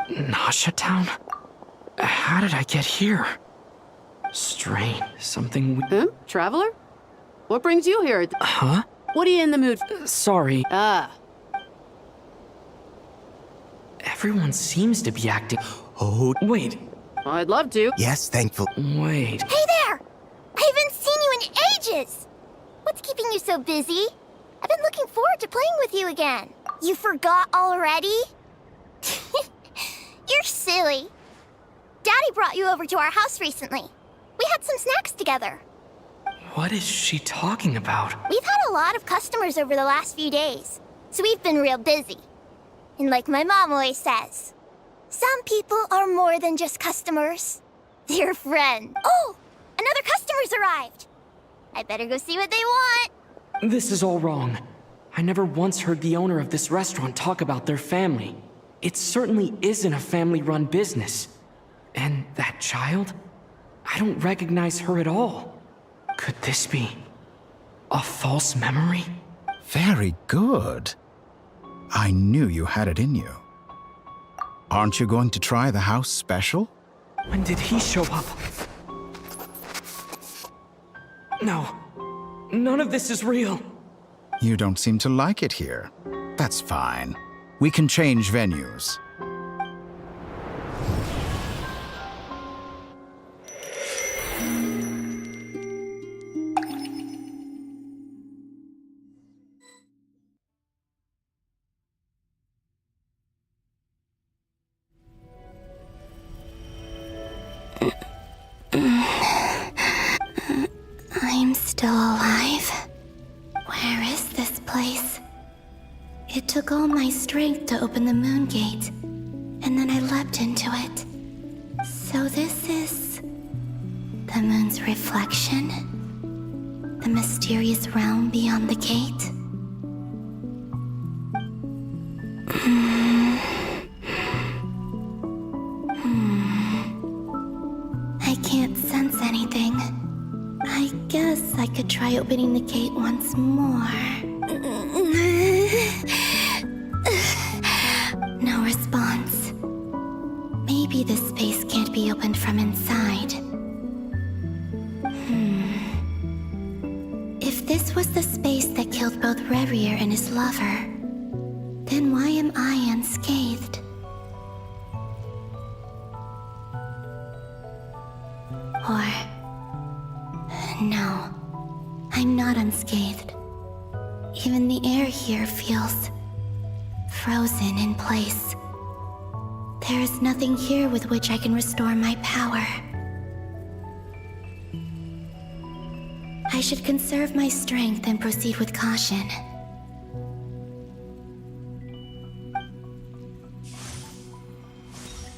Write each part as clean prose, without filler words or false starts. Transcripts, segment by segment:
Nasha Town? How did I get here? Strange. Something. Traveler? What brings you here? Huh? What are you in the mood? Sorry. Ah, Everyone seems to be acting. Oh, wait. I'd love to. Yes, thankful. Wait. Hey there! I haven't seen you in ages! What's keeping you so busy? I've been looking forward to playing with you again. You forgot already? You're silly. Daddy brought you over to our house recently. We had some snacks together. What is she talking about? We've had a lot of customers over the last few days, so we've been real busy. And like my mom always says, some people are more than just customers. They're friends. Oh, another customer's arrived. I better go see what they want. This is all wrong. I never once heard the owner of this restaurant talk about their family. It certainly isn't a family-run business. And that child? I don't recognize her at all. Could this be a false memory? Very good. I knew you had it in you. Aren't you going to try the house special? When did he show up? No. None of this is real. You don't seem to like it here. That's fine. We can change venues. I'm still alive. Where is this place? It took all my strength to open the moon gate, and then I leapt into it. So this is the moon's reflection? The mysterious realm beyond the gate? I can't sense anything. I guess I could try opening the gate once more. No response. Maybe this space can't be opened from inside. If this was the space that killed both Revier and his lover, then why am I unscathed? Or... no, I'm not unscathed. Even the air here feels frozen in place. There is nothing here with which I can restore my power. I should conserve my strength and proceed with caution.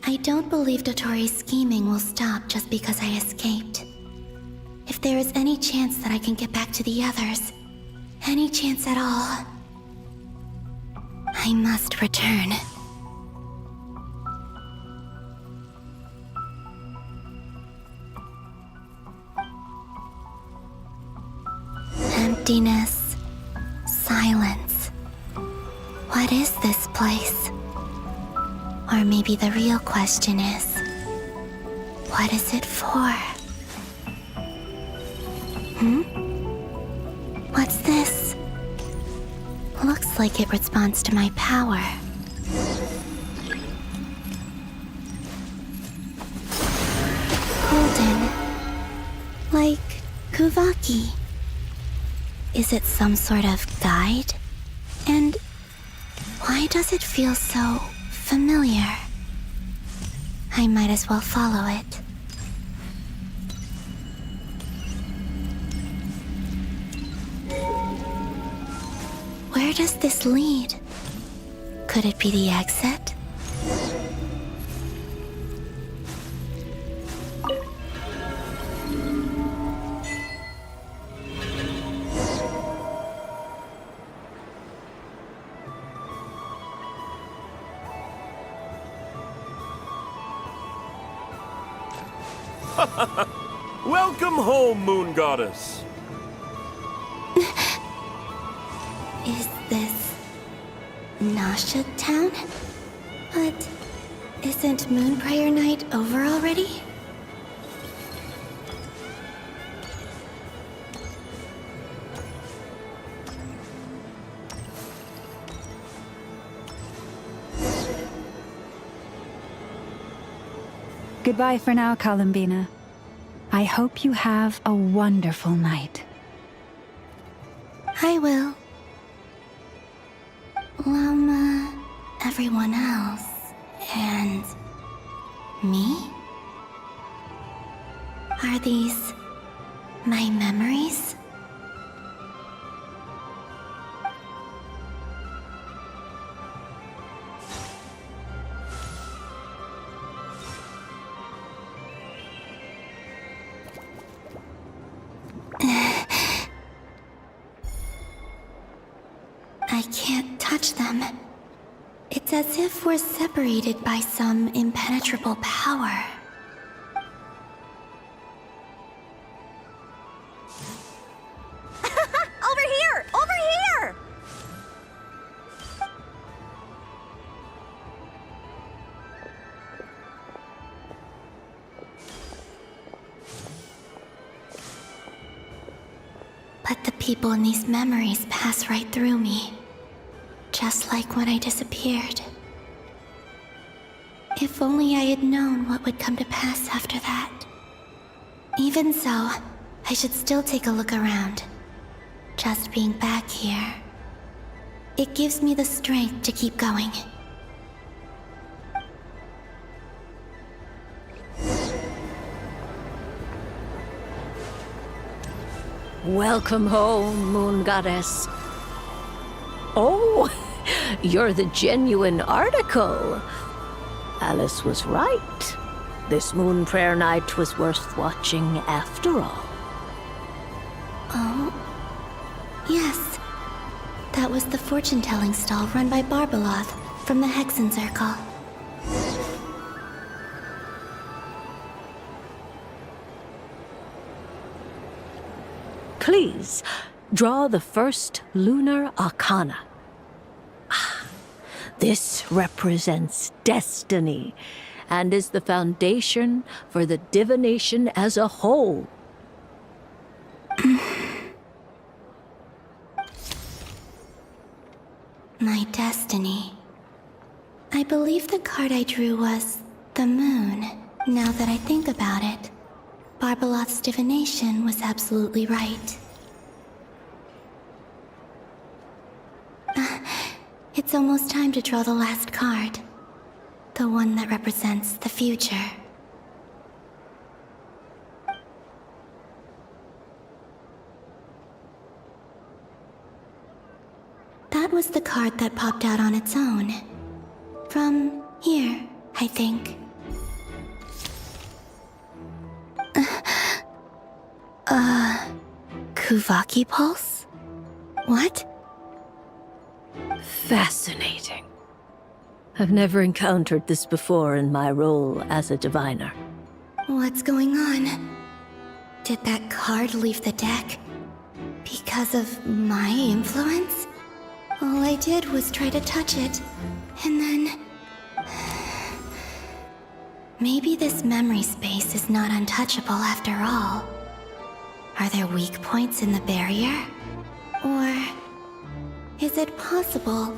I don't believe Dotori's scheming will stop just because I escaped. If there is any chance that I can get back to the others, any chance at all, I must return. Emptiness, silence. What is this place? Or maybe the real question is, what is it for? What's this? Looks like it responds to my power. Golden. Like Kuvaki. Is it some sort of guide? And why does it feel so familiar? I might as well follow it. Where does this lead? Could it be the exit? Welcome home, Moon Goddess. Is this Nasha Town? But Isn't Moon Prayer Night over already? Goodbye for now, Columbina. I hope you have a wonderful night. I will. Everyone else. And... me? Are these... my memories? I can't touch them. It's as if we're separated by some impenetrable power. Over here! Over here! But the people in these memories pass right through me. Just like when I disappeared. If only I had known what would come to pass after that. Even so, I should still take a look around. Just being back here. It gives me the strength to keep going. Welcome home, Moon Goddess. Oh, you're the genuine article. Alice was right. This Moon Prayer Night was worth watching after all. Oh, yes. That was the fortune-telling stall run by Barbeloth from the Hexen Circle. Please, draw the first lunar arcana. This represents destiny and is the foundation for the divination as a whole. My destiny. I believe the card I drew was the moon. Now that I think about it, Barbeloth's divination was absolutely right. It's almost time to draw the last card. The one that represents the future. That was the card that popped out on its own. From here, I think. Kuvaki Pulse? What? Fascinating. I've never encountered this before in my role as a diviner. What's going on? Did that card leave the deck? Because of my influence? All I did was try to touch it, and then... Maybe this memory space is not untouchable after all. Are there weak points in the barrier? Or... is it possible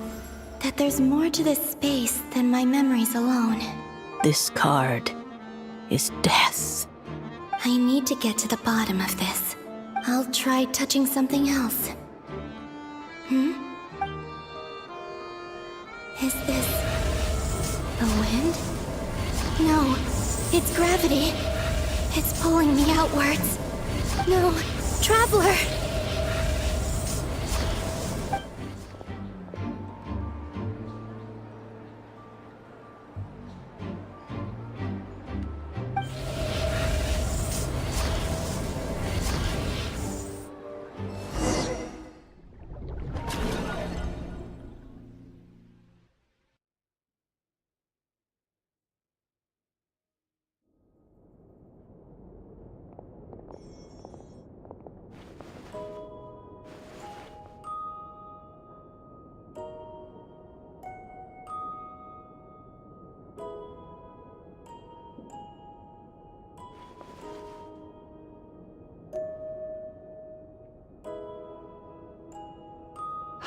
that there's more to this space than my memories alone? This card is death. I need to get to the bottom of this. I'll try touching something else. Is this... the wind? No, it's gravity. It's pulling me outwards. No, Traveler!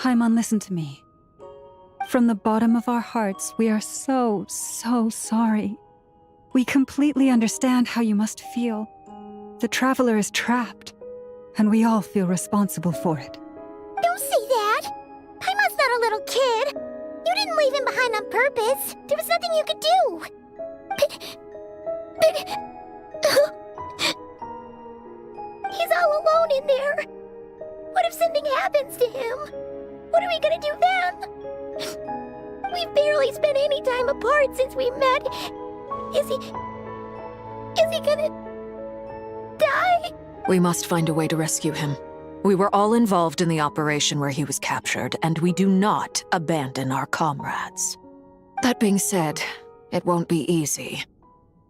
Paimon, listen to me. From the bottom of our hearts, we are so sorry. We completely understand how you must feel. The Traveler is trapped, and we all feel responsible for it. Don't say that! Paimon's not a little kid! You didn't leave him behind on purpose! There was nothing you could do! But... He's all alone in there! What if something happens to him? What are we gonna do then? We've barely spent any time apart since we met. Is he gonna... die? We must find a way to rescue him. We were all involved in the operation where he was captured, and we do not abandon our comrades. That being said, it won't be easy.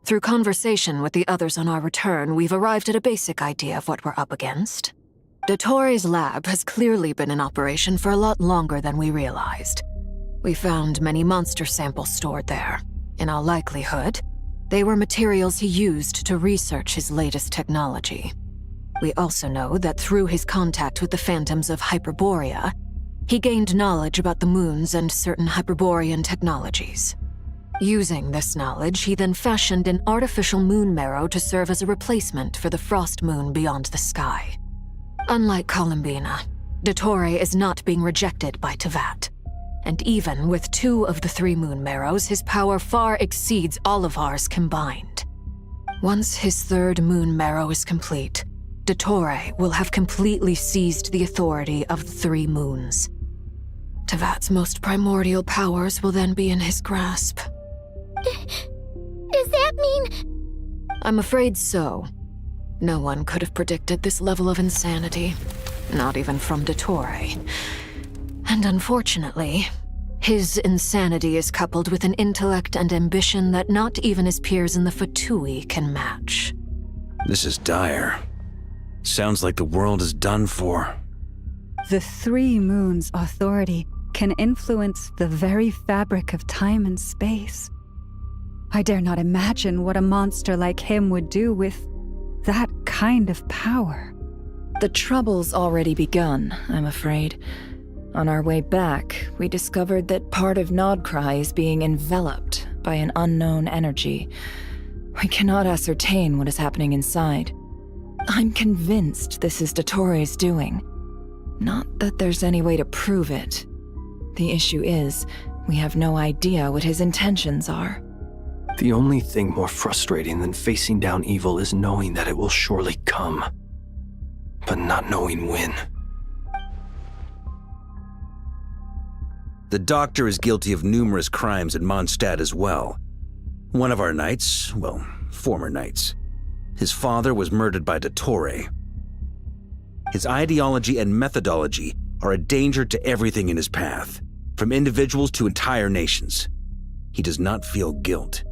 Through conversation with the others on our return, we've arrived at a basic idea of what we're up against. Dottore's lab has clearly been in operation for a lot longer than we realized. We found many monster samples stored there. In all likelihood, they were materials he used to research his latest technology. We also know that through his contact with the phantoms of Hyperborea, he gained knowledge about the moons and certain Hyperborean technologies. Using this knowledge, he then fashioned an artificial moon marrow to serve as a replacement for the frost moon beyond the sky. Unlike Columbina, Dottore is not being rejected by Teyvat. And even with 2 of the 3 moon marrows, his power far exceeds all of ours combined. Once his 3rd moon marrow is complete, Dottore will have completely seized the authority of the 3 moons. Teyvat's most primordial powers will then be in his grasp. Does that mean... I'm afraid so. No one could have predicted this level of insanity. Not even from Dottore. And unfortunately, his insanity is coupled with an intellect and ambition that not even his peers in the Fatui can match. This is dire. Sounds like the world is done for. The 3 moons' authority can influence the very fabric of time and space. I dare not imagine what a monster like him would do with that kind of power. The trouble's already begun, I'm afraid. On our way back, we discovered that part of Nodcry is being enveloped by an unknown energy. We cannot ascertain what is happening inside. I'm convinced this is Dottore's doing. Not that there's any way to prove it. The issue is, we have no idea what his intentions are. The only thing more frustrating than facing down evil is knowing that it will surely come, but not knowing when. The doctor is guilty of numerous crimes at Mondstadt as well. One of our knights, well, former knights, his father was murdered by Dottore. His ideology and methodology are a danger to everything in his path, from individuals to entire nations. He does not feel guilt,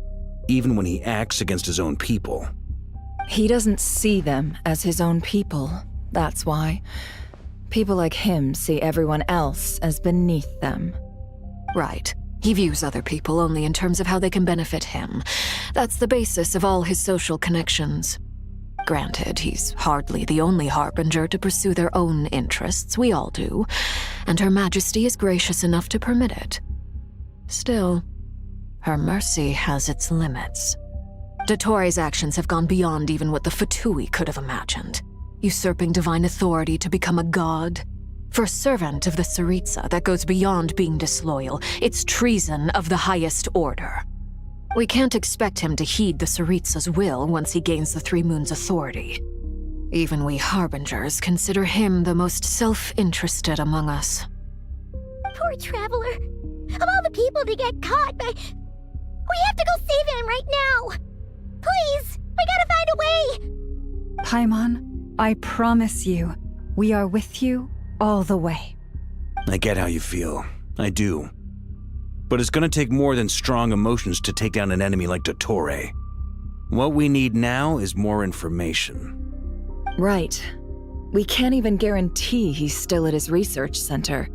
even when he acts against his own people. He doesn't see them as his own people, that's why. People like him see everyone else as beneath them. Right. He views other people only in terms of how they can benefit him. That's the basis of all his social connections. Granted, he's hardly the only harbinger to pursue their own interests. We all do. And Her Majesty is gracious enough to permit it. Still, her mercy has its limits. Dottore's actions have gone beyond even what the Fatui could have imagined. Usurping divine authority to become a god. For a servant of the Tsaritsa, that goes beyond being disloyal. It's treason of the highest order. We can't expect him to heed the Tsaritsa's will once he gains the 3 moons' authority. Even we harbingers consider him the most self-interested among us. Poor Traveler. Of all the people to get caught by... We have to go save him right now! Please! We gotta find a way! Paimon, I promise you, we are with you all the way. I get how you feel. I do. But it's gonna take more than strong emotions to take down an enemy like Dottore. What we need now is more information. Right. We can't even guarantee he's still at his research center.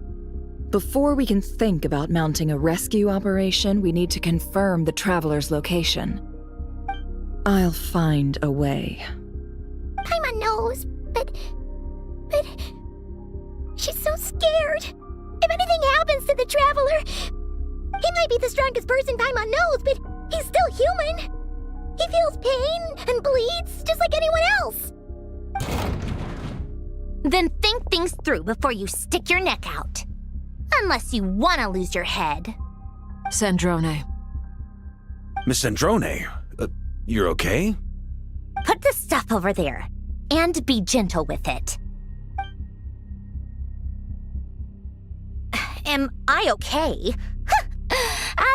Before we can think about mounting a rescue operation, we need to confirm the Traveler's location. I'll find a way. Paimon knows, but... She's so scared. anything happens to the Traveler, he might be the strongest person Paimon knows, but he's still human. He feels pain and bleeds just like anyone else. Then think things through before you stick your neck out. Unless you want to lose your head. Sandrone. Miss Sandrone, you're okay? Put the stuff over there, and be gentle with it. Am I okay?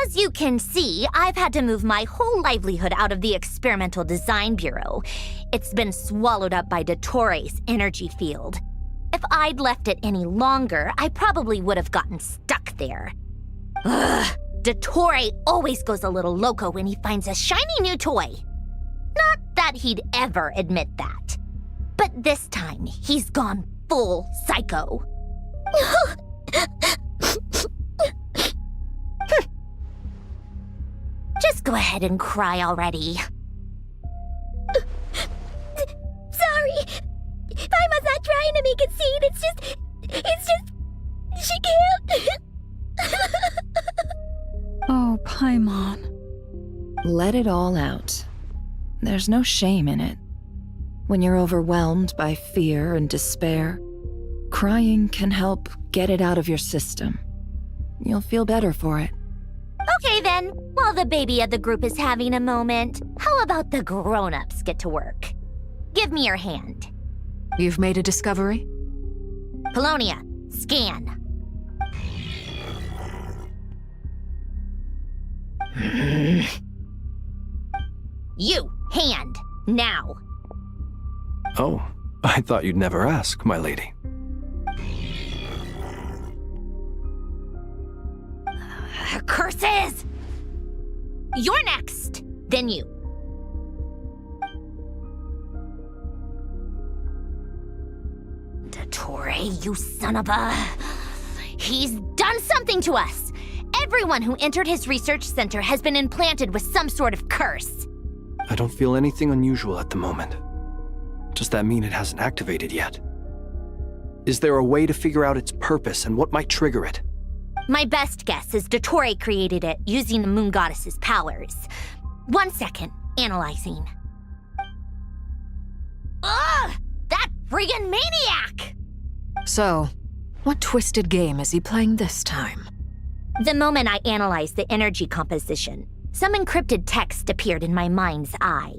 As you can see, I've had to move my whole livelihood out of the Experimental Design Bureau. It's been swallowed up by Dottore's energy field. If I'd left it any longer, I probably would have gotten stuck there. Ugh, Dottore always goes a little loco when he finds a shiny new toy. Not that he'd ever admit that. But this time, he's gone full psycho. Just go ahead and cry already. Sorry. Paimon's not trying to make it scene. It's just, she can't. Oh, Paimon. Let it all out. There's no shame in it. When you're overwhelmed by fear and despair, crying can help get it out of your system. You'll feel better for it. Okay then, while the baby of the group is having a moment, how about the grown-ups get to work? Give me your hand. You've made a discovery? Polonia, scan. You, hand, now. Oh, I thought you'd never ask, my lady. Curses! You're next, then you. Dottore, you son of a... He's done something to us! Everyone who entered his research center has been implanted with some sort of curse. I don't feel anything unusual at the moment. Does that mean it hasn't activated yet? Is there a way to figure out its purpose and what might trigger it? My best guess is Dottore created it using the Moon Goddess's powers. 1 second, analyzing. Ugh! That friggin' maniac! So, what twisted game is he playing this time? The moment I analyzed the energy composition, some encrypted text appeared in my mind's eye.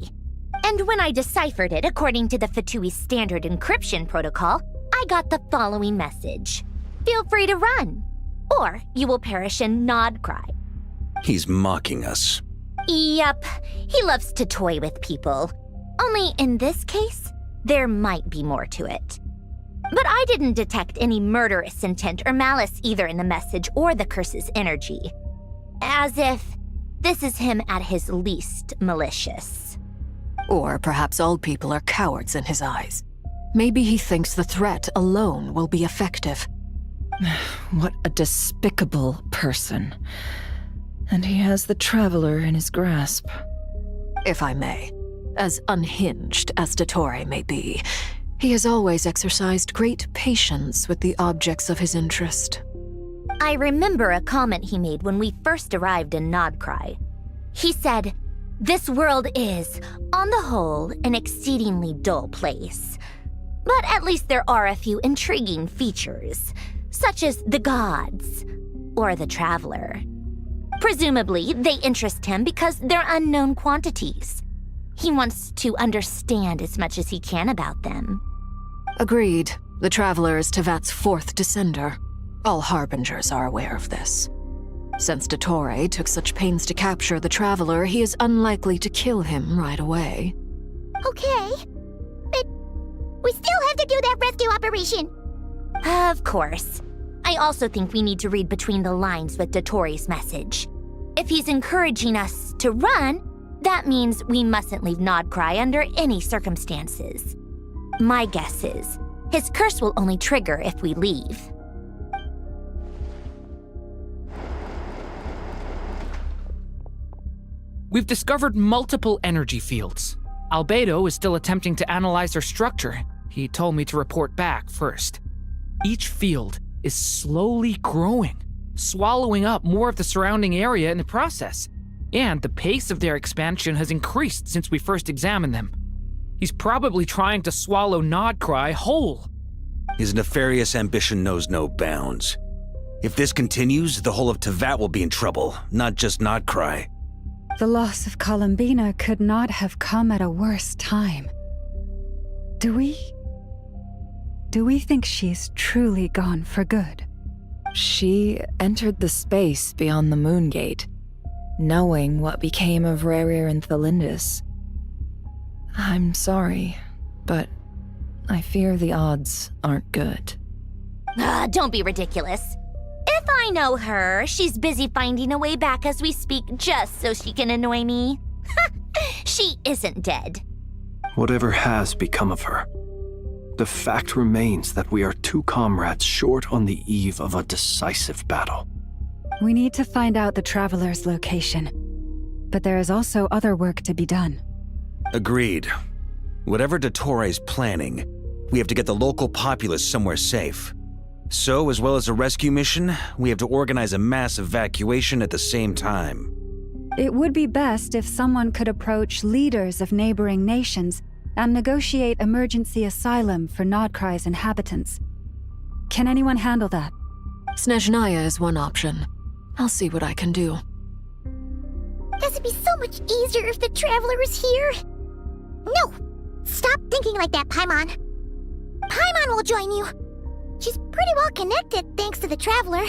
And when I deciphered it according to the Fatui's standard encryption protocol, I got the following message. Feel free to run, or you will perish in nod cry. He's mocking us. Yep, he loves to toy with people. Only in this case, there might be more to it. But I didn't detect any murderous intent or malice either in the message or the curse's energy. As if this is him at his least malicious. Or perhaps all people are cowards in his eyes. Maybe he thinks the threat alone will be effective. What a despicable person. And he has the Traveler in his grasp. If I may, as unhinged as Dottore may be, he has always exercised great patience with the objects of his interest. I remember a comment he made when we first arrived in Nodcry. He said, "This world is, on the whole, an exceedingly dull place. But at least there are a few intriguing features, such as the gods, or the Traveler. Presumably, they interest him because they're unknown quantities. He wants to understand as much as he can about them." Agreed. The Traveler is Tevat's fourth descender. All Harbingers are aware of this. Since Dottore took such pains to capture the Traveler, he is unlikely to kill him right away. Okay, but we still have to do that rescue operation. Of course. I also think we need to read between the lines with Dottore's message. If he's encouraging us to run, that means we mustn't leave Nodcry under any circumstances. My guess is, his curse will only trigger if we leave. We've discovered multiple energy fields. Albedo is still attempting to analyze their structure. He told me to report back first. Each field is slowly growing, swallowing up more of the surrounding area in the process. And the pace of their expansion has increased since we first examined them. He's probably trying to swallow Nodcry whole. His nefarious ambition knows no bounds. If this continues, the whole of Tevat will be in trouble, not just Nodcry. The loss of Columbina could not have come at a worse time. Do we think she's truly gone for good? She entered the space beyond the Moon Gate, knowing what became of Rerir and Thalindus. I'm sorry, but I fear the odds aren't good. Don't be ridiculous. If I know her, she's busy finding a way back as we speak just so she can annoy me. She isn't dead. Whatever has become of her, the fact remains that we are two comrades short on the eve of a decisive battle. We need to find out the Traveler's location, but there is also other work to be done. Agreed. Whatever Dottore planning, we have to get the local populace somewhere safe. So, as well as a rescue mission, we have to organize a mass evacuation at the same time. It would be best if someone could approach leaders of neighboring nations and negotiate emergency asylum for Nodcry's inhabitants. Can anyone handle that? Snezhnaya is one option. I'll see what I can do. This would be so much easier if the Traveler was here. No! Stop thinking like that, Paimon. Paimon will join you. She's pretty well connected thanks to the Traveler.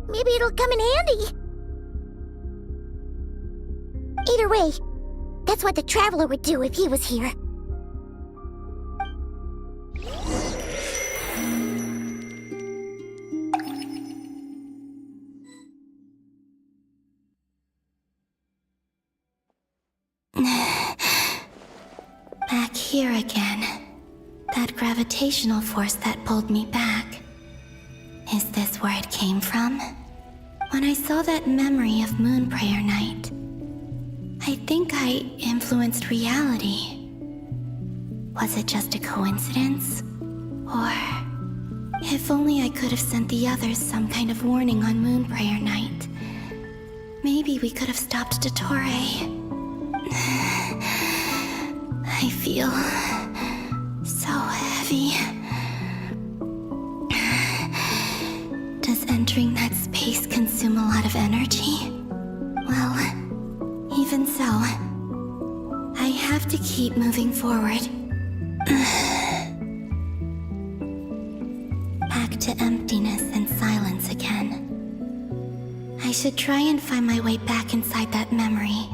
Maybe it'll come in handy. Either way, that's what the Traveler would do if he was here. Back here again. That gravitational force that pulled me back. Is this where it came from? When I saw that memory of Moon Prayer Night, I think I influenced reality. Was it just a coincidence? Or if only I could have sent the others some kind of warning on Moon Prayer Night. Maybe we could have stopped Dottore. I feel so heavy. Does entering that space consume a lot of energy? Well, even so, I have to keep moving forward. Back to emptiness and silence again. I should try and find my way back inside that memory.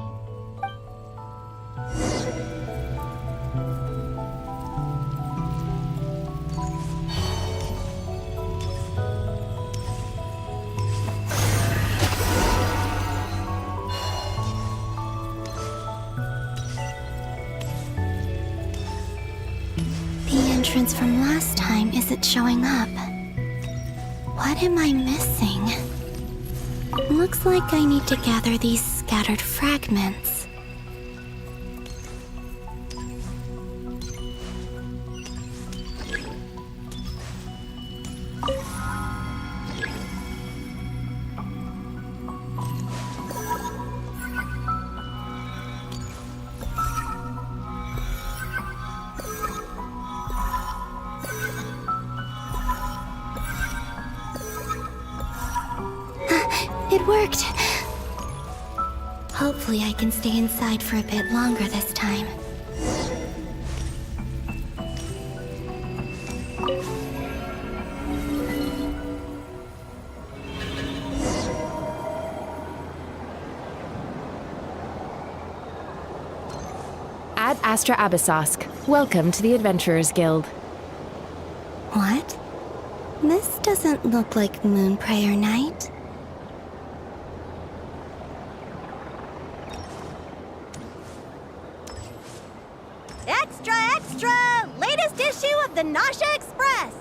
From last time isn't showing up. What am I missing? Looks like I need to gather these scattered fragments. It worked! Hopefully I can stay inside for a bit longer this time. Ad Astra Abyssosque. Welcome to the Adventurers Guild. What? This doesn't look like Moon Prayer Night. Extra, extra! Latest issue of the Nasha Express!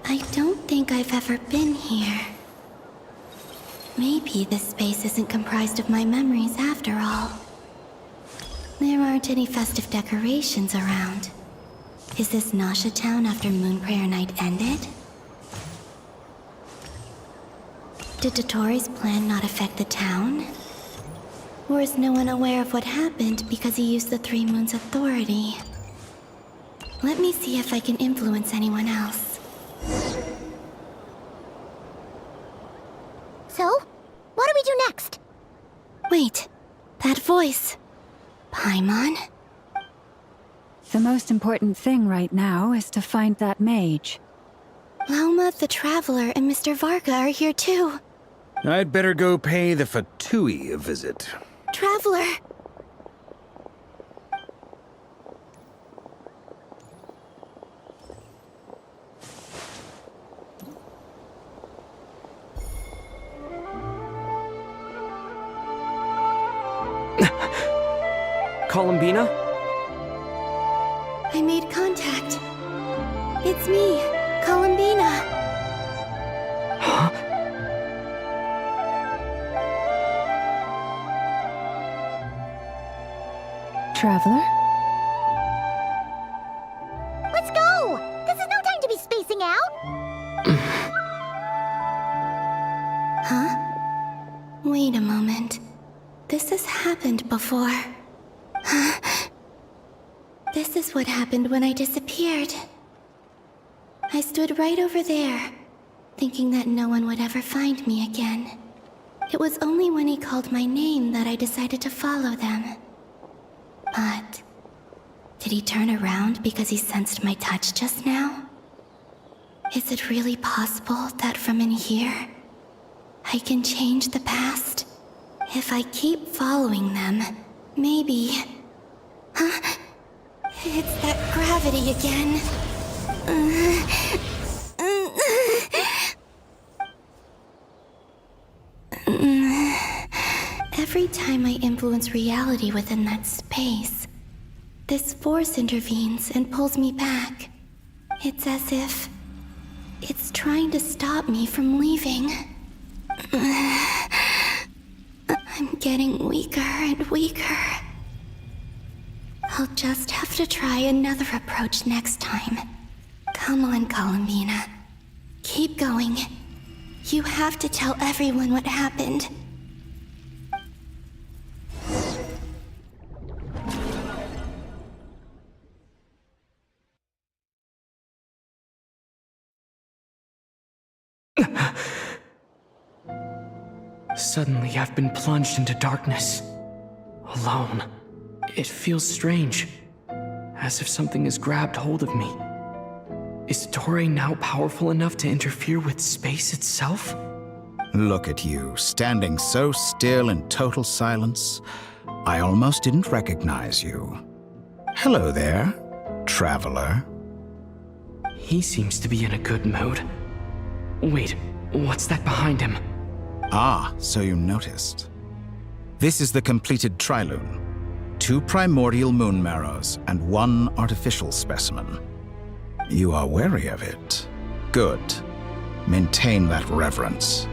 I don't think I've ever been here. Maybe this space isn't comprised of my memories after all. There aren't any festive decorations around. Is this Nasha Town after Moon Prayer Night ended? Did Dottoro's plan not affect the town? Or is no one aware of what happened because he used the Three Moons' authority? Let me see if I can influence anyone else. So, what do we do next? Wait, that voice. Paimon? The most important thing right now is to find that mage. Lauma, the Traveler, and Mr. Varga are here too. I'd better go pay the Fatui a visit. Traveler! Columbina? I made contact. It's me, Columbina. Huh? Traveler? Let's go! This is no time to be spacing out! Huh? Wait a moment. This has happened before. Huh? This is what happened when I disappeared. I stood right over there, thinking that no one would ever find me again. It was only when he called my name that I decided to follow them. But did he turn around because he sensed my touch just now? Is it really possible that from in here, I can change the past? If I keep following them, maybe... Huh? It's that gravity again. Every time I influence reality within that space, this force intervenes and pulls me back. It's as if it's trying to stop me from leaving. I'm getting weaker and weaker. I'll just have to try another approach next time. Come on, Columbina. Keep going. You have to tell everyone what happened. Suddenly, I've been plunged into darkness. Alone. It feels strange. As if something has grabbed hold of me. Is Toray now powerful enough to interfere with space itself? Look at you, standing so still in total silence. I almost didn't recognize you. Hello there, traveler. He seems to be in a good mood. Wait, what's that behind him? Ah, so you noticed. This is the completed Trilune. 2 primordial moon marrows and 1 artificial specimen. You are wary of it. Good. Maintain that reverence.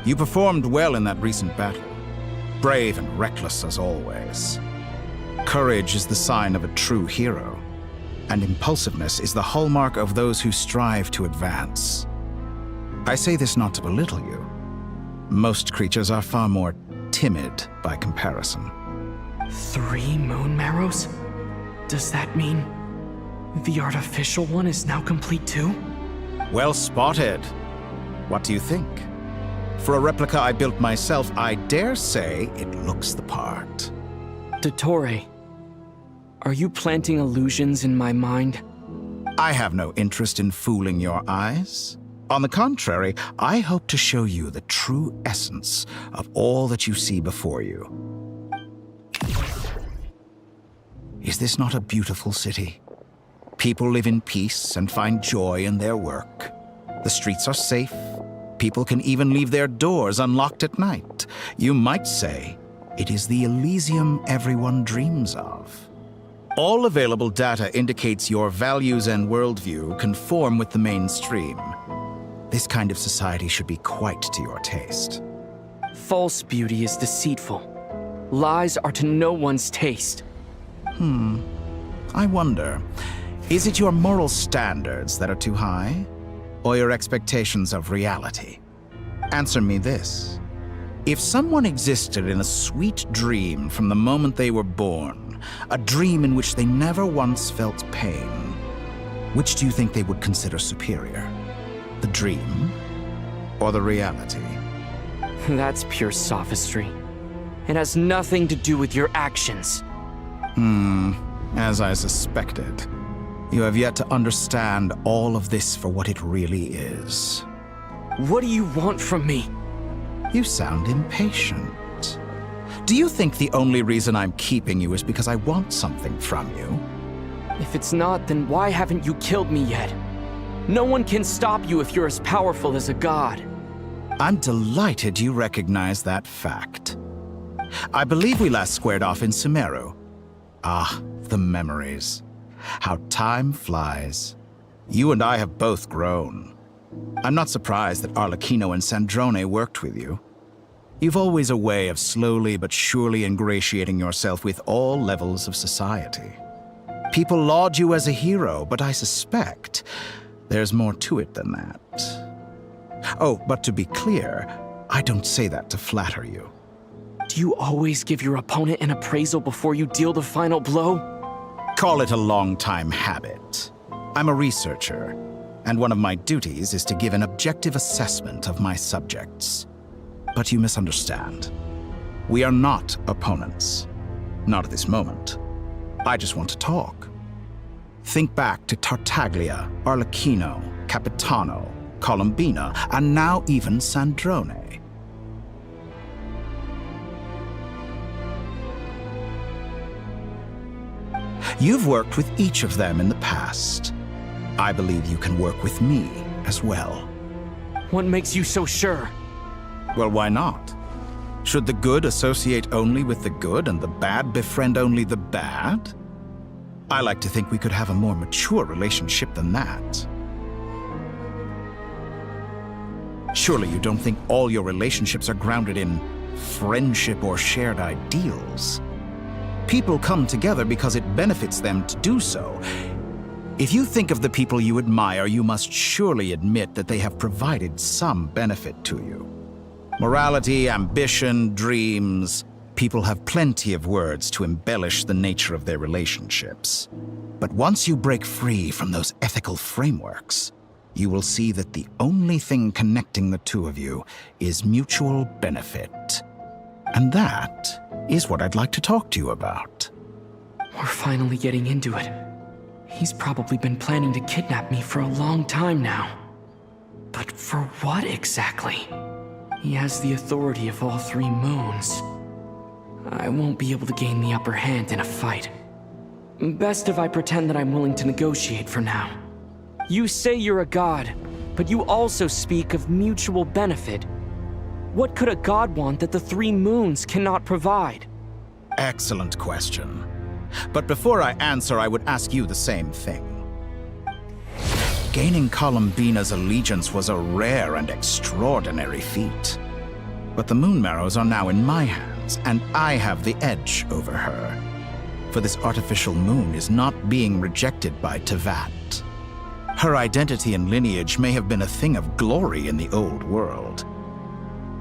You performed well in that recent battle. Brave and reckless as always. Courage is the sign of a true hero, and impulsiveness is the hallmark of those who strive to advance. I say this not to belittle you. Most creatures are far more timid by comparison. 3 moon marrows? Does that mean the artificial one is now complete too? Well spotted. What do you think? For a replica I built myself, I dare say it looks the part. Dottore, are you planting illusions in my mind? I have no interest in fooling your eyes. On the contrary, I hope to show you the true essence of all that you see before you. Is this not a beautiful city? People live in peace and find joy in their work. The streets are safe. People can even leave their doors unlocked at night. You might say it is the Elysium everyone dreams of. All available data indicates your values and worldview conform with the mainstream. This kind of society should be quite to your taste. False beauty is deceitful. Lies are to no one's taste. I wonder, is it your moral standards that are too high? Or your expectations of reality? Answer me this. If someone existed in a sweet dream from the moment they were born, a dream in which they never once felt pain, which do you think they would consider superior? The dream or the reality? That's pure sophistry. It has nothing to do with your actions. As I suspected. You have yet to understand all of this for what it really is. What do you want from me? You sound impatient. Do you think the only reason I'm keeping you is because I want something from you? If it's not, then why haven't you killed me yet? No one can stop you if you're as powerful as a god. I'm delighted you recognize that fact. I believe we last squared off in Sumeru. Ah, the memories. How time flies. You and I have both grown. I'm not surprised that Arlecchino and Sandrone worked with you. You've always a way of slowly but surely ingratiating yourself with all levels of society. People laud you as a hero, but I suspect there's more to it than that. Oh, but to be clear, I don't say that to flatter you. Do you always give your opponent an appraisal before you deal the final blow? Call it a long-time habit. I'm a researcher, and one of my duties is to give an objective assessment of my subjects. But you misunderstand. We are not opponents. Not at this moment. I just want to talk. Think back to Tartaglia, Arlecchino, Capitano, Colombina, and now even Sandrone. You've worked with each of them in the past. I believe you can work with me as well. What makes you so sure? Well, why not? Should the good associate only with the good and the bad befriend only the bad? I like to think we could have a more mature relationship than that. Surely you don't think all your relationships are grounded in friendship or shared ideals? People come together because it benefits them to do so. If you think of the people you admire, you must surely admit that they have provided some benefit to you. Morality, ambition, dreams. People have plenty of words to embellish the nature of their relationships. But once you break free from those ethical frameworks, you will see that the only thing connecting the two of you is mutual benefit. And that is what I'd like to talk to you about. We're finally getting into it. He's probably been planning to kidnap me for a long time now. But for what exactly? He has the authority of all three moons. I won't be able to gain the upper hand in a fight. Best if I pretend that I'm willing to negotiate for now. You say you're a god, but you also speak of mutual benefit. What could a god want that the three moons cannot provide? Excellent question. But before I answer, I would ask you the same thing. Gaining Colombina's allegiance was a rare and extraordinary feat. But the Moon Marrows are now in my hands, and I have the edge over her. For this artificial moon is not being rejected by Tevat. Her identity and lineage may have been a thing of glory in the old world,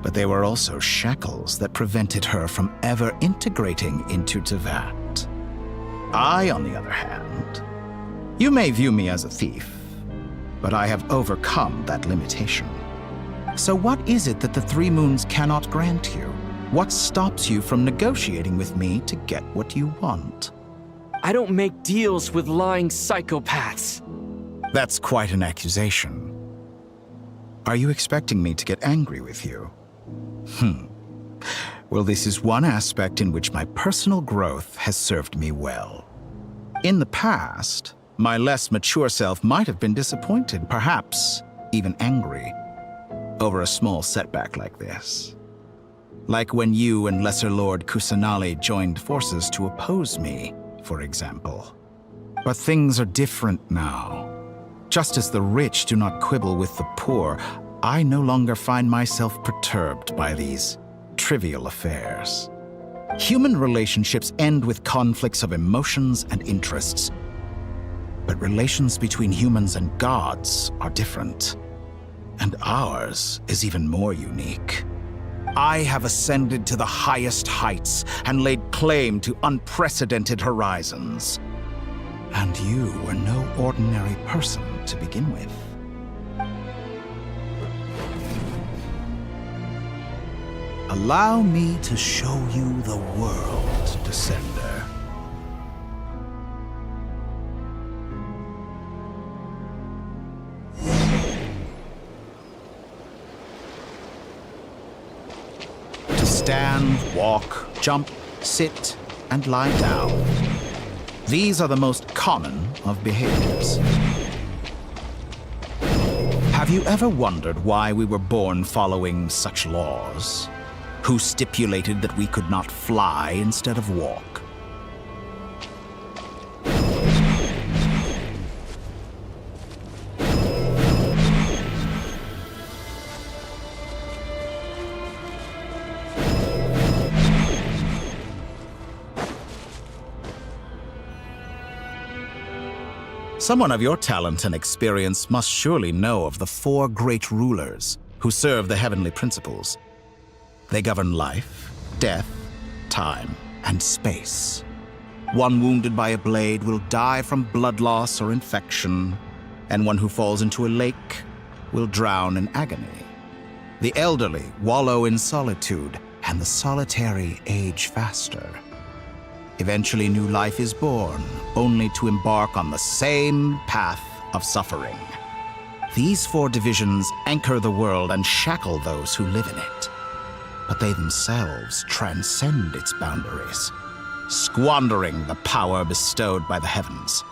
but they were also shackles that prevented her from ever integrating into Tevat. I, on the other hand, you may view me as a thief, but I have overcome that limitation. So what is it that the three moons cannot grant you? What stops you from negotiating with me to get what you want? I don't make deals with lying psychopaths. That's quite an accusation. Are you expecting me to get angry with you? Well, this is one aspect in which my personal growth has served me well. In the past, my less mature self might have been disappointed, perhaps even angry, over a small setback like this. Like when you and Lesser Lord Kusanali joined forces to oppose me, for example. But things are different now. Just as the rich do not quibble with the poor, I no longer find myself perturbed by these trivial affairs. Human relationships end with conflicts of emotions and interests. But relations between humans and gods are different. And ours is even more unique. I have ascended to the highest heights and laid claim to unprecedented horizons. And you were no ordinary person to begin with. Allow me to show you the world, Descender. To stand, walk, jump, sit, and lie down. These are the most common of behaviors. Have you ever wondered why we were born following such laws? Who stipulated that we could not fly instead of walk? Someone of your talent and experience must surely know of the 4 great rulers who serve the heavenly principles. They govern life, death, time, and space. One wounded by a blade will die from blood loss or infection, and one who falls into a lake will drown in agony. The elderly wallow in solitude, and the solitary age faster. Eventually, new life is born, only to embark on the same path of suffering. These 4 divisions anchor the world and shackle those who live in it. But they themselves transcend its boundaries, squandering the power bestowed by the heavens.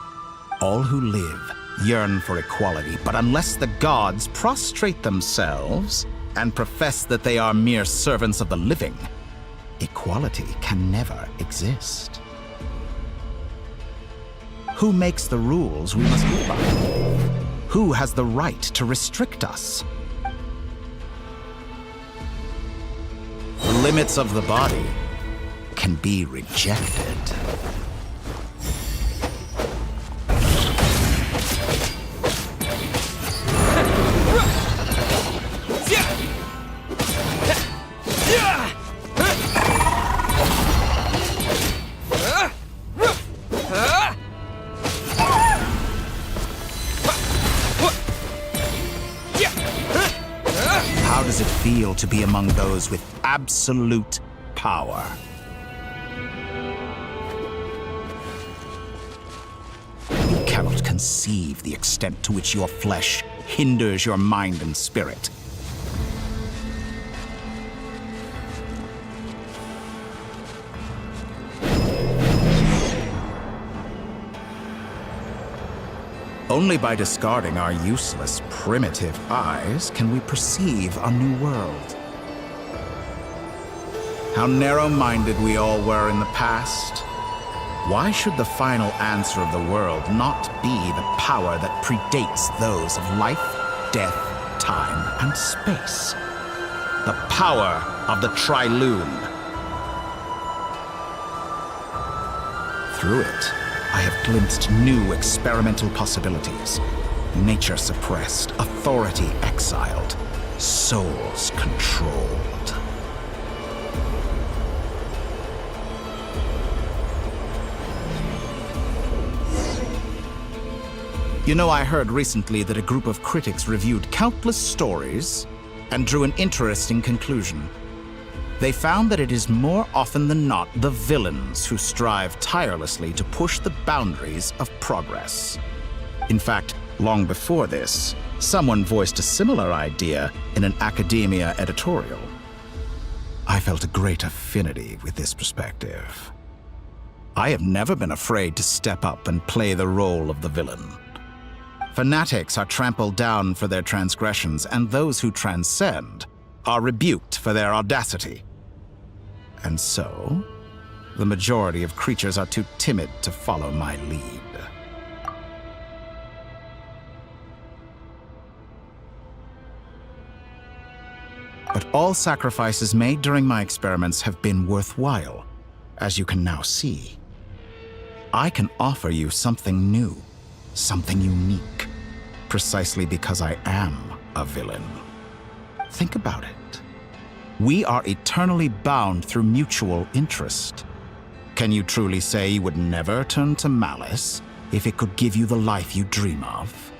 All who live yearn for equality, but unless the gods prostrate themselves and profess that they are mere servants of the living, equality can never exist. Who makes the rules we must live by? Who has the right to restrict us? The limits of the body can be rejected. How does it feel to be among those with absolute power? You cannot conceive the extent to which your flesh hinders your mind and spirit. Only by discarding our useless, primitive eyes can we perceive a new world. How narrow-minded we all were in the past. Why should the final answer of the world not be the power that predates those of life, death, time, and space? The power of the Trilune. Through it, I have glimpsed new experimental possibilities. Nature suppressed, authority exiled, souls controlled. You know, I heard recently that a group of critics reviewed countless stories and drew an interesting conclusion. They found that it is more often than not the villains who strive tirelessly to push the boundaries of progress. In fact, long before this, someone voiced a similar idea in an academia editorial. I felt a great affinity with this perspective. I have never been afraid to step up and play the role of the villain. Fanatics are trampled down for their transgressions, and those who transcend are rebuked for their audacity. And so, the majority of creatures are too timid to follow my lead. But all sacrifices made during my experiments have been worthwhile, as you can now see. I can offer you something new, something unique, precisely because I am a villain. Think about it. We are eternally bound through mutual interest. Can you truly say you would never turn to malice if it could give you the life you dream of?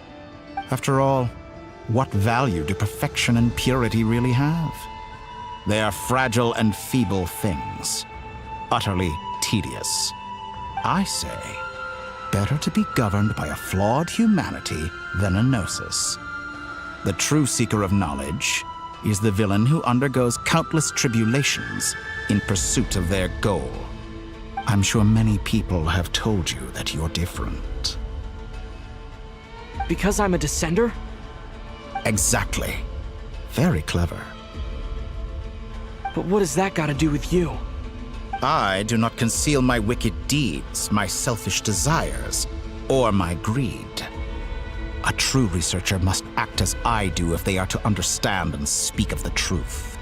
After all, what value do perfection and purity really have? They are fragile and feeble things, utterly tedious. I say, better to be governed by a flawed humanity than a gnosis. The true seeker of knowledge is the villain who undergoes countless tribulations in pursuit of their goal. I'm sure many people have told you that you're different. Because I'm a descender? Exactly. Very clever. But what does that got to do with you? I do not conceal my wicked deeds, my selfish desires, or my greed. A true researcher must act as I do if they are to understand and speak of the truth.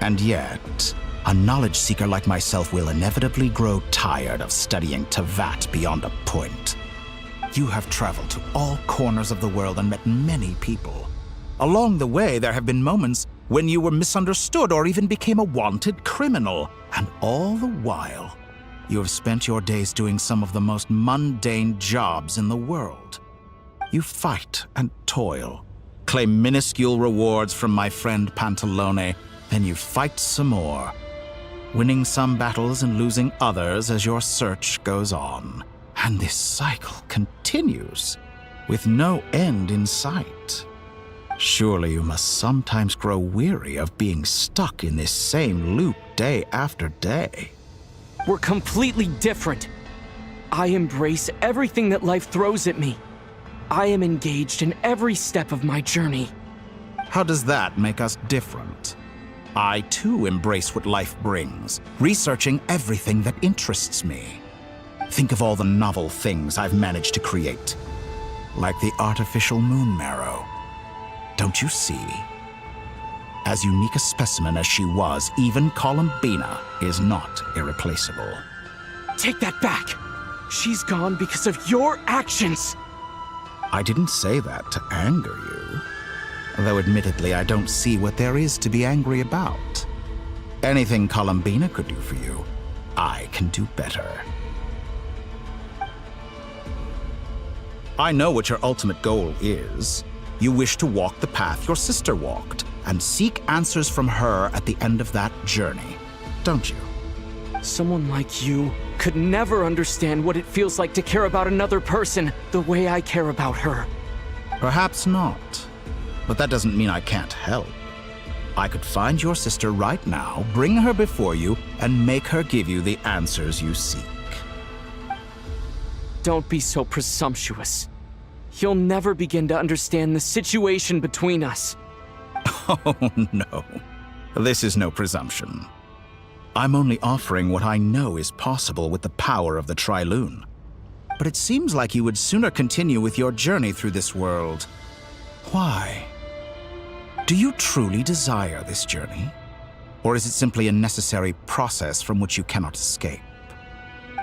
And yet, a knowledge seeker like myself will inevitably grow tired of studying Tevat beyond a point. You have traveled to all corners of the world and met many people. Along the way, there have been moments when you were misunderstood or even became a wanted criminal. And all the while, you have spent your days doing some of the most mundane jobs in the world. You fight and toil, claim minuscule rewards from my friend Pantalone, then you fight some more, winning some battles and losing others as your search goes on. And this cycle continues, with no end in sight. Surely you must sometimes grow weary of being stuck in this same loop day after day. We're completely different. I embrace everything that life throws at me. I am engaged in every step of my journey. How does that make us different? I too embrace what life brings, researching everything that interests me. Think of all the novel things I've managed to create, like the artificial moon marrow. Don't you see? As unique a specimen as she was, even Columbina is not irreplaceable. Take that back! She's gone because of your actions! I didn't say that to anger you. Though admittedly, I don't see what there is to be angry about. Anything Columbina could do for you, I can do better. I know what your ultimate goal is. You wish to walk the path your sister walked, and seek answers from her at the end of that journey, don't you? Someone like you could never understand what it feels like to care about another person the way I care about her. Perhaps not, but that doesn't mean I can't help. I could find your sister right now, bring her before you, and make her give you the answers you seek. Don't be so presumptuous. You'll never begin to understand the situation between us. Oh, no. This is no presumption. I'm only offering what I know is possible with the power of the Trilune. But it seems like you would sooner continue with your journey through this world. Why? Do you truly desire this journey? Or is it simply a necessary process from which you cannot escape?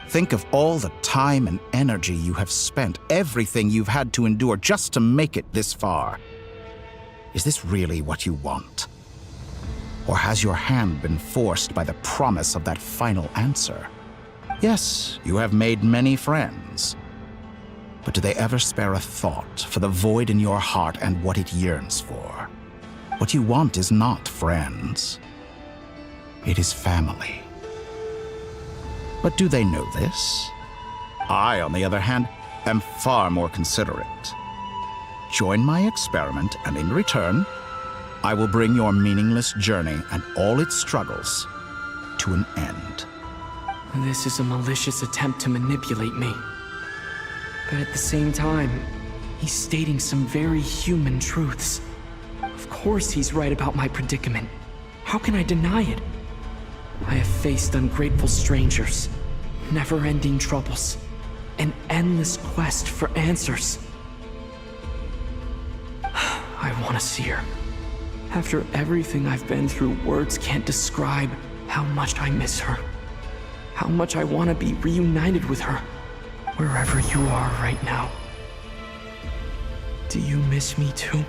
Think of all the time and energy you have spent, everything you've had to endure just to make it this far. Is this really what you want? Or has your hand been forced by the promise of that final answer? Yes, you have made many friends. But do they ever spare a thought for the void in your heart and what it yearns for? What you want is not friends. It is family. But do they know this? I, on the other hand, am far more considerate. Join my experiment, and in return, I will bring your meaningless journey and all its struggles to an end. This is a malicious attempt to manipulate me. But at the same time, he's stating some very human truths. Of course he's right about my predicament. How can I deny it? I have faced ungrateful strangers, never-ending troubles, an endless quest for answers. I want to see her. After everything I've been through, words can't describe how much I miss her. How much I want to be reunited with her, wherever you are right now. Do you miss me too?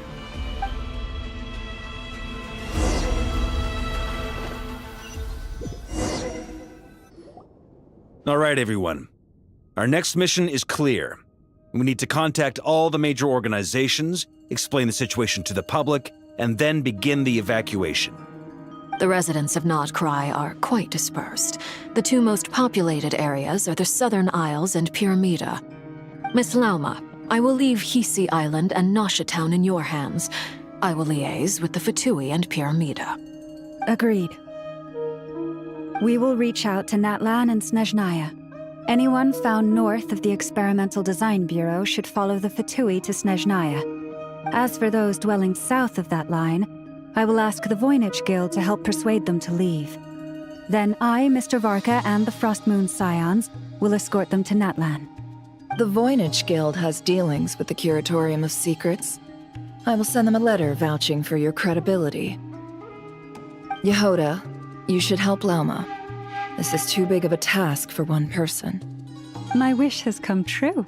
All right, everyone. Our next mission is clear. We need to contact all the major organizations, explain the situation to the public, and then begin the evacuation. The residents of Nodcry are quite dispersed. The two most populated areas are the Southern Isles and Pyramida. Miss Lauma, I will leave Hisi Island and Nasha Town in your hands. I will liaise with the Fatui and Pyramida. Agreed. We will reach out to Natlan and Snezhnaya. Anyone found north of the Experimental Design Bureau should follow the Fatui to Snezhnaya. As for those dwelling south of that line, I will ask the Voynich Guild to help persuade them to leave. Then I, Mr. Varka, and the Frostmoon Scions will escort them to Natlan. The Voynich Guild has dealings with the Curatorium of Secrets. I will send them a letter vouching for your credibility. Yehoda, you should help Lauma. This is too big of a task for one person. My wish has come true.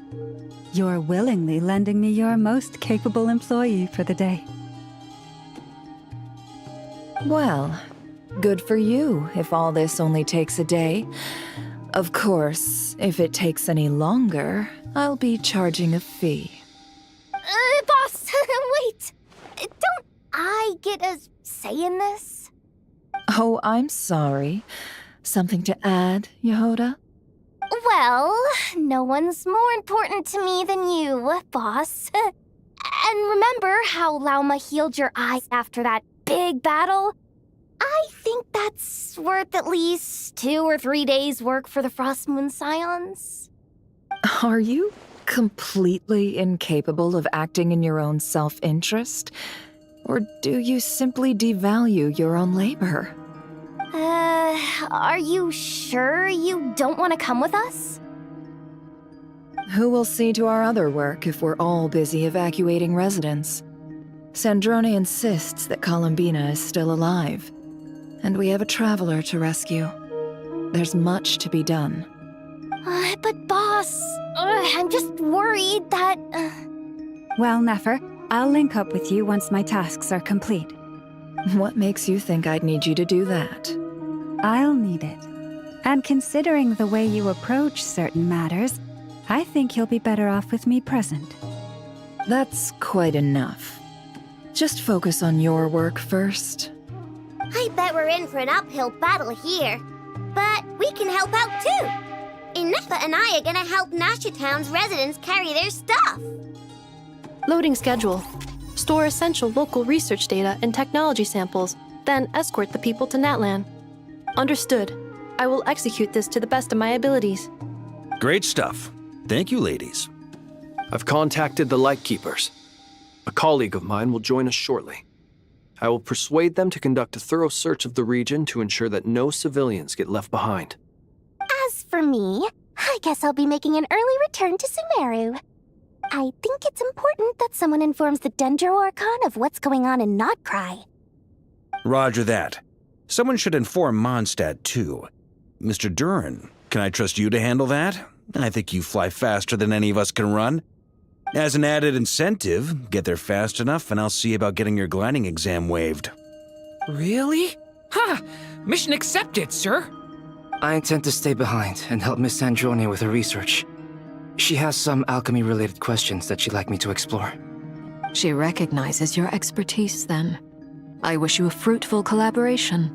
You're willingly lending me your most capable employee for the day. Well, good for you if all this only takes a day. Of course, if it takes any longer, I'll be charging a fee. Boss, wait! Don't I get a say in this? Oh, I'm sorry. Something to add, Yehoda? Well, no one's more important to me than you, boss. And remember how Lauma healed your eyes after that big battle? I think that's worth at least 2 or 3 days' work for the Frostmoon Scions. Are you completely incapable of acting in your own self-interest? Or do you simply devalue your own labor? Are you sure you don't want to come with us? Who will see to our other work if we're all busy evacuating residents? Sandrone insists that Columbina is still alive, and we have a traveler to rescue. There's much to be done. But boss, I'm just worried that... Well, Nefer, I'll link up with you once my tasks are complete. What makes you think I'd need you to do that? I'll need it. And considering the way you approach certain matters, I think you'll be better off with me present. That's quite enough. Just focus on your work first. I bet we're in for an uphill battle here. But we can help out too. Inefa and I are gonna help Nasha Town's residents carry their stuff. Loading schedule. Store essential local research data and technology samples, then escort the people to Natlan. Understood. I will execute this to the best of my abilities. Great stuff. Thank you, ladies. I've contacted the Lightkeepers. A colleague of mine will join us shortly. I will persuade them to conduct a thorough search of the region to ensure that no civilians get left behind. As for me, I guess I'll be making an early return to Sumeru. I think it's important that someone informs the Dendro Archon of what's going on in Nodcry. Roger that. Someone should inform Mondstadt, too. Mr. Duran, can I trust you to handle that? I think you fly faster than any of us can run. As an added incentive, get there fast enough and I'll see about getting your gliding exam waived. Really? Ha! Mission accepted, sir. I intend to stay behind and help Miss Sandrone with her research. She has some alchemy-related questions that she'd like me to explore. She recognizes your expertise, then. I wish you a fruitful collaboration.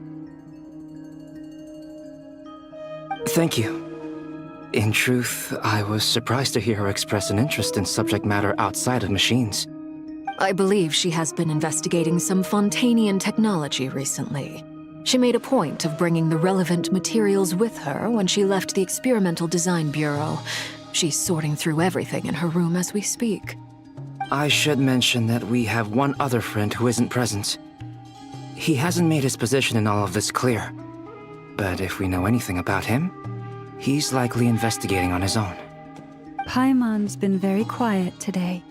Thank you. In truth, I was surprised to hear her express an interest in subject matter outside of machines. I believe she has been investigating some Fontanian technology recently. She made a point of bringing the relevant materials with her when she left the Experimental Design Bureau. She's sorting through everything in her room as we speak. I should mention that we have one other friend who isn't present. He hasn't made his position in all of this clear. But if we know anything about him, he's likely investigating on his own. Paimon's been very quiet today.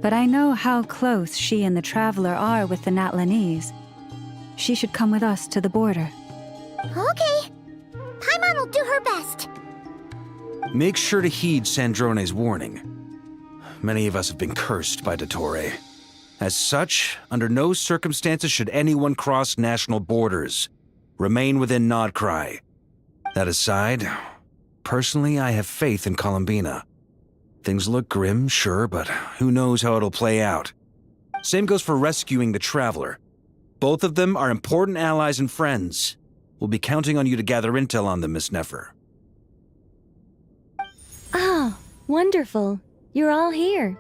But I know how close she and the Traveler are with the Natlanese. She should come with us to the border. Okay. Paimon will do her best. Make sure to heed Sandrone's warning. Many of us have been cursed by Dottore. As such, under no circumstances should anyone cross national borders. Remain within Nodcry. That aside, Personally, I have faith in Columbina. Things look grim, sure, but who knows how it'll play out. Same goes for rescuing the Traveler. Both of them are important allies and friends. We'll be counting on you to gather intel on them, Miss Nefer. Oh, wonderful. You're all here.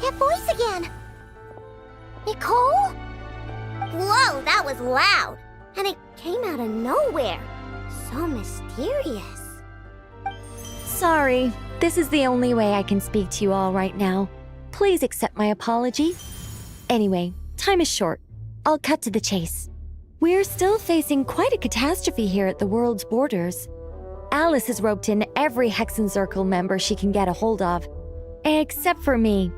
That voice again! Nicole? Whoa, that was loud! And it came out of nowhere. So mysterious. Sorry, this is the only way I can speak to you all right now. Please accept my apology. Anyway, time is short. I'll cut to the chase. We're still facing quite a catastrophe here at the world's borders. Alice has roped in every Hexenzirkel member she can get a hold of. Except for me.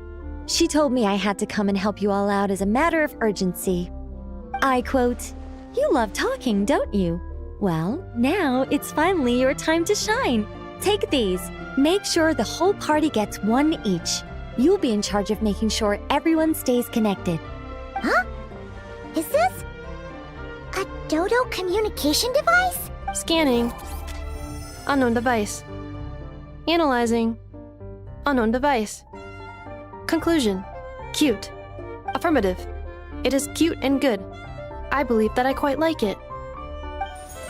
She told me I had to come and help you all out as a matter of urgency. I quote, "You love talking, don't you? Well, now it's finally your time to shine. Take these. Make sure the whole party gets one each. You'll be in charge of making sure everyone stays connected." Huh? Is this a Dodo communication device? Scanning. Unknown device. Analyzing. Unknown device. Conclusion. Cute. Affirmative. It is cute and good. I believe that I quite like it.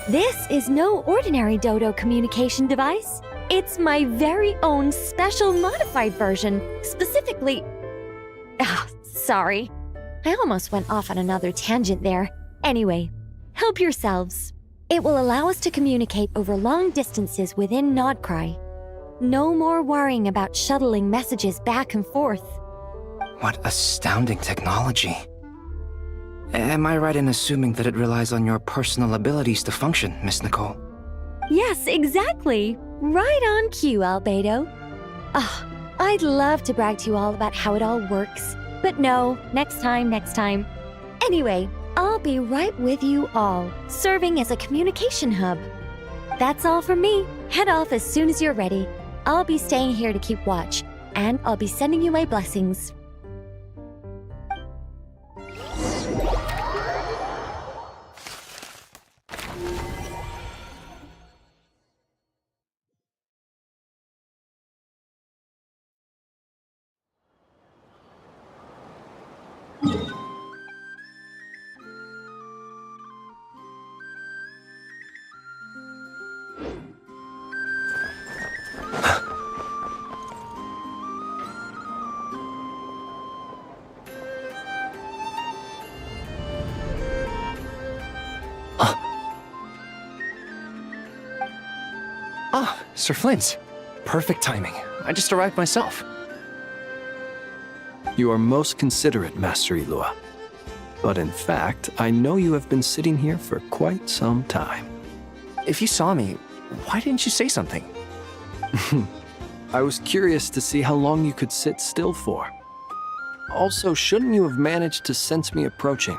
This is no ordinary Dodo communication device. It's my very own special modified version, specifically... sorry. I almost went off on another tangent there. Anyway, help yourselves. It will allow us to communicate over long distances within Nodcry. No more worrying about shuttling messages back and forth. What astounding technology. Am I right in assuming that it relies on your personal abilities to function, Miss Nicole? Yes, exactly. Right on cue, Albedo. I'd love to brag to you all about how it all works. But no, next time. Anyway, I'll be right with you all, serving as a communication hub. That's all from me. Head off as soon as you're ready. I'll be staying here to keep watch, and I'll be sending you my blessings. Sir Flint. Perfect timing. I just arrived myself. You are most considerate, Master Ilua. But in fact, I know you have been sitting here for quite some time. If you saw me, why didn't you say something? I was curious to see how long you could sit still for. Also, shouldn't you have managed to sense me approaching?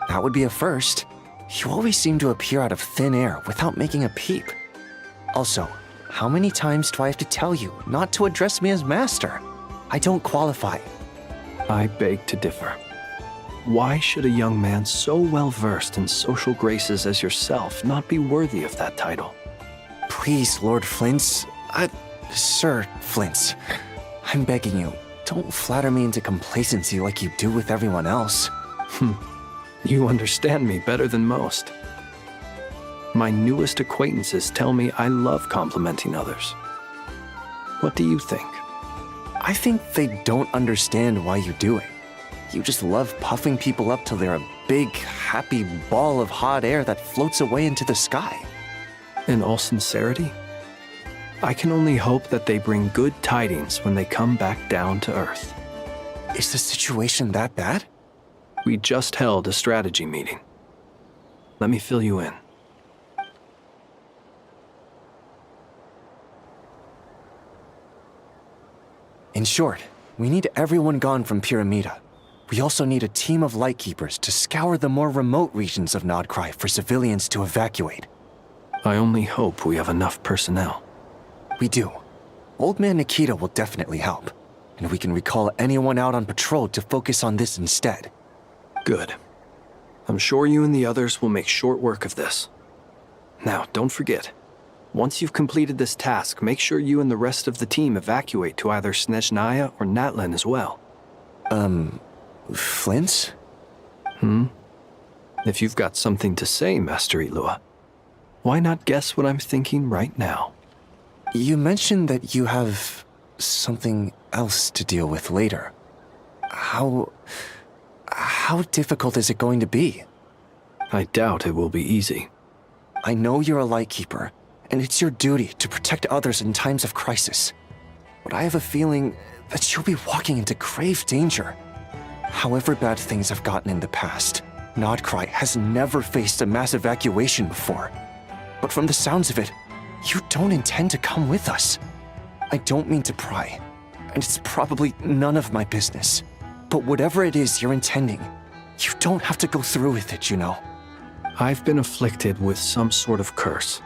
That would be a first. You always seem to appear out of thin air without making a peep. Also, how many times do I have to tell you not to address me as master? I don't qualify. I beg to differ. Why should a young man so well versed in social graces as yourself not be worthy of that title? Please, Lord Flintz. Sir Flintz. I'm begging you, don't flatter me into complacency like you do with everyone else. You understand me better than most. My newest acquaintances tell me I love complimenting others. What do you think? I think they don't understand why you do it. You just love puffing people up till they're a big, happy ball of hot air that floats away into the sky. In all sincerity, I can only hope that they bring good tidings when they come back down to Earth. Is the situation that bad? We just held a strategy meeting. Let me fill you in. In short, we need everyone gone from Pyramida. We also need a team of Lightkeepers to scour the more remote regions of Nodcry for civilians to evacuate. I only hope we have enough personnel. We do. Old Man Nikita will definitely help, and we can recall anyone out on patrol to focus on this instead. Good. I'm sure you and the others will make short work of this. Now, don't forget, Once you've completed this task, make sure you and the rest of the team evacuate to either Snezhnaya or Natlan as well. Flint? If you've got something to say, Master Ilua, why not guess what I'm thinking right now? You mentioned that you have something else to deal with later. How difficult is it going to be? I doubt it will be easy. I know you're a Lightkeeper, and it's your duty to protect others in times of crisis. But I have a feeling that you'll be walking into grave danger. However bad things have gotten in the past, Nodcry has never faced a mass evacuation before. But from the sounds of it, you don't intend to come with us. I don't mean to pry, and it's probably none of my business. But whatever it is you're intending, you don't have to go through with it, you know. I've been afflicted with some sort of curse,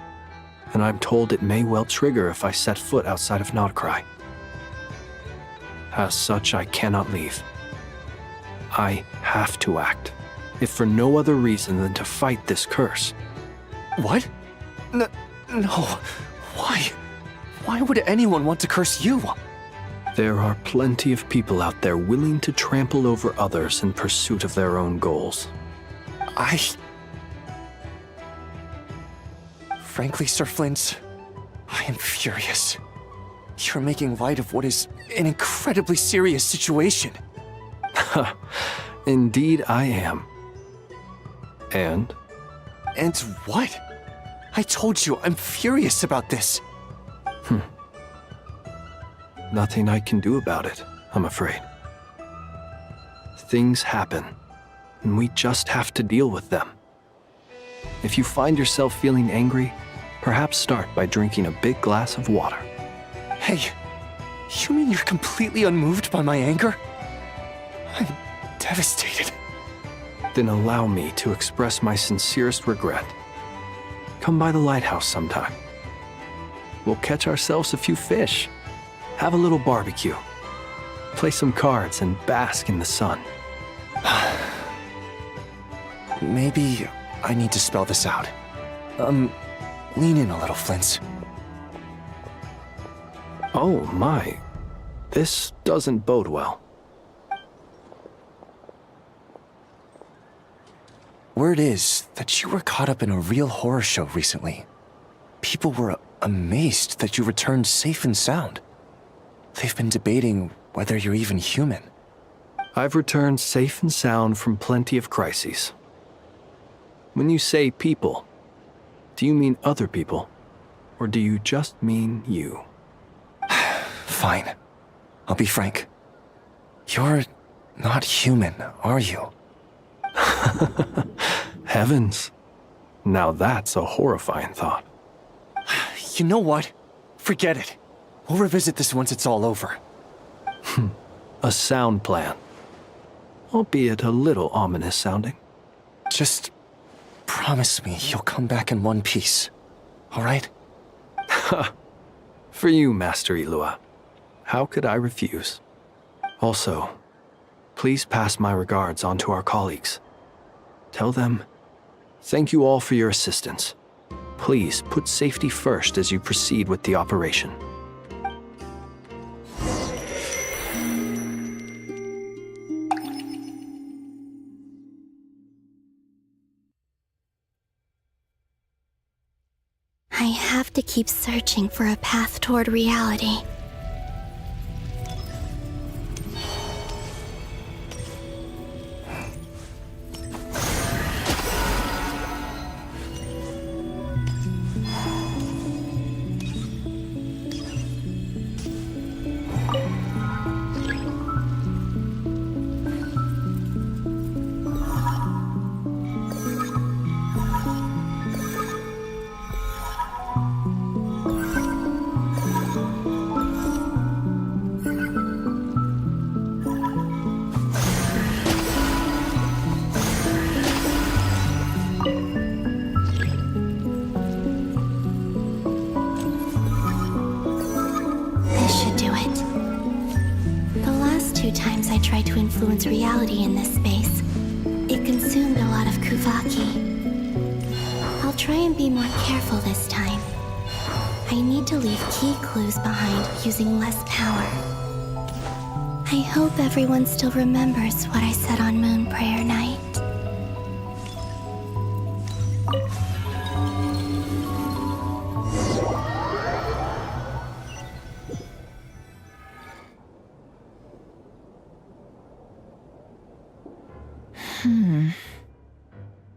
and I'm told it may well trigger if I set foot outside of Nodcry. As such, I cannot leave. I have to act, if for no other reason than to fight this curse. What? No. Why? Why would anyone want to curse you? There are plenty of people out there willing to trample over others in pursuit of their own goals. Frankly, Sir Flint, I am furious. You're making light of what is an incredibly serious situation. Indeed I am. And? And what? I told you, I'm furious about this. Nothing I can do about it, I'm afraid. Things happen, and we just have to deal with them. If you find yourself feeling angry, perhaps start by drinking a big glass of water. Hey, you mean you're completely unmoved by my anger? I'm devastated. Then allow me to express my sincerest regret. Come by the lighthouse sometime. We'll catch ourselves a few fish, have a little barbecue, play some cards, and bask in the sun. Maybe I need to spell this out. Lean in a little, Flint. Oh my, this doesn't bode well. Word is that you were caught up in a real horror show recently. People were amazed that you returned safe and sound. They've been debating whether you're even human. I've returned safe and sound from plenty of crises. When you say people, do you mean other people, or do you just mean you? Fine. I'll be frank. You're not human, are you? Heavens. Now that's a horrifying thought. You know what? Forget it. We'll revisit this once it's all over. A sound plan. Albeit a little ominous sounding. Just promise me you'll come back in one piece, all right? For you, Master Ilua. How could I refuse? Also, please pass my regards on to our colleagues. Tell them, thank you all for your assistance. Please put safety first as you proceed with the operation. I have to keep searching for a path toward reality. Influence reality in this space. It consumed a lot of Kuvaki. I'll try and be more careful this time. I need to leave key clues behind using less power. I hope everyone still remembers what I said on Moon Prayer Night.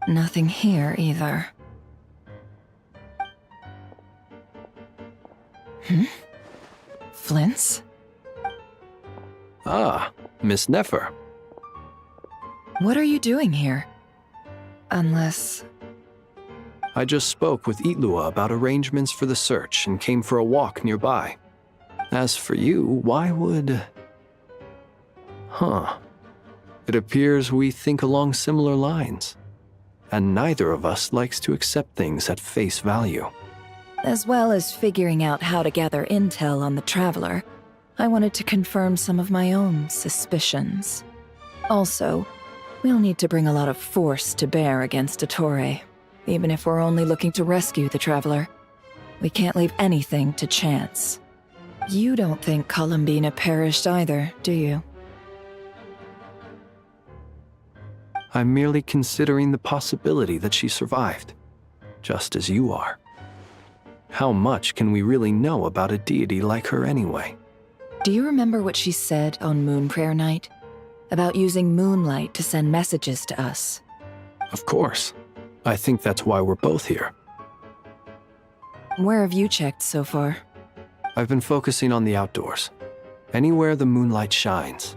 Nothing here either. Flint's? Ah, Miss Nefer. What are you doing here? Unless... I just spoke with Itlua about arrangements for the search and came for a walk nearby. As for you, why would... Huh. It appears we think along similar lines. And neither of us likes to accept things at face value. As well as figuring out how to gather intel on the Traveler, I wanted to confirm some of my own suspicions. Also, we'll need to bring a lot of force to bear against Dottore, even if we're only looking to rescue the Traveler. We can't leave anything to chance. You don't think Columbina perished either, do you? I'm merely considering the possibility that she survived, just as you are. How much can we really know about a deity like her anyway? Do you remember what she said on Moon Prayer Night? About using moonlight to send messages to us? Of course. I think that's why we're both here. Where have you checked so far? I've been focusing on the outdoors. Anywhere the moonlight shines.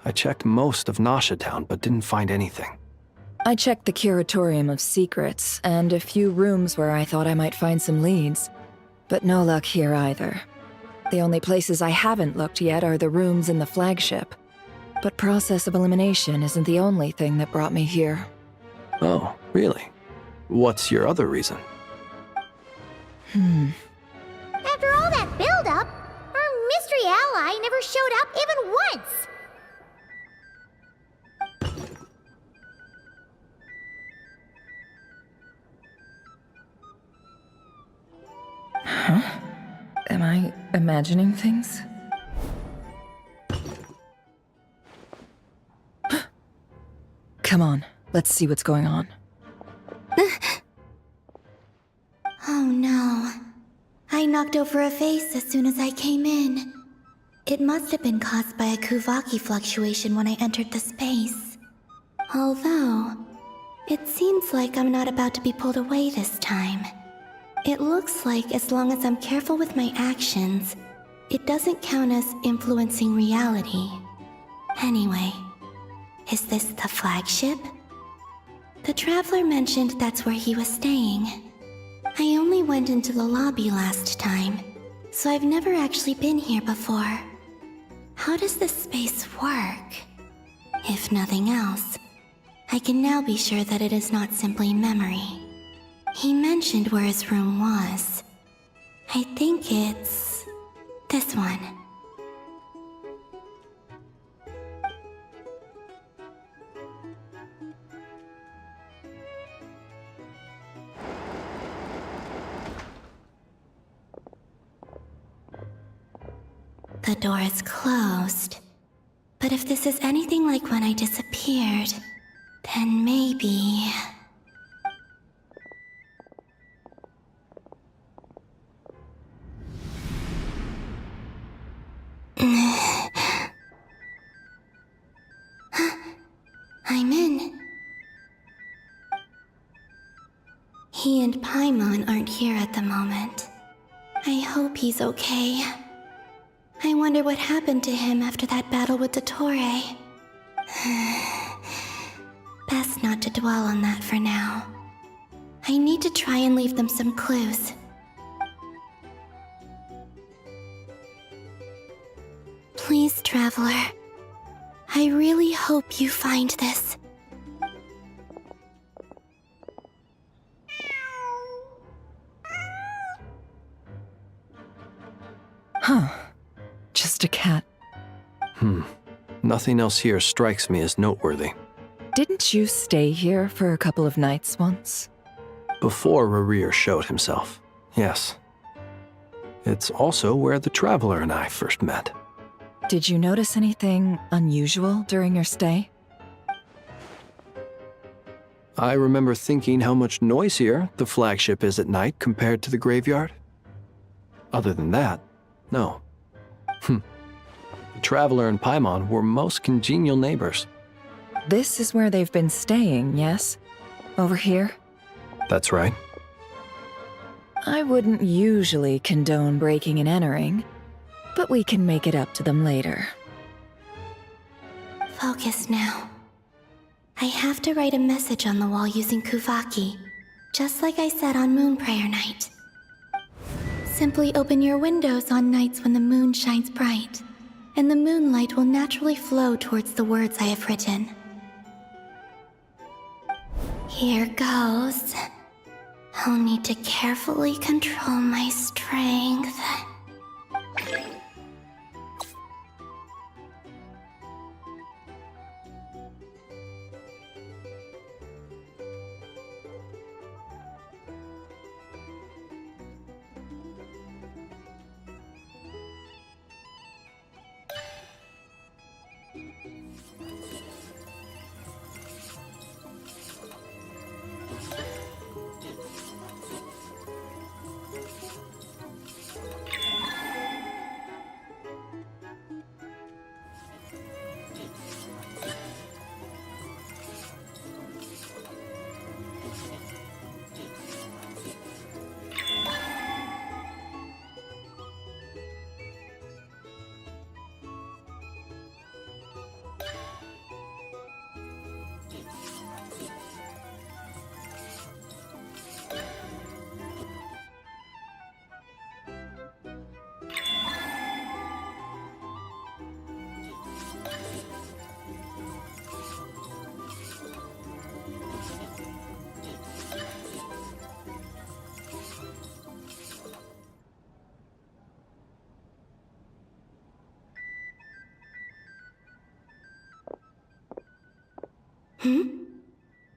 I checked most of Nasha Town, but didn't find anything. I checked the Curatorium of Secrets, and a few rooms where I thought I might find some leads. But no luck here either. The only places I haven't looked yet are the rooms in the flagship. But process of elimination isn't the only thing that brought me here. Oh, really? What's your other reason? After all that build-up, our mystery ally never showed up even once! Huh? Am I imagining things? Come on, let's see what's going on. Oh no. I knocked over a vase as soon as I came in. It must have been caused by a Kuvaki fluctuation when I entered the space. Although, it seems like I'm not about to be pulled away this time. It looks like as long as I'm careful with my actions, it doesn't count as influencing reality. Anyway, is this the flagship? The Traveler mentioned that's where he was staying. I only went into the lobby last time, so I've never actually been here before. How does this space work? If nothing else, I can now be sure that it is not simply memory. He mentioned where his room was. I think it's... this one. The door is closed. But if this is anything like when I disappeared, then maybe... I'm in. He and Paimon aren't here at the moment. I hope he's okay. I wonder what happened to him after that battle with Dottore. Best not to dwell on that for now. I need to try and leave them some clues. Please, Traveler. I really hope you find this. Huh. Just a cat. Nothing else here strikes me as noteworthy. Didn't you stay here for a couple of nights once? Before Rarir showed himself, yes. It's also where the Traveler and I first met. Did you notice anything unusual during your stay? I remember thinking how much noisier the flagship is at night compared to the graveyard. Other than that, no. The Traveler and Paimon were most congenial neighbors. This is where they've been staying, yes? Over here? That's right. I wouldn't usually condone breaking and entering, but we can make it up to them later. Focus now. I have to write a message on the wall using Kuvaki, just like I said on Moon Prayer Night. Simply open your windows on nights when the moon shines bright, and the moonlight will naturally flow towards the words I have written. Here goes. I'll need to carefully control my strength.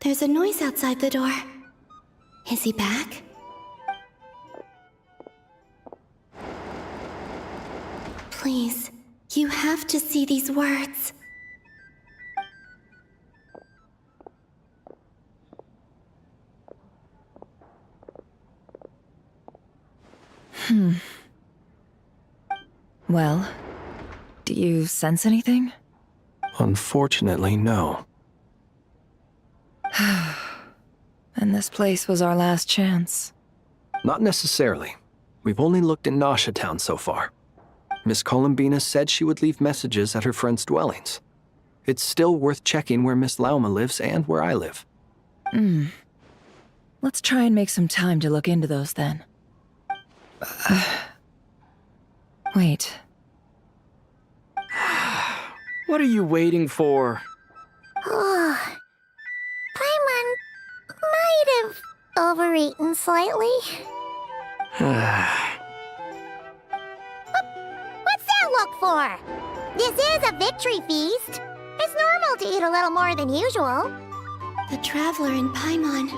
There's a noise outside the door. Is he back? Please, you have to see these words. Well, do you sense anything? Unfortunately, no. And this place was our last chance. Not necessarily. We've only looked in Nasha Town so far. Miss Columbina said she would leave messages at her friends' dwellings. It's still worth checking where Miss Lauma lives and where I live. Let's try and make some time to look into those then. Wait. What are you waiting for? Oh, Paimon might have overeaten slightly. What's that look for? This is a victory feast. It's normal to eat a little more than usual. The Traveler and Paimon.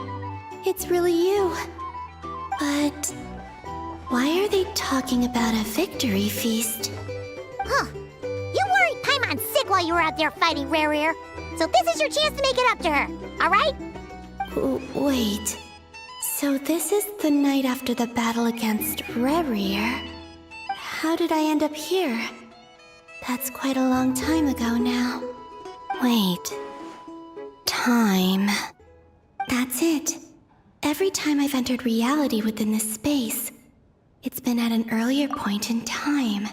It's really you. But why are they talking about a victory feast? Huh. You worried Paimon sick while you were out there fighting Rare. So this is your chance to make it up to her, alright? Wait. So this is the night after the battle against Rare. How did I end up here? That's quite a long time ago now. Wait. Time. That's it. Every time I've entered reality within this space, it's been at an earlier point in time.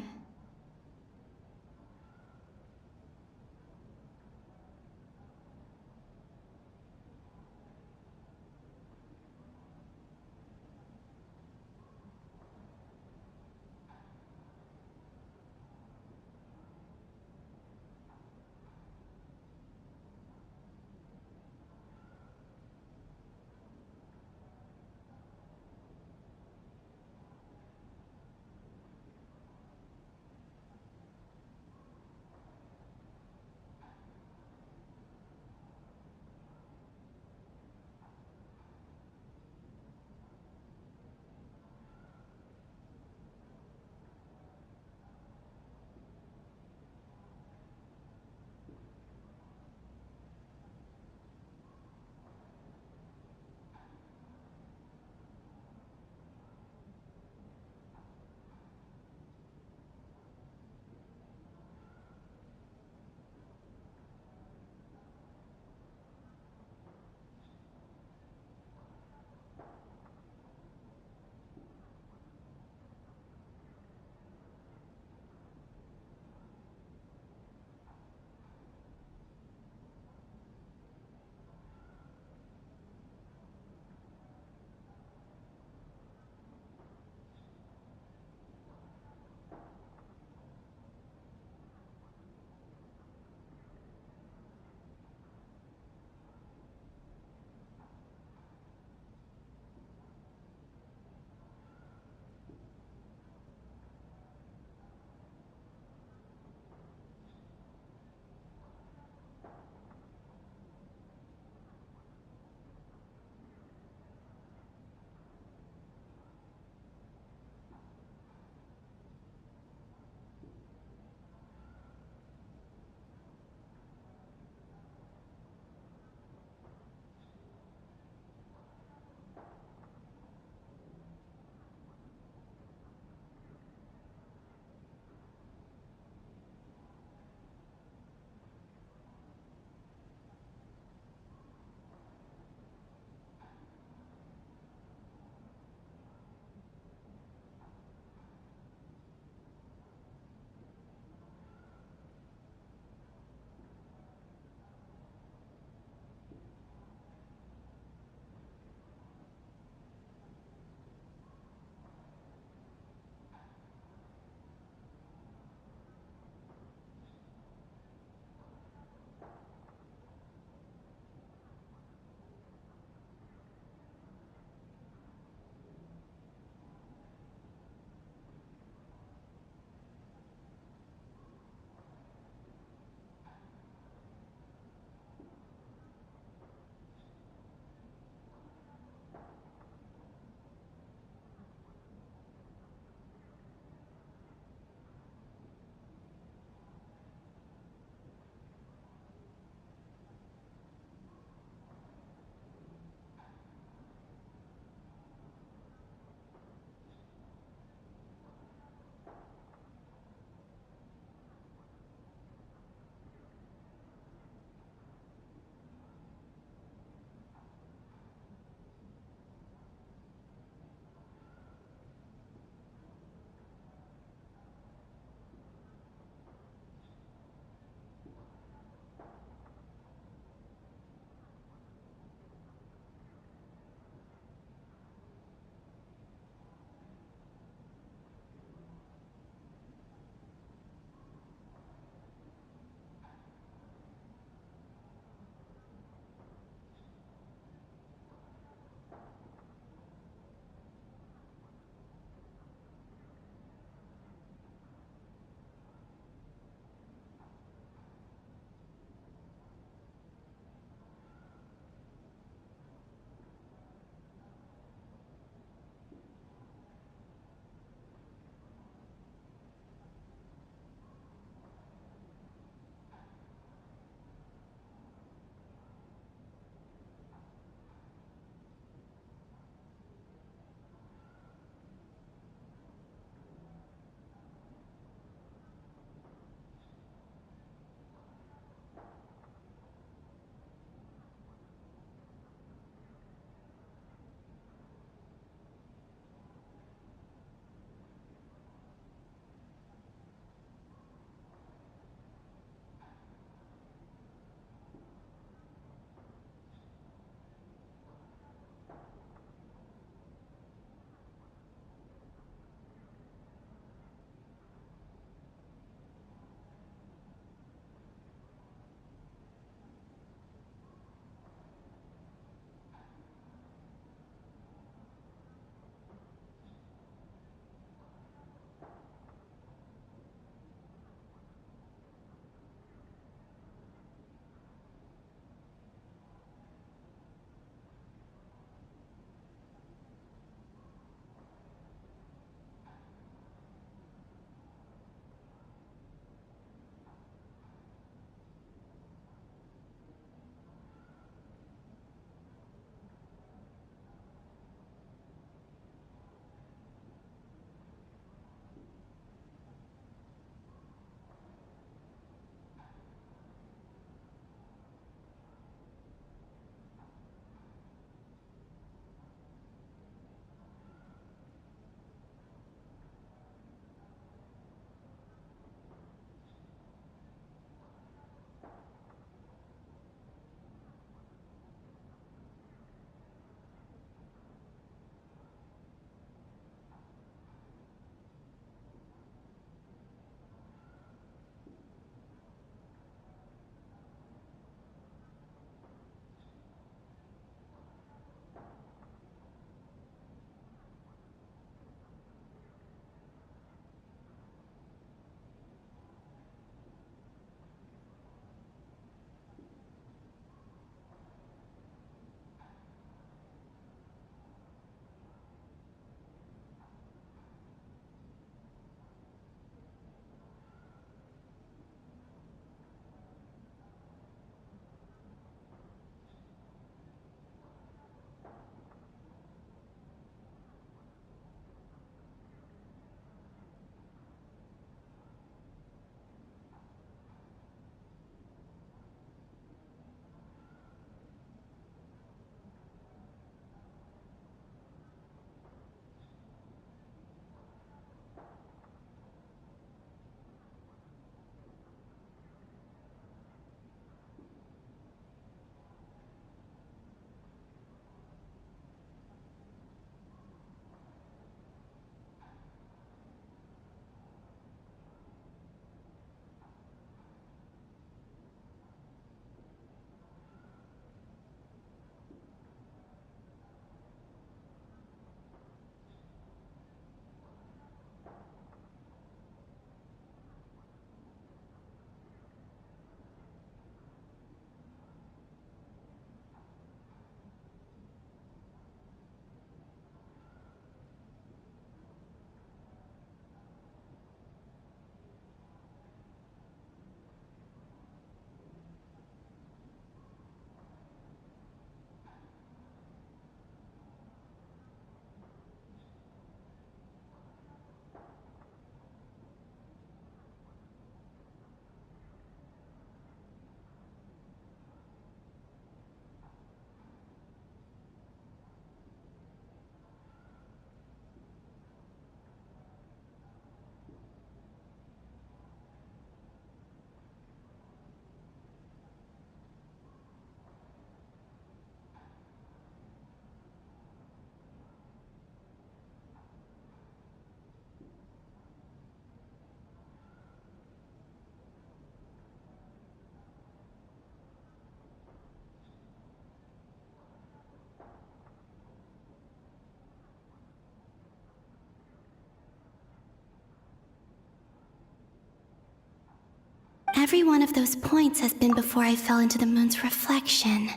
Every one of those points has been before I fell into the moon's reflection.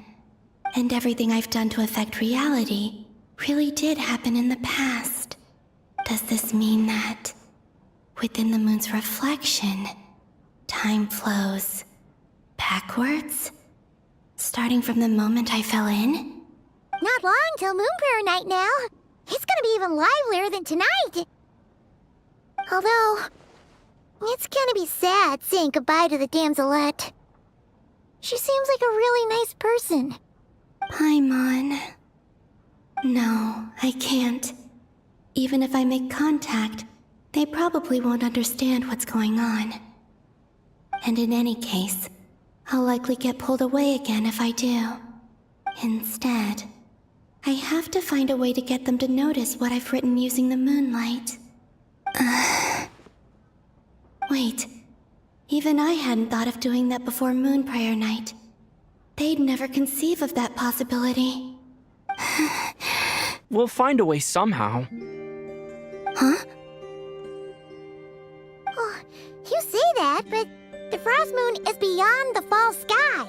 And everything I've done to affect reality really did happen in the past. Does this mean that, within the moon's reflection, time flows backwards? Starting from the moment I fell in? Not long till Moon Prayer Night now. It's gonna be even livelier than tonight. Although, it's gonna be sad saying goodbye to the damselette. She seems like a really nice person. Paimon. No, I can't. Even if I make contact, they probably won't understand what's going on. And in any case, I'll likely get pulled away again if I do. Instead, I have to find a way to get them to notice what I've written using the moonlight. Wait, even I hadn't thought of doing that before Moon Prayer Night. They'd never conceive of that possibility. We'll find a way somehow. Huh? Oh, you say that, but the Frost Moon is beyond the fall sky.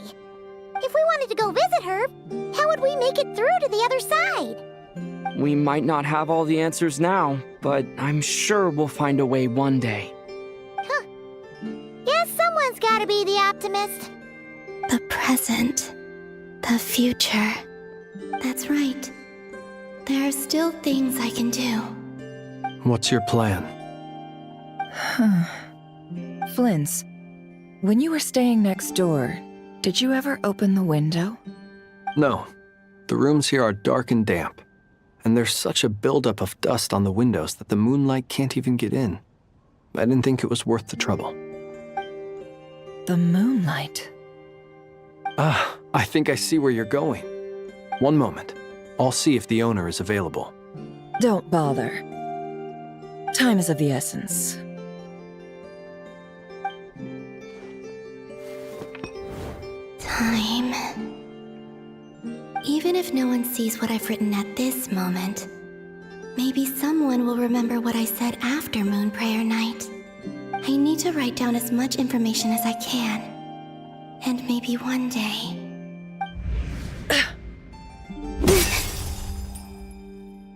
If we wanted to go visit her, how would we make it through to the other side? We might not have all the answers now, but I'm sure we'll find a way one day. Huh. Guess someone's gotta be the optimist. The present. The future. That's right. There are still things I can do. What's your plan? Flint's, when you were staying next door, did you ever open the window? No. The rooms here are dark and damp, and there's such a buildup of dust on the windows that the moonlight can't even get in. I didn't think it was worth the trouble. The moonlight? Ah, I think I see where you're going. One moment. I'll see if the owner is available. Don't bother. Time is of the essence. Time. Even if no one sees what I've written at this moment, maybe someone will remember what I said after Moon Prayer Night. I need to write down as much information as I can. And maybe one day...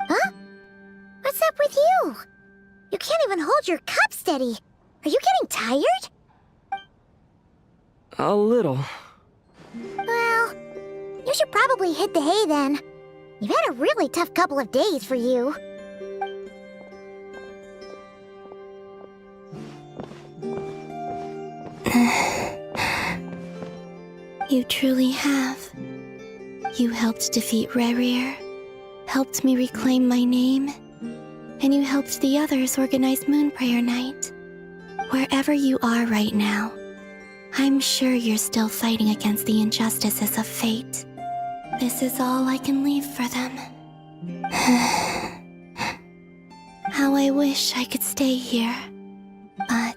Huh? What's up with you? You can't even hold your cup steady. Are you getting tired? A little. Well, you should probably hit the hay then. You've had a really tough couple of days for you. You truly have. You helped defeat Rerir, helped me reclaim my name, and you helped the others organize Moon Prayer Night. Wherever you are right now, I'm sure you're still fighting against the injustices of fate. This is all I can leave for them. How I wish I could stay here. But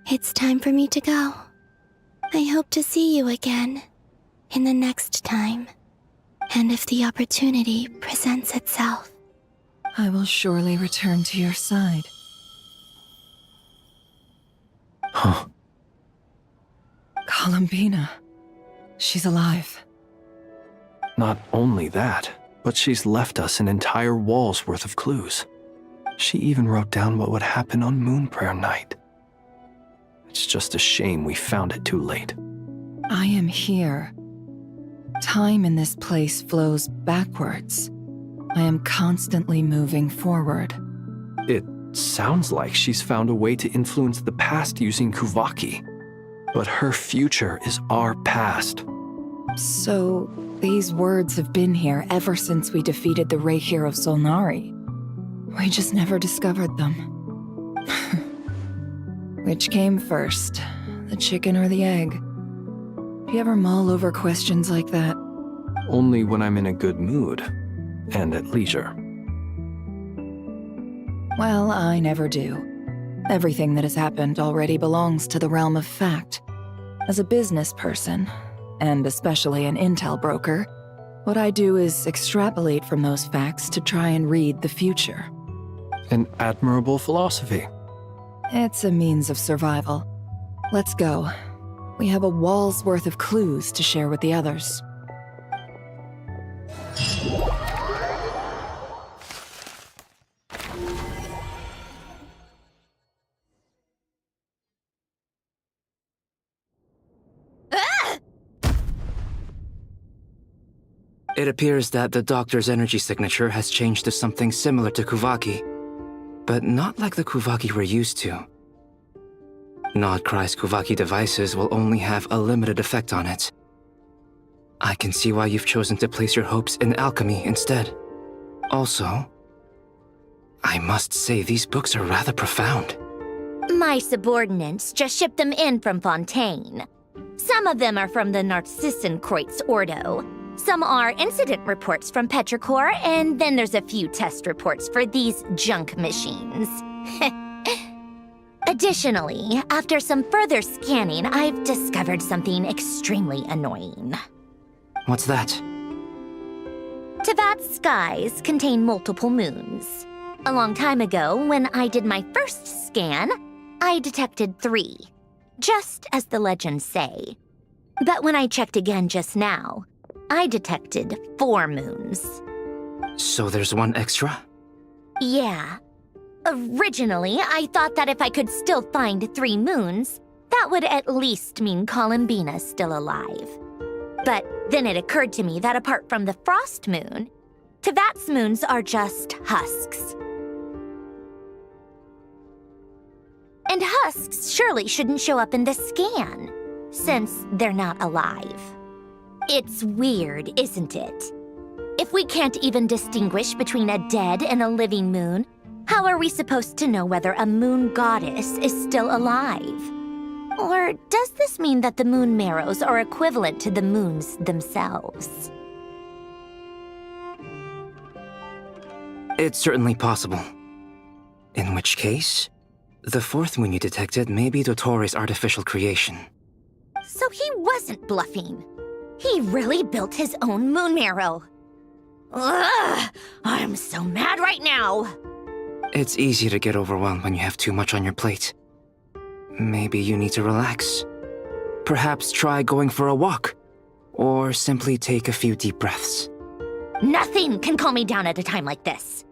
it's time for me to go. I hope to see you again in the next time. And if the opportunity presents itself. I will surely return to your side. Huh. Columbina. She's alive. Not only that, but she's left us an entire wall's worth of clues. She even wrote down what would happen on Moon Prayer Night. It's just a shame we found it too late. I am here. Time in this place flows backwards. I am constantly moving forward. It sounds like she's found a way to influence the past using Kuvaki. But her future is our past. So, these words have been here ever since we defeated the Ray Hero Solnari. We just never discovered them. Which came first, the chicken or the egg? Do you ever mull over questions like that? Only when I'm in a good mood, and at leisure. Well, I never do. Everything that has happened already belongs to the realm of fact. As a business person, and especially an intel broker, what I do is extrapolate from those facts to try and read the future. An admirable philosophy. It's a means of survival. Let's go. We have a wall's worth of clues to share with the others. It appears that the doctor's energy signature has changed to something similar to Kuvaki, but not like the Kuvaki we're used to. Nodcry's Kuvaki devices will only have a limited effect on it. I can see why you've chosen to place your hopes in alchemy instead. Also, I must say these books are rather profound. My subordinates just shipped them in from Fontaine. Some of them are from the Narcissenkreuz Ordo. Some are incident reports from Petrichor, and then there's a few test reports for these junk machines. Additionally, after some further scanning, I've discovered something extremely annoying. What's that? Tevat's skies contain multiple moons. A long time ago, when I did my first scan, I detected 3, just as the legends say. But when I checked again just now, I detected 4 moons. So there's one extra? Yeah. Originally, I thought that if I could still find 3 moons, that would at least mean Columbina's still alive. But then it occurred to me that apart from the frost moon, Tevat's moons are just husks. And husks surely shouldn't show up in the scan, since they're not alive. It's weird, isn't it? If we can't even distinguish between a dead and a living moon, how are we supposed to know whether a moon goddess is still alive? Or does this mean that the moon marrows are equivalent to the moons themselves? It's certainly possible. In which case, the 4th moon you detected may be Dottore's artificial creation. So he wasn't bluffing. He really built his own moon marrow. Ugh! I'm so mad right now! It's easy to get overwhelmed when you have too much on your plate. Maybe you need to relax. Perhaps try going for a walk, or simply take a few deep breaths. Nothing can calm me down at a time like this.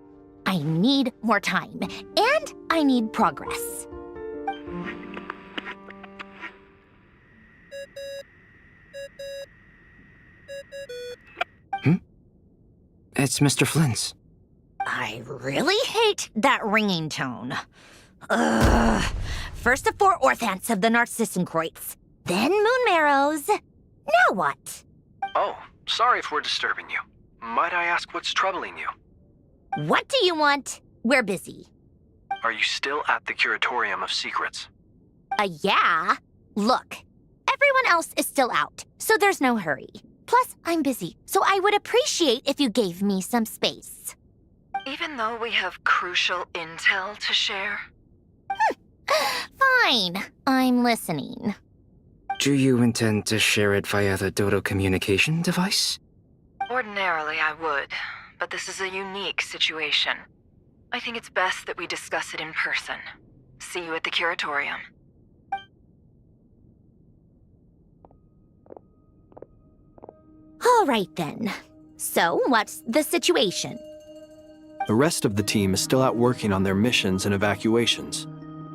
I need more time, and I need progress. It's Mr. Flynn's. I really hate that ringing tone. Ugh. First the 4 orthants of the Narcissenkreuz, then moon marrows. Now what? Oh, sorry if we're disturbing you. Might I ask what's troubling you? What do you want? We're busy. Are you still at the Curatorium of Secrets? Yeah. Look, everyone else is still out, so there's no hurry. Plus, I'm busy, so I would appreciate if you gave me some space. Even though we have crucial intel to share? Fine. I'm listening. Do you intend to share it via the Dodo communication device? Ordinarily, I would, but this is a unique situation. I think it's best that we discuss it in person. See you at the Curatorium. All right, then. So, what's the situation? The rest of the team is still out working on their missions and evacuations,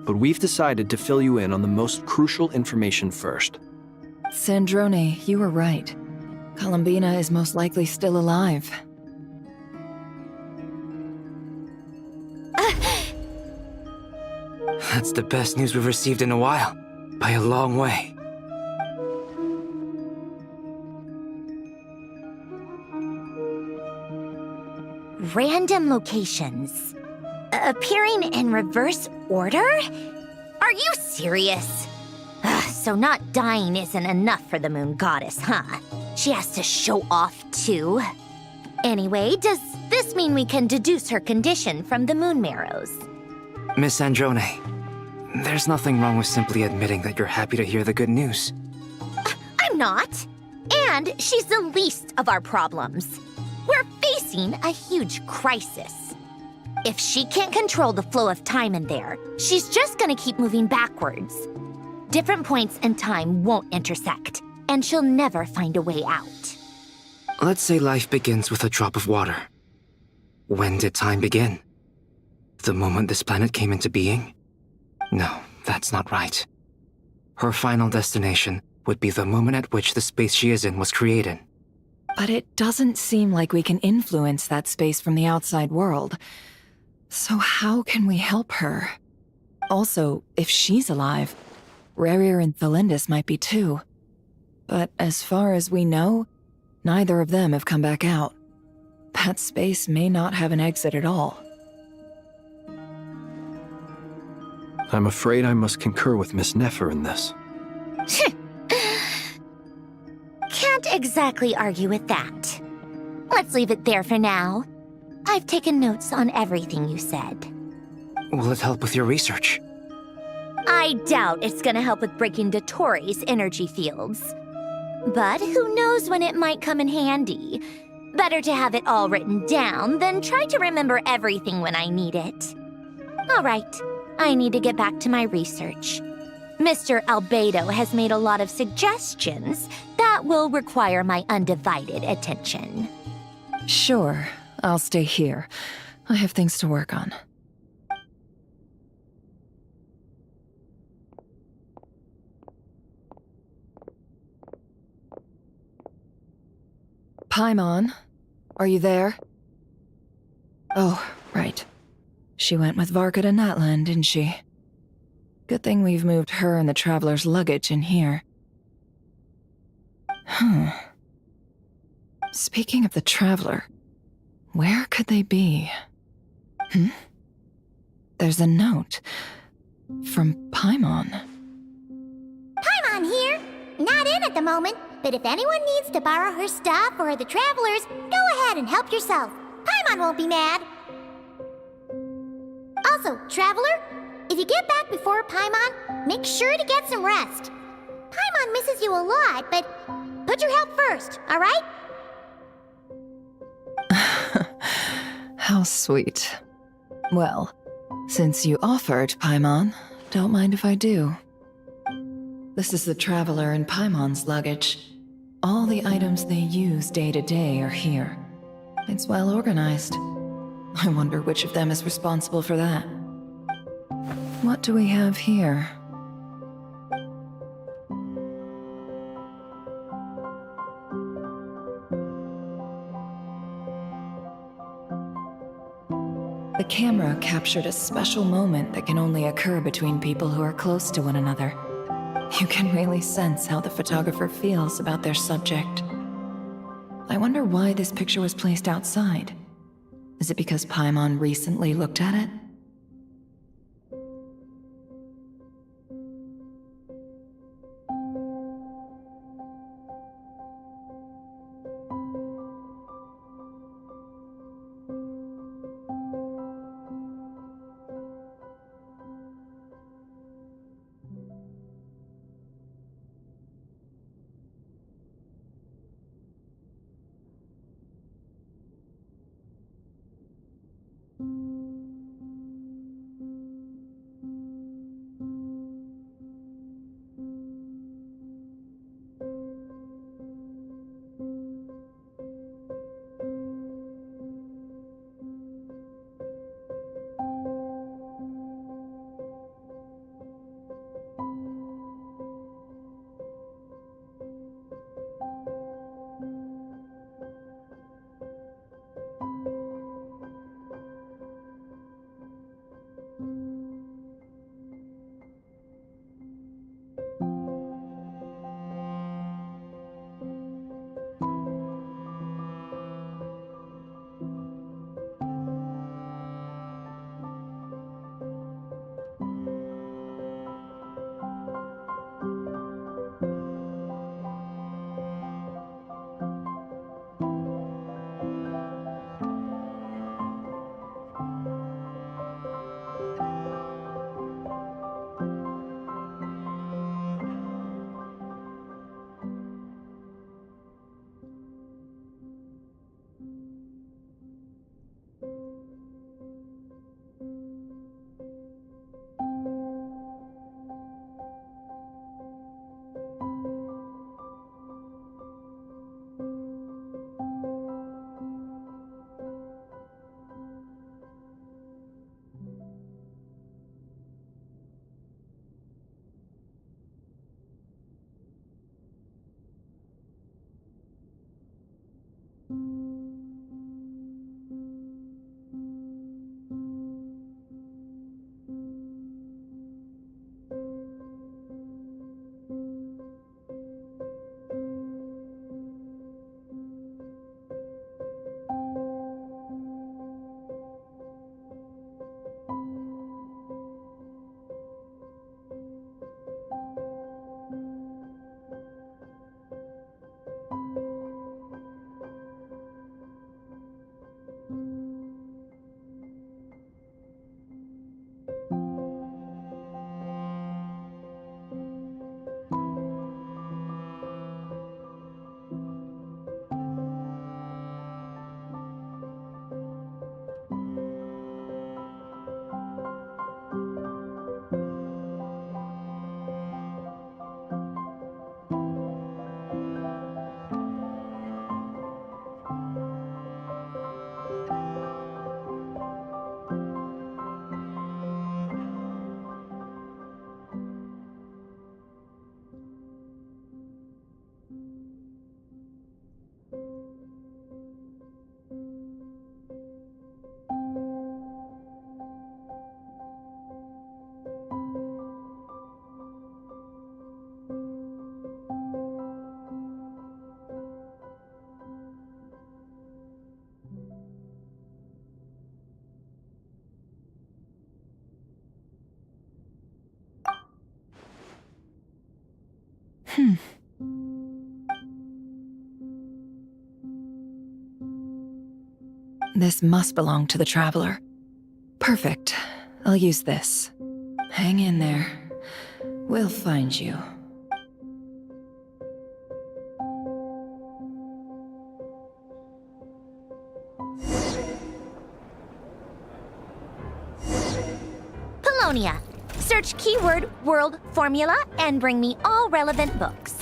but we've decided to fill you in on the most crucial information first. Sandrone, you were right. Columbina is most likely still alive. That's the best news we've received in a while, by a long way. Random locations. Appearing in reverse order? Are you serious? So not dying isn't enough for the moon goddess, huh? She has to show off too. Anyway, does this mean we can deduce her condition from the moon marrows? Miss Androne, there's nothing wrong with simply admitting that you're happy to hear the good news. I'm not. And she's the least of our problems. We're facing a huge crisis. If she can't control the flow of time in there, she's just gonna keep moving backwards. Different points in time won't intersect, and she'll never find a way out. Let's say life begins with a drop of water. When did time begin? The moment this planet came into being? No, that's not right. Her final destination would be the moment at which the space she is in was created. But it doesn't seem like we can influence that space from the outside world. So how can we help her? Also, if she's alive, Rarier and Thalindus might be too. But as far as we know, neither of them have come back out. That space may not have an exit at all. I'm afraid I must concur with Miss Nefer in this. Can't exactly argue with that. Let's leave it there for now. I've taken notes on everything you said. Will it help with your research? I doubt it's gonna help with breaking Dottoro's energy fields. But who knows when it might come in handy. Better to have it all written down than try to remember everything when I need it. All right, I need to get back to my research. Mr. Albedo has made a lot of suggestions that will require my undivided attention. Sure, I'll stay here. I have things to work on. Paimon, are you there? Oh, right. She went with Varka to Natlan, didn't she? Good thing we've moved her and the Traveler's luggage in here. Speaking of the Traveler, where could they be? There's a note from Paimon. Paimon here. Not in at the moment, but if anyone needs to borrow her stuff or the Travelers, go ahead and help yourself. Paimon won't be mad. Also, Traveler, if you get back before Paimon, make sure to get some rest. Paimon misses you a lot, but put your health first, all right? How sweet. Well, since you offered, Paimon, don't mind if I do. This is the Traveler and Paimon's luggage. All the items they use day to day are here. It's well organized. I wonder which of them is responsible for that. What do we have here? The camera captured a special moment that can only occur between people who are close to one another. You can really sense how the photographer feels about their subject. I wonder why this picture was placed outside. Is it because Paimon recently looked at it? This must belong to the Traveler. Perfect. I'll use this. Hang in there. We'll find you. Polonia. Search keyword world formula and bring me all relevant books.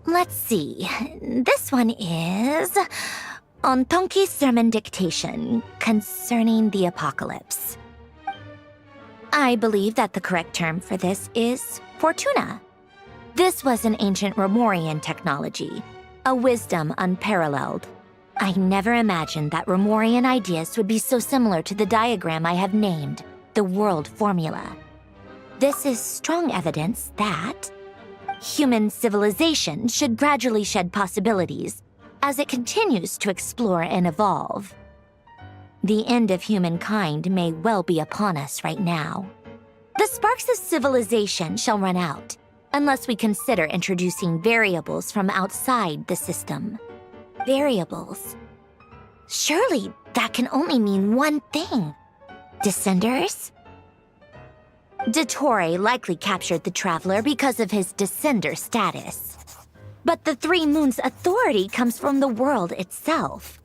Let's see. This one is on Tonki's sermon dictation concerning the apocalypse. I believe that the correct term for this is Fortuna. This was an ancient Romorian technology, a wisdom unparalleled. I never imagined that Romorian ideas would be so similar to the diagram I have named, the world formula. This is strong evidence that human civilization should gradually shed possibilities as it continues to explore and evolve. The end of humankind may well be upon us right now. The sparks of civilization shall run out unless we consider introducing variables from outside the system. Variables. Surely that can only mean one thing. Descenders? Dottore likely captured the Traveler because of his descender status. But the Three Moons' authority comes from the world itself.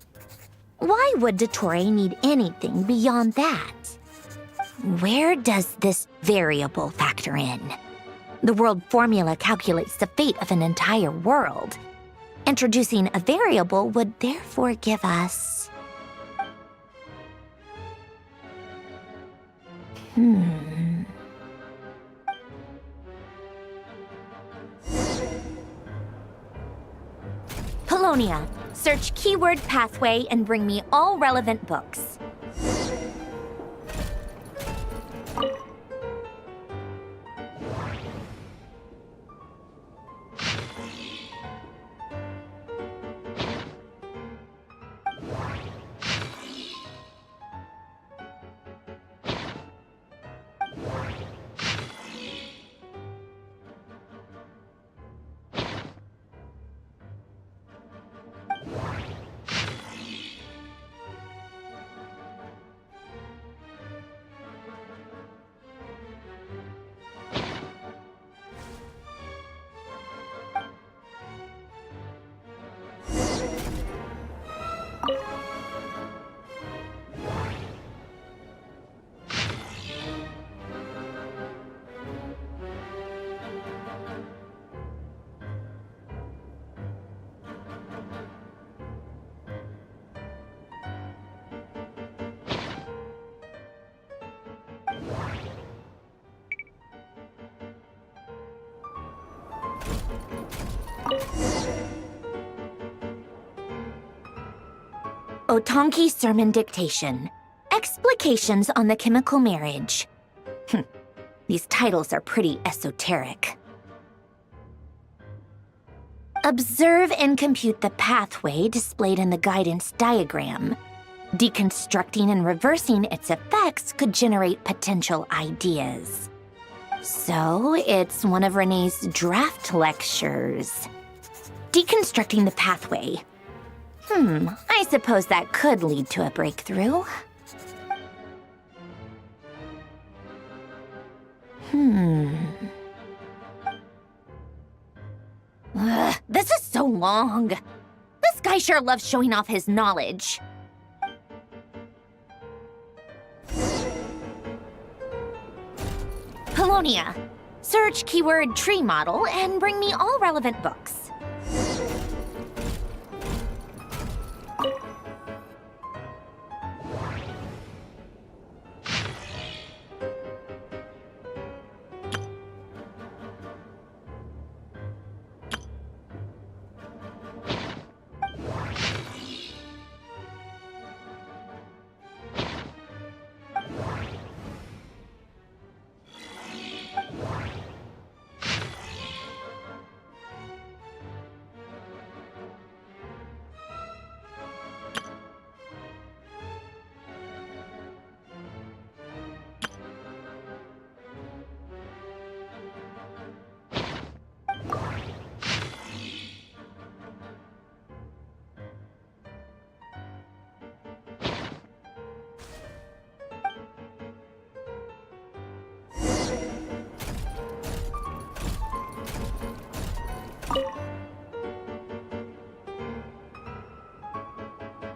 Why would Dottore need anything beyond that? Where does this variable factor in? The world formula calculates the fate of an entire world. Introducing a variable would therefore give us... Polonia, search keyword pathway and bring me all relevant books. Otonki Sermon Dictation. Explications on the Chemical Marriage. These titles are pretty esoteric. Observe and compute the pathway displayed in the guidance diagram. Deconstructing and reversing its effects could generate potential ideas. So, it's one of Renee's draft lectures. Deconstructing the pathway. I suppose that could lead to a breakthrough. Ugh, this is so long. This guy sure loves showing off his knowledge. Polonia. Search keyword tree model and bring me all relevant books.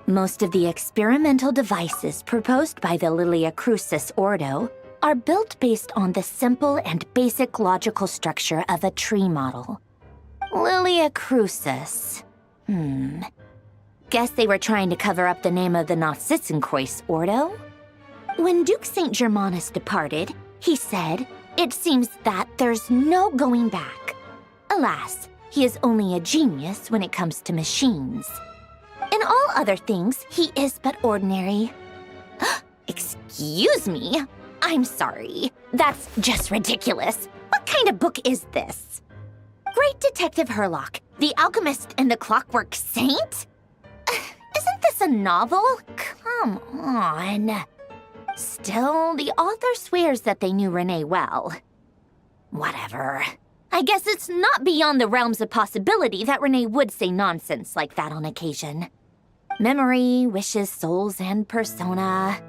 Most of the experimental devices proposed by the Lilia Crucis Ordo are built based on the simple and basic logical structure of a tree model. Lilia Crucis. Guess they were trying to cover up the name of the Nautitzenkreuz Ordo? When Duke St. Germanus departed, he said, "It seems that there's no going back." Alas, he is only a genius when it comes to machines. In all other things, he is but ordinary. Excuse me? I'm sorry. That's just ridiculous. What kind of book is this? Great Detective Herlock, The Alchemist and the Clockwork Saint? Isn't this a novel? Come on. Still, the author swears that they knew Renee well. Whatever. I guess it's not beyond the realms of possibility that Renee would say nonsense like that on occasion. Memory, wishes, souls, and persona.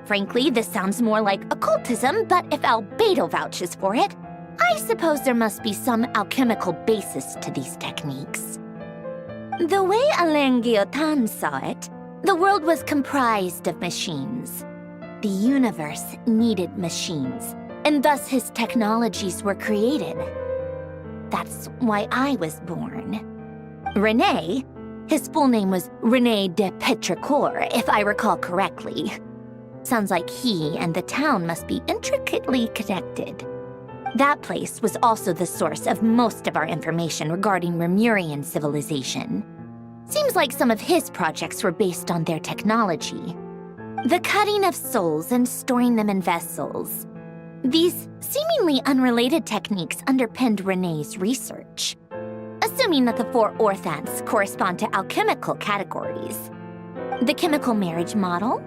Frankly, this sounds more like occultism, but if Albedo vouches for it, I suppose there must be some alchemical basis to these techniques. The way Alain Guillotin saw it, the world was comprised of machines. The universe needed machines, and thus his technologies were created. That's why I was born. René, his full name was René de Petrichor, if I recall correctly. Sounds like he and the town must be intricately connected. That place was also the source of most of our information regarding Remurian civilization. Seems like some of his projects were based on their technology. The cutting of souls and storing them in vessels. These seemingly unrelated techniques underpinned René's research. Assuming that the 4 orthants correspond to alchemical categories. The chemical marriage model?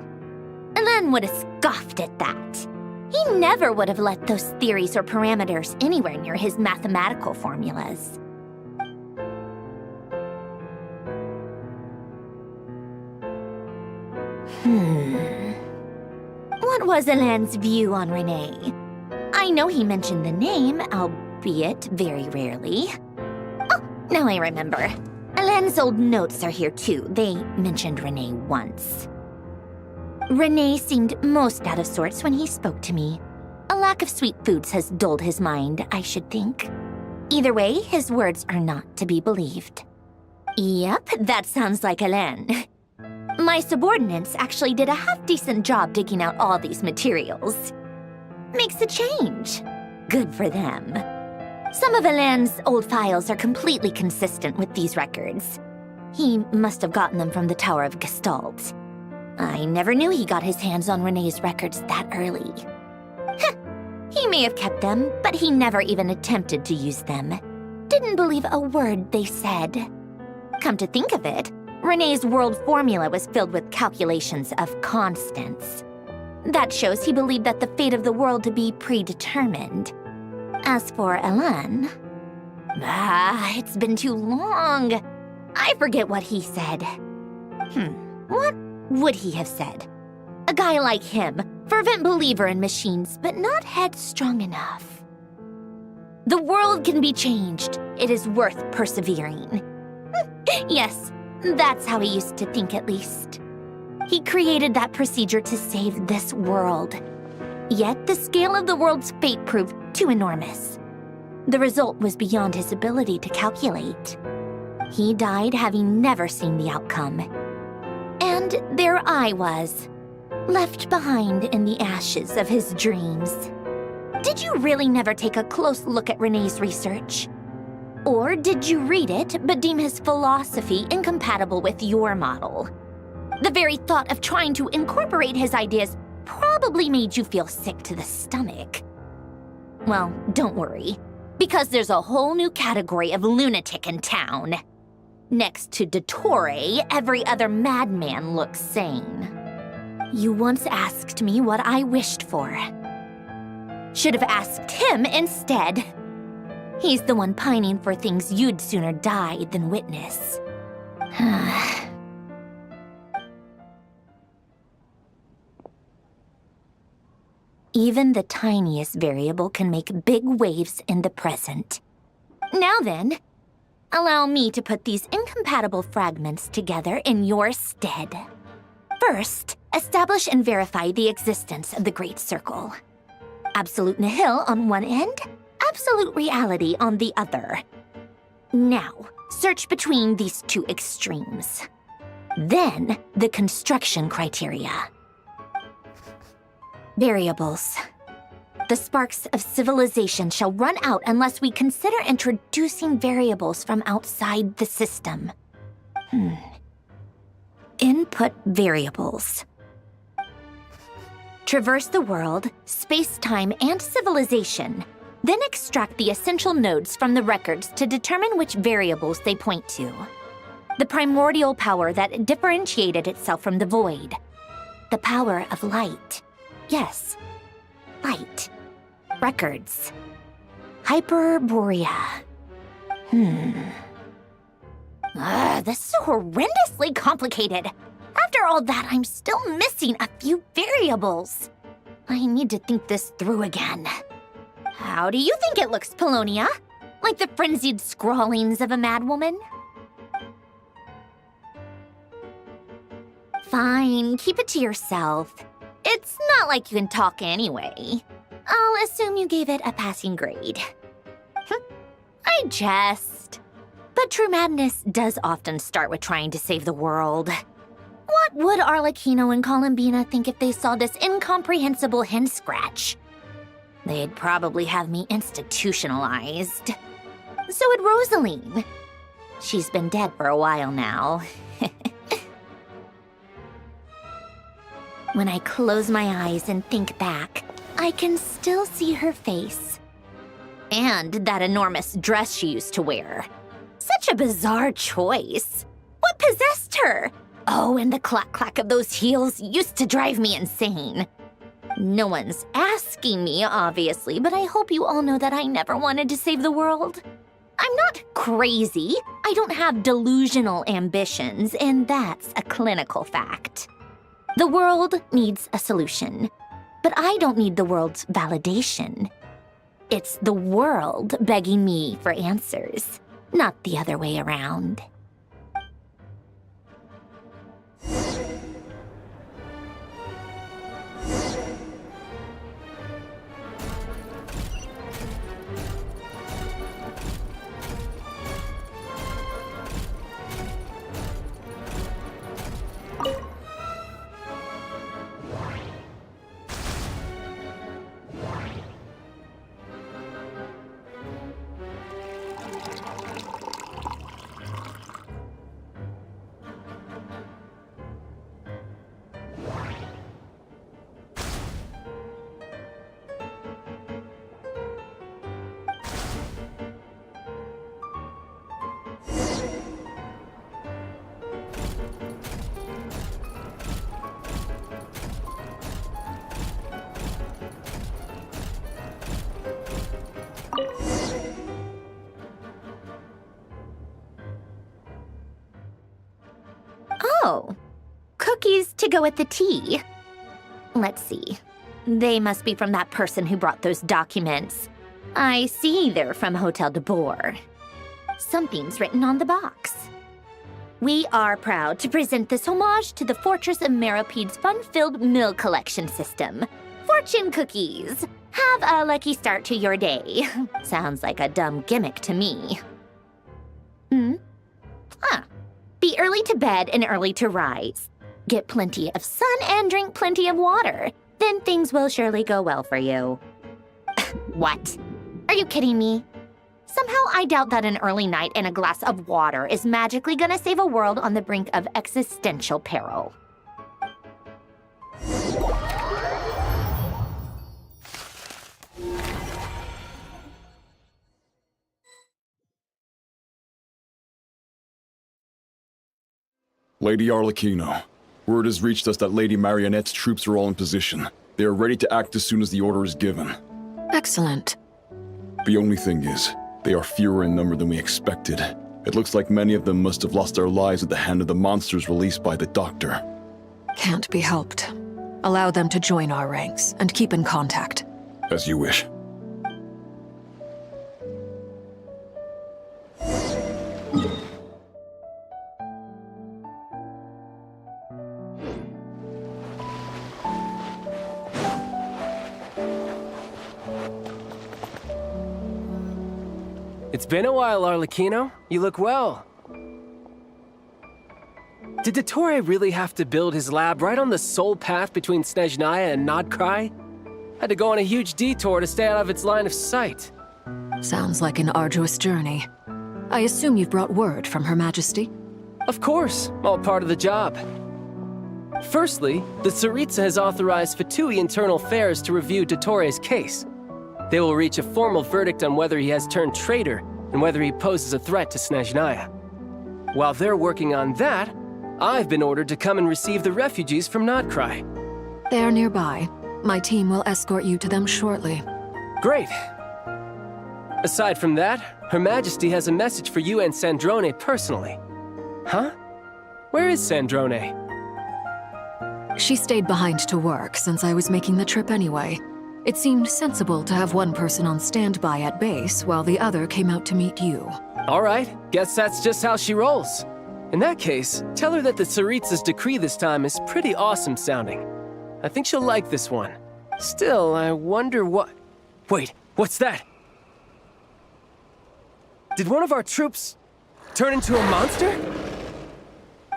Alain would have scoffed at that. He never would have let those theories or parameters anywhere near his mathematical formulas. What was Alain's view on René? I know he mentioned the name, albeit very rarely. Oh, now I remember. Alain's old notes are here too. They mentioned René once. René seemed most out of sorts when he spoke to me. A lack of sweet foods has dulled his mind, I should think. Either way, his words are not to be believed. Yep, that sounds like Alain. My subordinates actually did a half-decent job digging out all these materials. Makes a change. Good for them. Some of Alain's old files are completely consistent with these records. He must have gotten them from the Tower of Gestalt. I never knew he got his hands on René's records that early. He may have kept them, but he never even attempted to use them. Didn't believe a word they said. Come to think of it, Renee's world formula was filled with calculations of constants. That shows he believed that the fate of the world to be predetermined. As for Elan, it's been too long. I forget what he said. What would he have said? A guy like him, fervent believer in machines, but not headstrong enough. The world can be changed. It is worth persevering. Yes, that's how he used to think at least. He created that procedure to save this world. Yet the scale of the world's fate proved too enormous. The result was beyond his ability to calculate. He died having never seen the outcome. And there I was, left behind in the ashes of his dreams. Did you really never take a close look at Renee's research? Or did you read it but deem his philosophy incompatible with your model? The very thought of trying to incorporate his ideas probably made you feel sick to the stomach. Well, don't worry, because there's a whole new category of lunatic in town. Next to Dottore, every other madman looks sane. You once asked me what I wished for. Should have asked him instead. He's the one pining for things you'd sooner die than witness. Even the tiniest variable can make big waves in the present. Now then, allow me to put these incompatible fragments together in your stead. First, establish and verify the existence of the Great Circle. Absolute nihil on one end, absolute reality on the other. Now, search between these two extremes. Then, the construction criteria. Variables. The sparks of civilization shall run out unless we consider introducing variables from outside the system. Input variables. Traverse the world, space-time, and civilization. Then extract the essential nodes from the records to determine which variables they point to. The primordial power that differentiated itself from the void. The power of light. Yes, light. Records. Hyperborea. This is so horrendously complicated. After all that, I'm still missing a few variables. I need to think this through again. How do you think it looks, Polonia? Like the frenzied scrawlings of a madwoman? Fine, keep it to yourself. It's not like you can talk anyway. I'll assume you gave it a passing grade. I jest. But true madness does often start with trying to save the world. What would Arlecchino and Columbina think if they saw this incomprehensible hen scratch? They'd probably have me institutionalized. So would Rosaline. She's been dead for a while now. When I close my eyes and think back, I can still see her face. And that enormous dress she used to wear. Such a bizarre choice. What possessed her? Oh, and the clack-clack of those heels used to drive me insane. No one's asking me, obviously, but I hope you all know that I never wanted to save the world. I'm not crazy. I don't have delusional ambitions, and that's a clinical fact. The world needs a solution, but I don't need the world's validation. It's the world begging me for answers, not the other way around. go with the tea. Let's see. They must be from that person who brought those documents. I see they're from Hotel de Boer. Something's written on the box. We are proud to present this homage to the Fortress of Meropede's fun-filled meal collection system. Fortune cookies. Have a lucky start to your day. Sounds like a dumb gimmick to me. Be early to bed and early to rise. Get plenty of sun and drink plenty of water. Then things will surely go well for you. What? Are you kidding me? Somehow I doubt that an early night and a glass of water is magically gonna save a world on the brink of existential peril. Lady Arlecchino, word has reached us that Lady Marionette's troops are all in position. They are ready to act as soon as the order is given. Excellent. The only thing is, they are fewer in number than we expected. It looks like many of them must have lost their lives at the hand of the monsters released by the Doctor. Can't be helped. Allow them to join our ranks and keep in contact. As you wish. It's been a while, Arlecchino. You look well. Did Dottore really have to build his lab right on the sole path between Snezhnaya and Nodcry? Had to go on a huge detour to stay out of its line of sight. Sounds like an arduous journey. I assume you've brought word from Her Majesty? Of course, all part of the job. Firstly, the Tsaritsa has authorized Fatui Internal Affairs to review Dottore's case. They will reach a formal verdict on whether he has turned traitor and whether he poses a threat to Snezhnaya. While they're working on that, I've been ordered to come and receive the refugees from Nodcry. They are nearby. My team will escort you to them shortly. Great. Aside from that, Her Majesty has a message for you and Sandrone personally. Huh? Where is Sandrone? She stayed behind to work since I was making the trip anyway. It seemed sensible to have one person on standby at base while the other came out to meet you. All right, guess that's just how she rolls. In that case, tell her that the Tsaritsa's decree this time is pretty awesome sounding. I think she'll like this one. Still, I wonder what... Wait, what's that? Did one of our troops turn into a monster?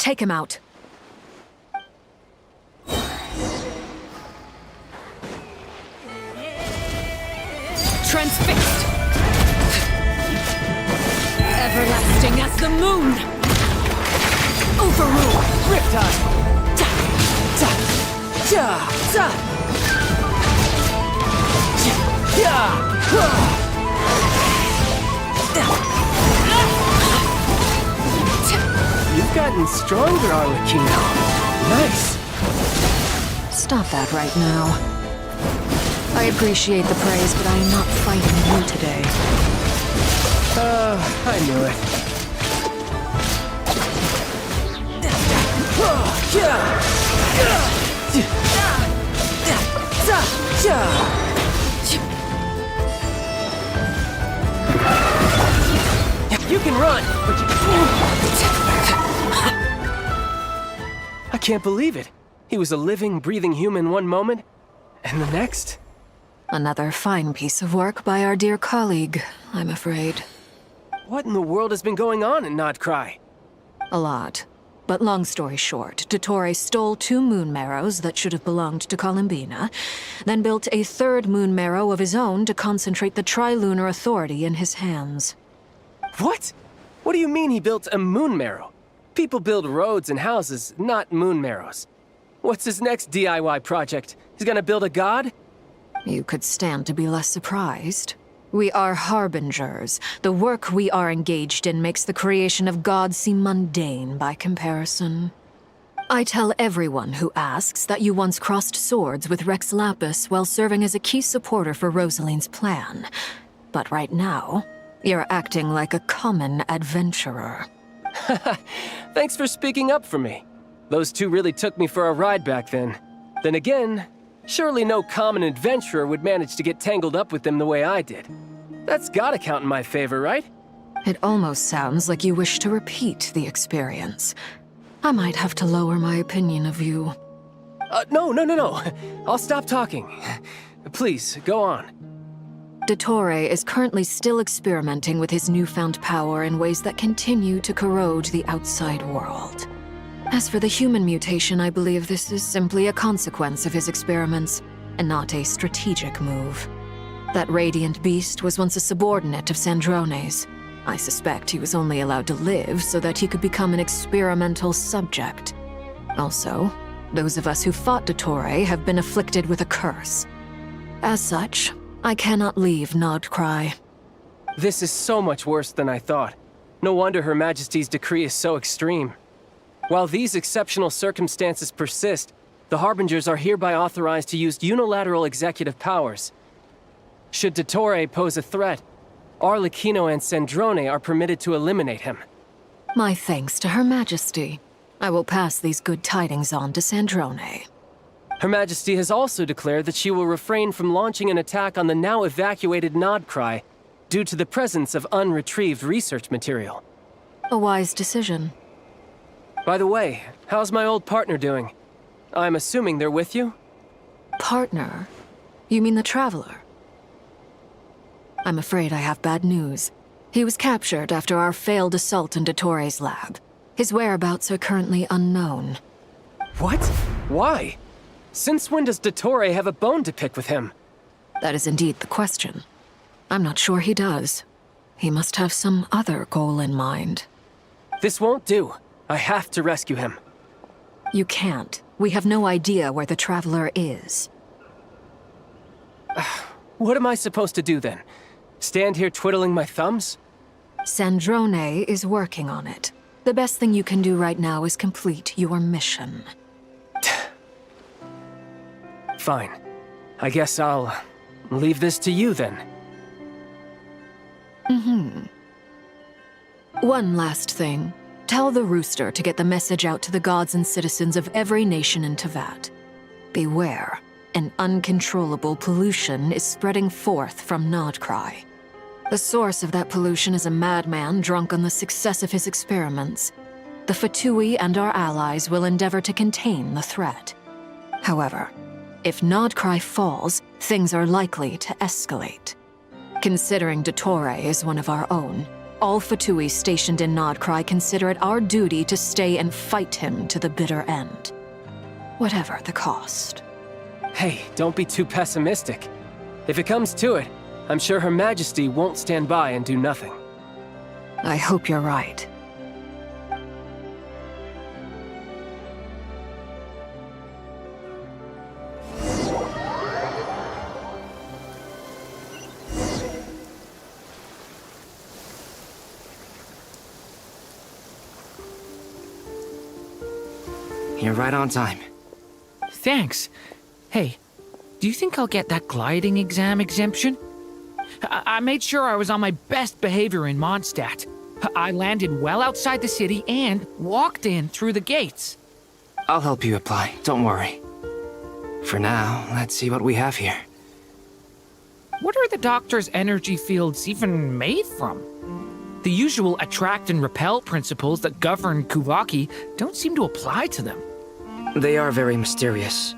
Take him out. Transfixed! Everlasting as the moon! Overrule! Riptide! Ta! Ta! Ta! Ta! You've gotten stronger, Arlecchino. Nice! Stop that right now. I appreciate the praise, but I am not fighting you today. I knew it. You can run, but you... I can't believe it. He was a living, breathing human one moment, and the next... Another fine piece of work by our dear colleague, I'm afraid. What in the world has been going on in Nodcry? A lot. But long story short, Dottore stole 2 moon marrows that should have belonged to Columbina, then built a 3rd moon marrow of his own to concentrate the Trilunar Authority in his hands. What? What do you mean he built a moon marrow? People build roads and houses, not moon marrows. What's his next DIY project? He's gonna build a god? You could stand to be less surprised. We are harbingers. The work we are engaged in makes the creation of gods seem mundane by comparison. I tell everyone who asks that you once crossed swords with Rex Lapis while serving as a key supporter for Rosaline's plan. But right now, you're acting like a common adventurer. Thanks for speaking up for me. Those two really took me for a ride back then. Then again, surely no common adventurer would manage to get tangled up with them the way I did. That's gotta count in my favor, right? It almost sounds like you wish to repeat the experience. I might have to lower my opinion of you. No. I'll stop talking. Please, go on. Dottore is currently still experimenting with his newfound power in ways that continue to corrode the outside world. As for the human mutation, I believe this is simply a consequence of his experiments, and not a strategic move. That radiant beast was once a subordinate of Sandrone's. I suspect he was only allowed to live so that he could become an experimental subject. Also, those of us who fought Dottore have been afflicted with a curse. As such, I cannot leave Nodcry. This is so much worse than I thought. No wonder Her Majesty's decree is so extreme. While these exceptional circumstances persist, the Harbingers are hereby authorized to use unilateral executive powers. Should Dottore pose a threat, Arlecchino and Sandrone are permitted to eliminate him. My thanks to Her Majesty. I will pass these good tidings on to Sandrone. Her Majesty has also declared that she will refrain from launching an attack on the now evacuated Nodcry due to the presence of unretrieved research material. A wise decision. By the way, how's my old partner doing? I'm assuming they're with you? Partner? You mean the Traveler? I'm afraid I have bad news. He was captured after our failed assault in Dottore's lab. His whereabouts are currently unknown. What? Why? Since when does Dottore have a bone to pick with him? That is indeed the question. I'm not sure he does. He must have some other goal in mind. This won't do. I have to rescue him. You can't. We have no idea where the Traveler is. What am I supposed to do then? Stand here twiddling my thumbs? Sandrone is working on it. The best thing you can do right now is complete your mission. Fine. I guess I'll leave this to you then. One last thing. Tell the Rooster to get the message out to the gods and citizens of every nation in Teyvat. Beware. An uncontrollable pollution is spreading forth from Nodcry. The source of that pollution is a madman drunk on the success of his experiments. The Fatui and our allies will endeavor to contain the threat. However, if Nodcry falls, things are likely to escalate. Considering Dottore is one of our own, all Fatui stationed in Nodcry consider it our duty to stay and fight him to the bitter end. Whatever the cost. Hey, don't be too pessimistic. If it comes to it, I'm sure Her Majesty won't stand by and do nothing. I hope you're right. You're right on time. Thanks. Hey, do you think I'll get that gliding exam exemption? I made sure I was on my best behavior in Mondstadt. I landed well outside the city and walked in through the gates. I'll help you apply, don't worry. For now, let's see what we have here. What are the doctor's energy fields even made from? The usual attract and repel principles that govern Kuvaki don't seem to apply to them. They are very mysterious,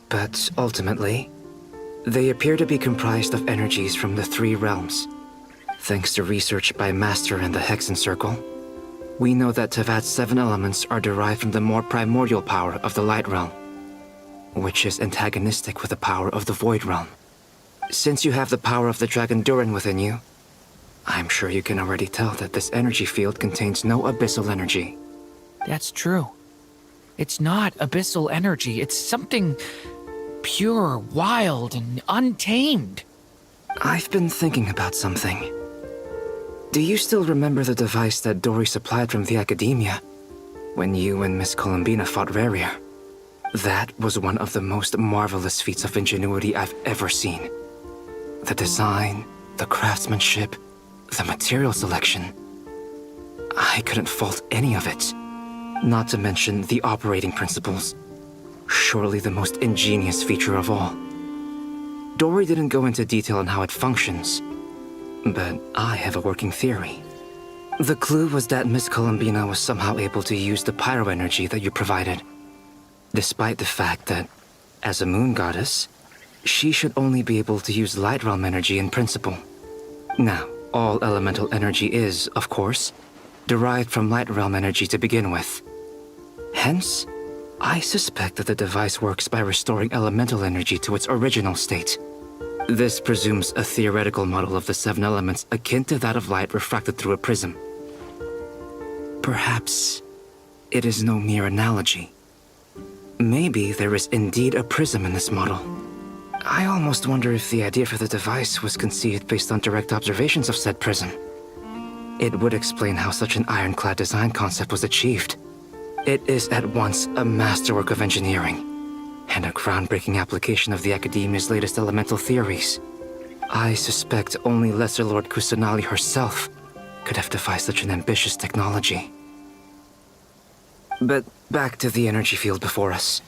but ultimately, they appear to be comprised of energies from the three realms. Thanks to research by Master in the Hexen Circle, we know that Teyvat's 7 elements are derived from the more primordial power of the Light Realm, which is antagonistic with the power of the Void Realm. Since you have the power of the Dragon Durin within you, I'm sure you can already tell that this energy field contains no abyssal energy. That's true. It's not abyssal energy, it's something pure, wild, and untamed. I've been thinking about something. Do you still remember the device that Dory supplied from the Academia when you and Miss Columbina fought Rarier? That was one of the most marvelous feats of ingenuity I've ever seen. The design, the craftsmanship, the material selection. I couldn't fault any of it. Not to mention the operating principles. Surely the most ingenious feature of all. Dory didn't go into detail on how it functions, but I have a working theory. The clue was that Miss Columbina was somehow able to use the pyro energy that you provided, despite the fact that, as a moon goddess, she should only be able to use light realm energy in principle. Now, all elemental energy is, of course, derived from light realm energy to begin with. Hence, I suspect that the device works by restoring elemental energy to its original state. This presumes a theoretical model of the 7 elements akin to that of light refracted through a prism. Perhaps it is no mere analogy. Maybe there is indeed a prism in this model. I almost wonder if the idea for the device was conceived based on direct observations of said prism. It would explain how such an ironclad design concept was achieved. It is at once a masterwork of engineering and a groundbreaking application of the Academia's latest elemental theories. I suspect only Lesser Lord Kusanali herself could have devised such an ambitious technology. But back to the energy field before us.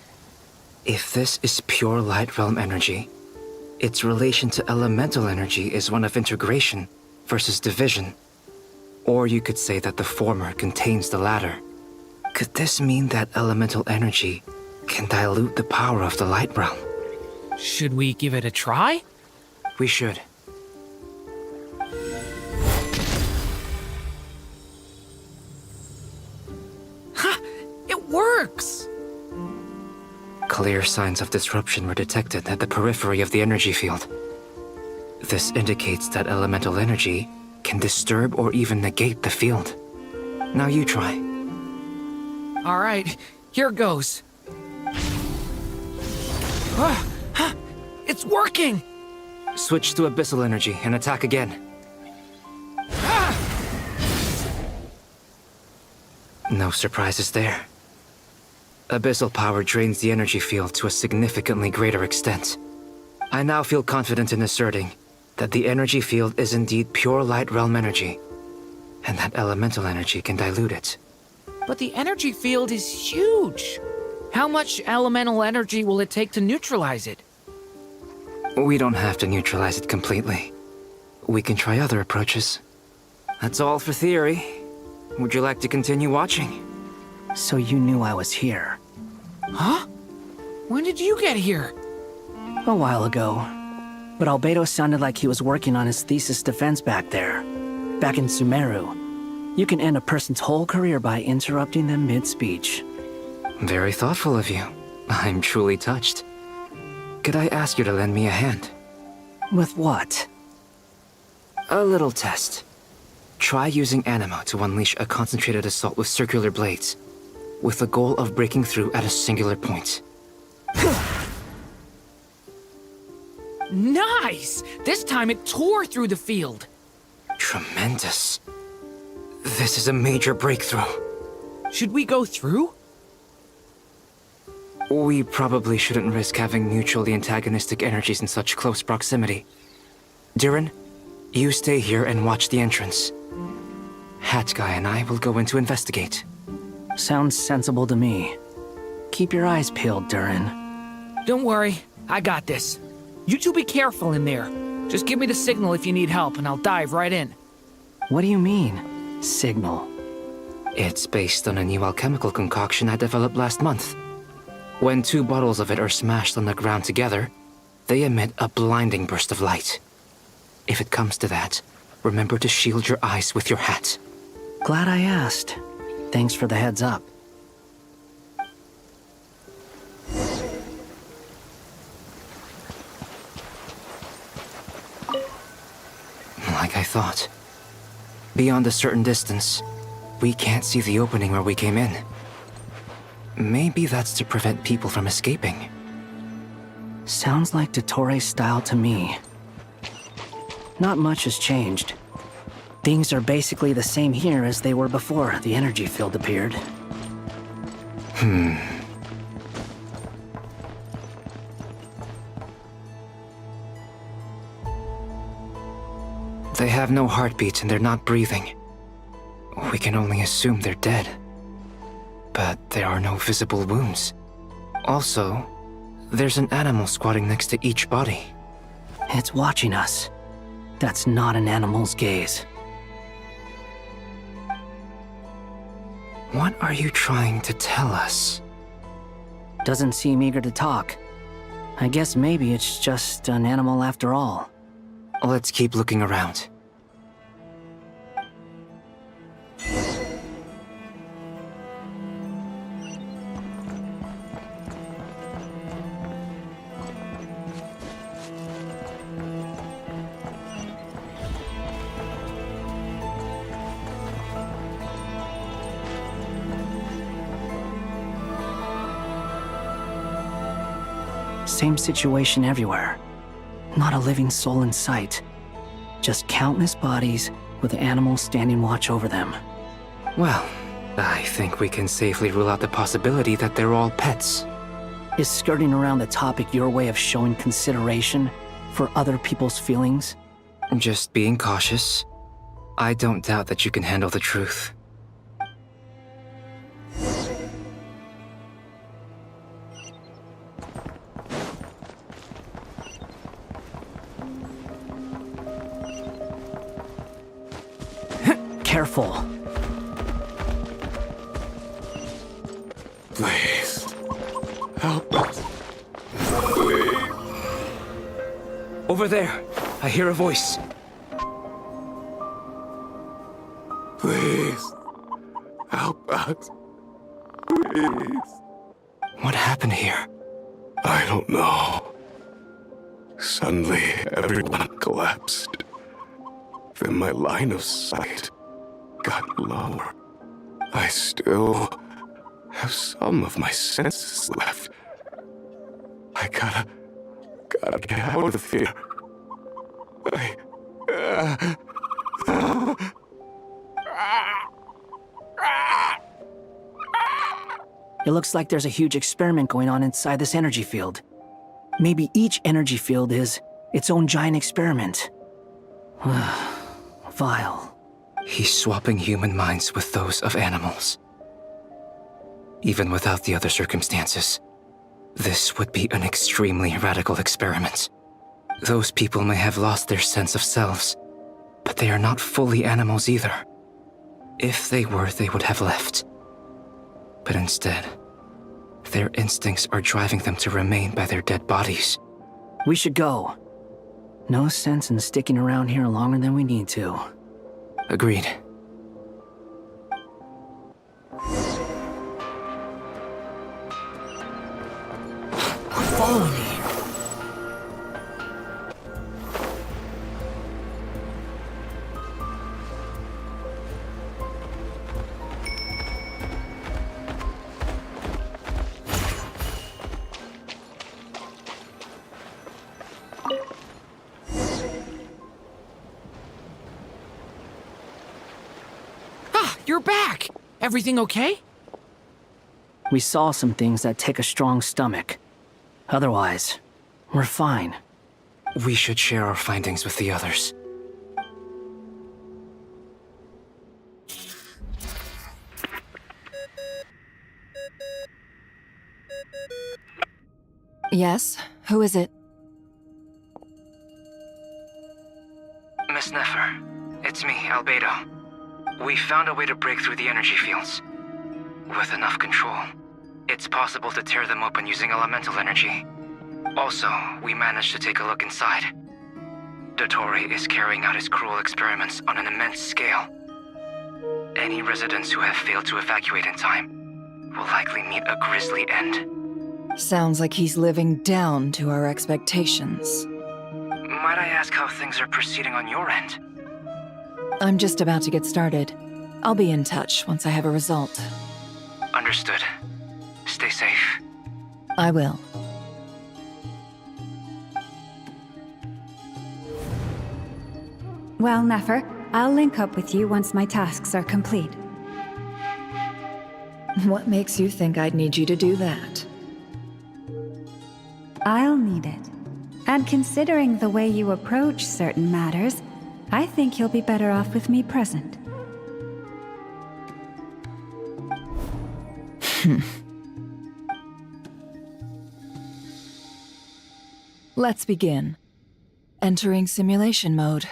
If this is pure light realm energy, its relation to elemental energy is one of integration versus division. Or you could say that the former contains the latter. Could this mean that elemental energy can dilute the power of the light realm? Should we give it a try? We should. Ha! It works! Clear signs of disruption were detected at the periphery of the energy field. This indicates that elemental energy can disturb or even negate the field. Now you try. All right, here goes. It's working! Switch to abyssal energy and attack again. No surprises there. Abyssal power drains the energy field to a significantly greater extent. I now feel confident in asserting that the energy field is indeed pure light realm energy, and that elemental energy can dilute it. But the energy field is huge. How much elemental energy will it take to neutralize it? We don't have to neutralize it completely. We can try other approaches. That's all for theory. Would you like to continue watching? So you knew I was here. Huh? When did you get here? A while ago. But Albedo sounded like he was working on his thesis defense back there. Back in Sumeru. You can end a person's whole career by interrupting them mid-speech. Very thoughtful of you. I'm truly touched. Could I ask you to lend me a hand? With what? A little test. Try using Animo to unleash a concentrated assault with circular blades, with the goal of breaking through at a singular point. Nice! This time it tore through the field. Tremendous. This is a major breakthrough. Should we go through? We probably shouldn't risk having mutually antagonistic energies in such close proximity. Durin, you stay here and watch the entrance. Hat Guy and I will go in to investigate. Sounds sensible to me. Keep your eyes peeled, Durin. Don't worry, I got this. You two be careful in there. Just give me the signal if you need help and I'll dive right in. What do you mean, signal? It's based on a new alchemical concoction I developed last month. When 2 bottles of it are smashed on the ground together, they emit a blinding burst of light. If it comes to that, remember to shield your eyes with your hat. Glad I asked. Thanks for the heads up. Like I thought. Beyond a certain distance, we can't see the opening where we came in. Maybe that's to prevent people from escaping. Sounds like Dottore style to me. Not much has changed. Things are basically the same here as they were before the energy field appeared. They have no heartbeat and they're not breathing. We can only assume they're dead. but there are no visible wounds. Also, there's an animal squatting next to each body. It's watching us. That's not an animal's gaze. What are you trying to tell us? Doesn't seem eager to talk. I guess maybe it's just an animal after all. Let's keep looking around. Same situation everywhere. Not a living soul in sight. Just countless bodies with animals standing watch over them. Well, I think we can safely rule out the possibility that they're all pets. Is skirting around the topic your way of showing consideration for other people's feelings? Just being cautious. I don't doubt that you can handle the truth. Careful. Please. Help us. Please. Over there. I hear a voice. Please. Help us. Please. What happened here? I don't know. Suddenly, everyone collapsed. Then my line of sight got lower. I still have some of my senses left. I gotta get out of here. It looks like there's a huge experiment going on inside this energy field. Maybe each energy field is its own giant experiment. Vile. He's swapping human minds with those of animals. Even without the other circumstances, this would be an extremely radical experiment. Those people may have lost their sense of selves, but they are not fully animals either. If they were, they would have left. But instead, their instincts are driving them to remain by their dead bodies. We should go. No sense in sticking around here longer than we need to. Agreed. Follow me. You're back! Everything okay? We saw some things that take a strong stomach. Otherwise, we're fine. We should share our findings with the others. Yes? Who is it? Miss Nefer, it's me, Albedo. We found a way to break through the energy fields. With enough control, it's possible to tear them open using elemental energy. Also, we managed to take a look inside. Dottore is carrying out his cruel experiments on an immense scale. Any residents who have failed to evacuate in time will likely meet a grisly end. Sounds like he's living down to our expectations. Might I ask how things are proceeding on your end? I'm just about to get started. I'll be in touch once I have a result. Understood. Stay safe. I will. Well, Nefer, I'll link up with you once my tasks are complete. What makes you think I'd need you to do that? I'll need it. And considering the way you approach certain matters, I think you'll be better off with me present. Let's begin. Entering simulation mode.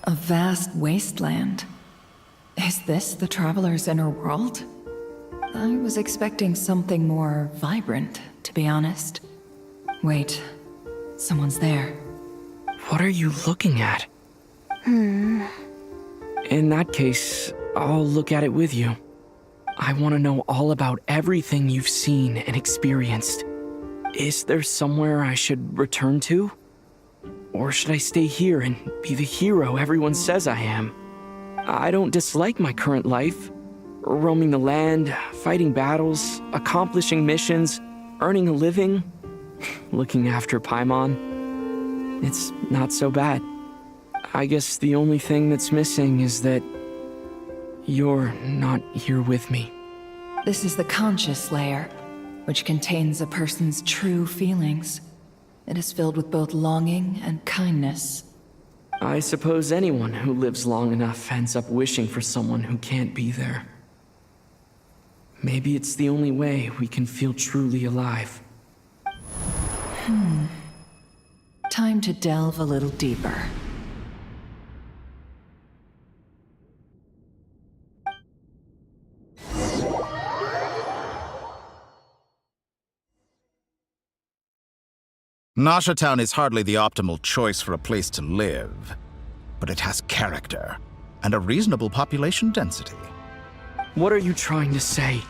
A vast wasteland. Is this the Traveler's inner world? I was expecting something more vibrant, to be honest. Wait, someone's there. What are you looking at? In that case, I'll look at it with you. I want to know all about everything you've seen and experienced. Is there somewhere I should return to? Or should I stay here and be the hero everyone says I am? I don't dislike my current life. Roaming the land, fighting battles, accomplishing missions, earning a living, looking after Paimon. It's not so bad. I guess the only thing that's missing is that you're not here with me. This is the conscious layer, which contains a person's true feelings. It is filled with both longing and kindness. I suppose anyone who lives long enough ends up wishing for someone who can't be there. Maybe it's the only way we can feel truly alive. Time to delve a little deeper. Nasha Town is hardly the optimal choice for a place to live, but it has character and a reasonable population density. What are you trying to say?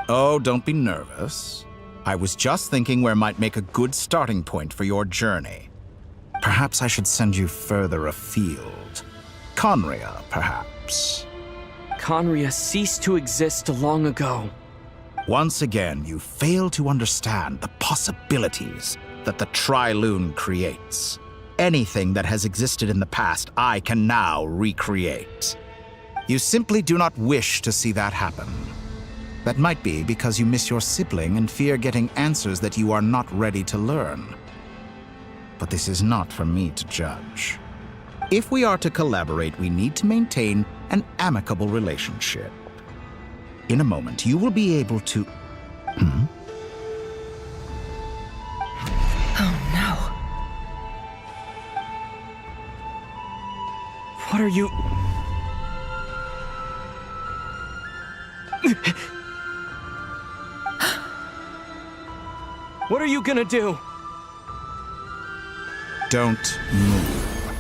Oh, don't be nervous. I was just thinking where might make a good starting point for your journey. Perhaps I should send you further afield. Conria, perhaps. Conria ceased to exist long ago. Once again, you fail to understand the possibilities that the Tri-Lune creates. Anything that has existed in the past, I can now recreate. You simply do not wish to see that happen. That might be because you miss your sibling and fear getting answers that you are not ready to learn. But this is not for me to judge. If we are to collaborate, we need to maintain an amicable relationship. In a moment, you will be able to... Oh no. What are you... What are you gonna do? Don't move.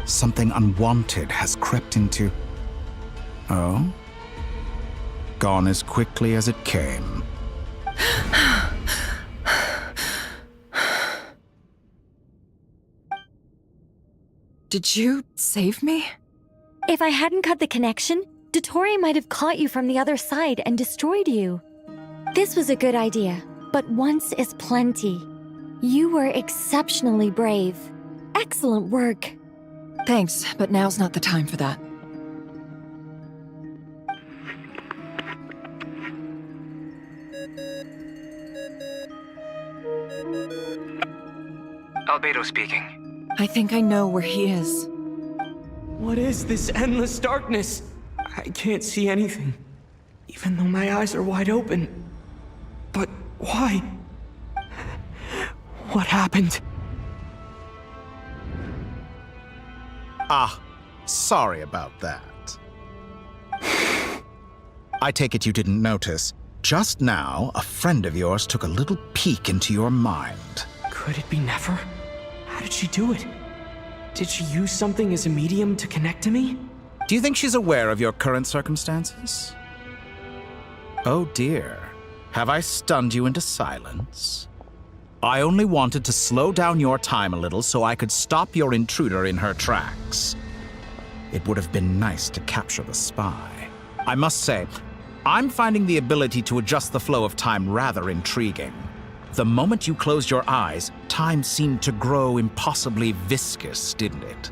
Something unwanted has crept into... Oh? Gone as quickly as it came. Did you save me? If I hadn't cut the connection, Dottore might have caught you from the other side and destroyed you. This was a good idea, but once is plenty. You were exceptionally brave. Excellent work. Thanks, but now's not the time for that. Albedo speaking. I think I know where he is. What is this endless darkness? I can't see anything, even though my eyes are wide open. But why? What happened? Ah, sorry about that. I take it you didn't notice. Just now, a friend of yours took a little peek into your mind. Could it be Nefer? How did she do it? Did she use something as a medium to connect to me? Do you think she's aware of your current circumstances? Oh dear. Have I stunned you into silence? I only wanted to slow down your time a little so I could stop your intruder in her tracks. It would have been nice to capture the spy. I must say, I'm finding the ability to adjust the flow of time rather intriguing. The moment you closed your eyes, time seemed to grow impossibly viscous, didn't it?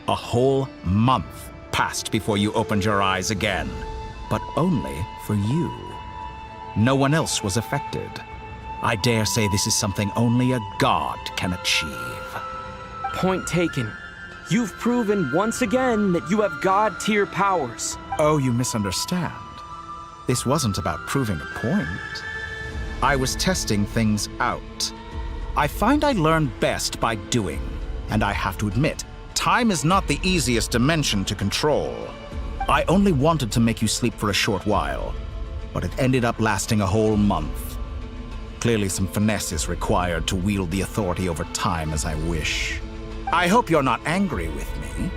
A whole month passed before you opened your eyes again, but only for you. No one else was affected. I dare say this is something only a god can achieve. Point taken. You've proven once again that you have God-tier powers. Oh, you misunderstand. This wasn't about proving a point. I was testing things out. I find I learn best by doing, and I have to admit, time is not the easiest dimension to control. I only wanted to make you sleep for a short while, but it ended up lasting a whole month. Clearly some finesse is required to wield the authority over time as I wish. I hope you're not angry with me.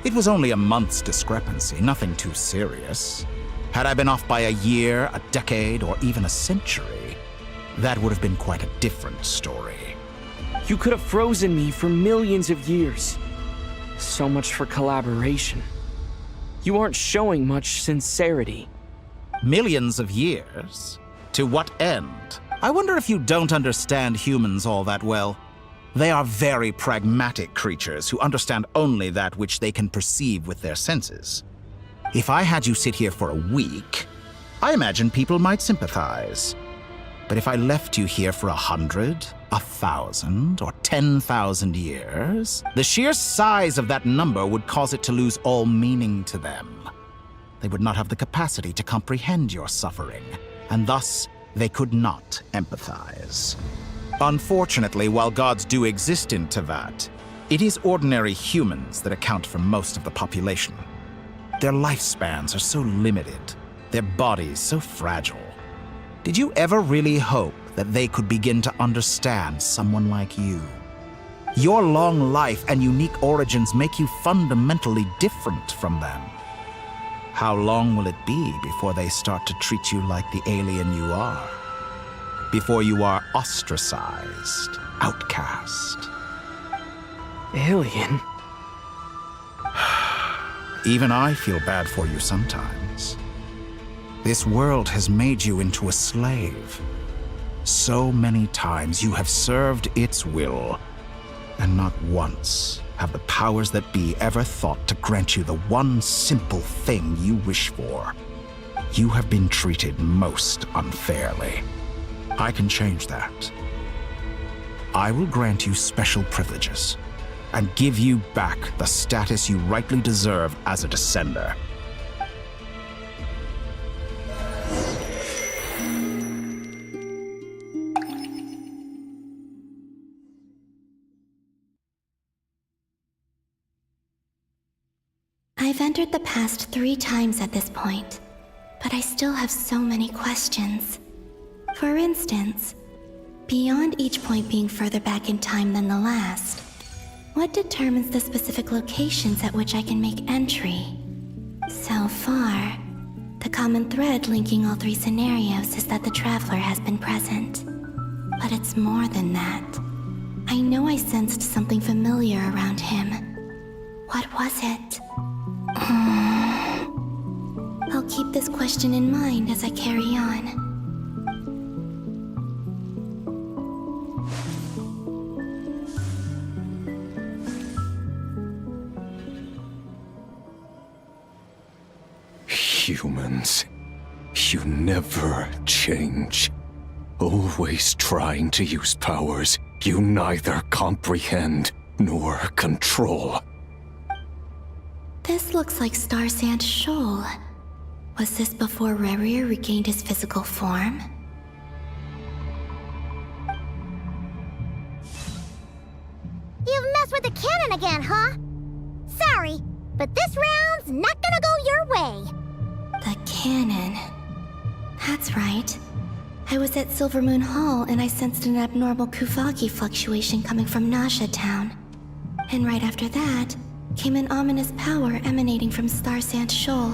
It was only a month's discrepancy, nothing too serious. Had I been off by a year, a decade, or even a century, that would have been quite a different story. You could have frozen me for millions of years. So much for collaboration. You aren't showing much sincerity. Millions of years? To what end? I wonder if you don't understand humans all that well. They are very pragmatic creatures who understand only that which they can perceive with their senses. If I had you sit here for a week, I imagine people might sympathize. But if I left you here for 100, 1,000, or 10,000 years, the sheer size of that number would cause it to lose all meaning to them. They would not have the capacity to comprehend your suffering, and thus they could not empathize. Unfortunately, while gods do exist in Tevat, it is ordinary humans that account for most of the population. Their lifespans are so limited, their bodies so fragile. Did you ever really hope that they could begin to understand someone like you? Your long life and unique origins make you fundamentally different from them. How long will it be before they start to treat you like the alien you are? Before you are ostracized, outcast? Alien? Even I feel bad for you sometimes. This world has made you into a slave. So many times you have served its will, and not once have the powers that be ever thought to grant you the one simple thing you wish for. You have been treated most unfairly. I can change that. I will grant you special privileges and give you back the status you rightly deserve as a descender. I've entered the past 3 times at this point, but I still have so many questions. For instance, beyond each point being further back in time than the last, what determines the specific locations at which I can make entry? So far, the common thread linking all 3 scenarios is that the Traveler has been present. But it's more than that. I know I sensed something familiar around him. What was it? I'll keep this question in mind as I carry on. Humans, you never change. Always trying to use powers you neither comprehend nor control. This looks like Star Sand Shoal. Was this before Rerir regained his physical form? You've messed with the cannon again, huh? Sorry, but this round's not gonna go your way. The cannon. That's right. I was at Silver Moon Hall and I sensed an abnormal Kuvagi fluctuation coming from Nasha Town. And right after that, came an ominous power emanating from Star Sand Shoal.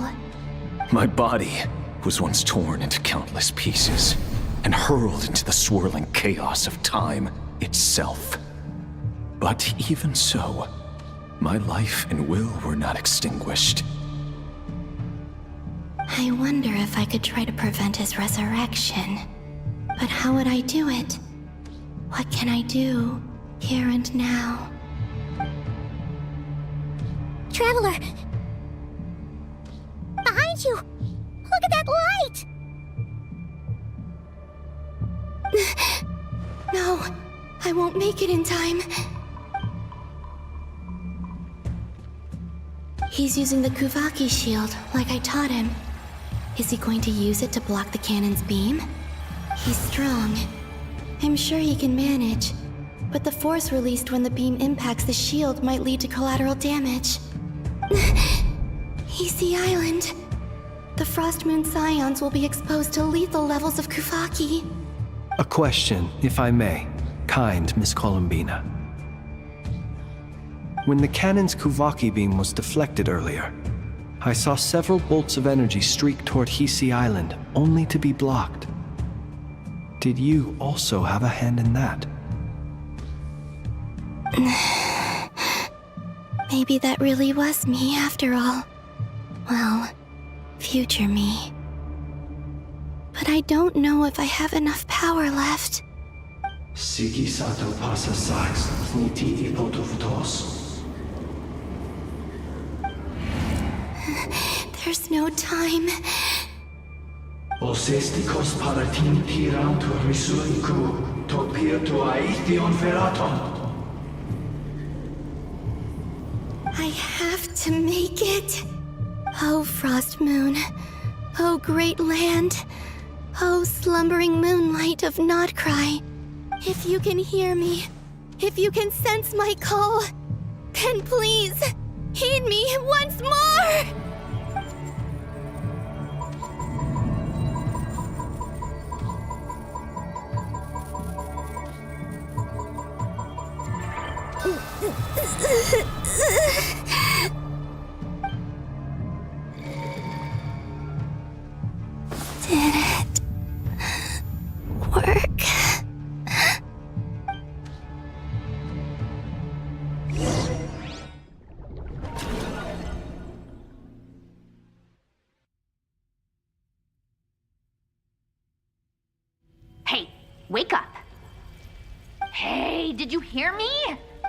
My body was once torn into countless pieces and hurled into the swirling chaos of time itself. But even so, my life and will were not extinguished. I wonder if I could try to prevent his resurrection. But how would I do it? What can I do, here and now? Traveler! Behind you! Look at that light! No, I won't make it in time. He's using the Kuvaki shield, like I taught him. Is he going to use it to block the cannon's beam? He's strong. I'm sure he can manage. But the force released when the beam impacts the shield might lead to collateral damage. Easy Island. The Frost Moon Scions will be exposed to lethal levels of Kuvaki. A question, if I may. Kind Miss Columbina. When the cannon's Kuvaki beam was deflected earlier, I saw several bolts of energy streak toward Hisi Island, only to be blocked. Did you also have a hand in that? Maybe that really was me after all. Well, future me. But I don't know if I have enough power left. Siki sato pasa sax niti ipotovtos. There's no time. Osestikos paratin tiran to risuiku, topir to aithion feraton. I have to make it. Oh, Frost Moon. Oh, great land. Oh, slumbering moonlight of Nodcry. If you can hear me, if you can sense my call, then please, heed me once more! Did it work? Hey, wake up. Hey, did you hear me?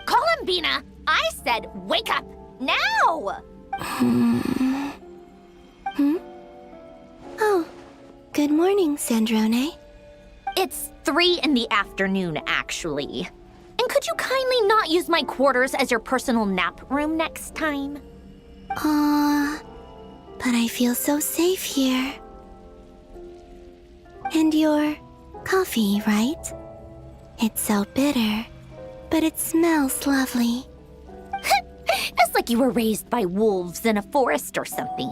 Columbina, I said wake up, now! Oh, good morning, Sandrone. It's 3 in the afternoon, actually. And could you kindly not use my quarters as your personal nap room next time? But I feel so safe here. And your coffee, right? It's so bitter, but it smells lovely. It's like you were raised by wolves in a forest or something.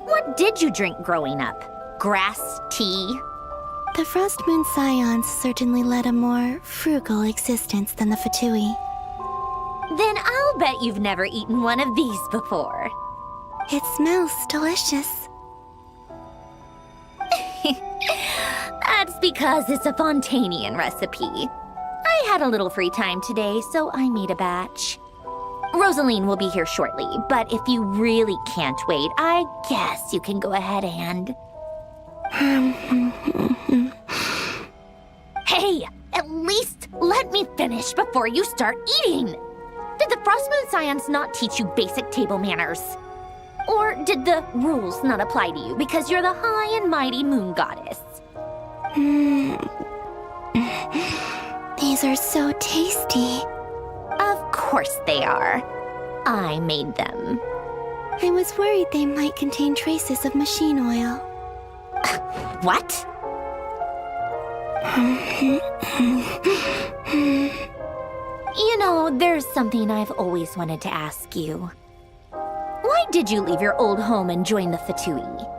What did you drink growing up? Grass tea? The Frost Moon Scions certainly led a more frugal existence than the Fatui. Then I'll bet you've never eaten one of these before. It smells delicious. That's because it's a Fontanian recipe. I had a little free time today, so I made a batch. Rosaline will be here shortly, but if you really can't wait, I guess you can go ahead and... Hey, at least let me finish before you start eating! Did the Frost Moon Scions not teach you basic table manners? Or did the rules not apply to you because you're the high and mighty moon goddess? These are so tasty. Of course they are. I made them. I was worried they might contain traces of machine oil. What? You know, there's something I've always wanted to ask you. Why did you leave your old home and join the Fatui?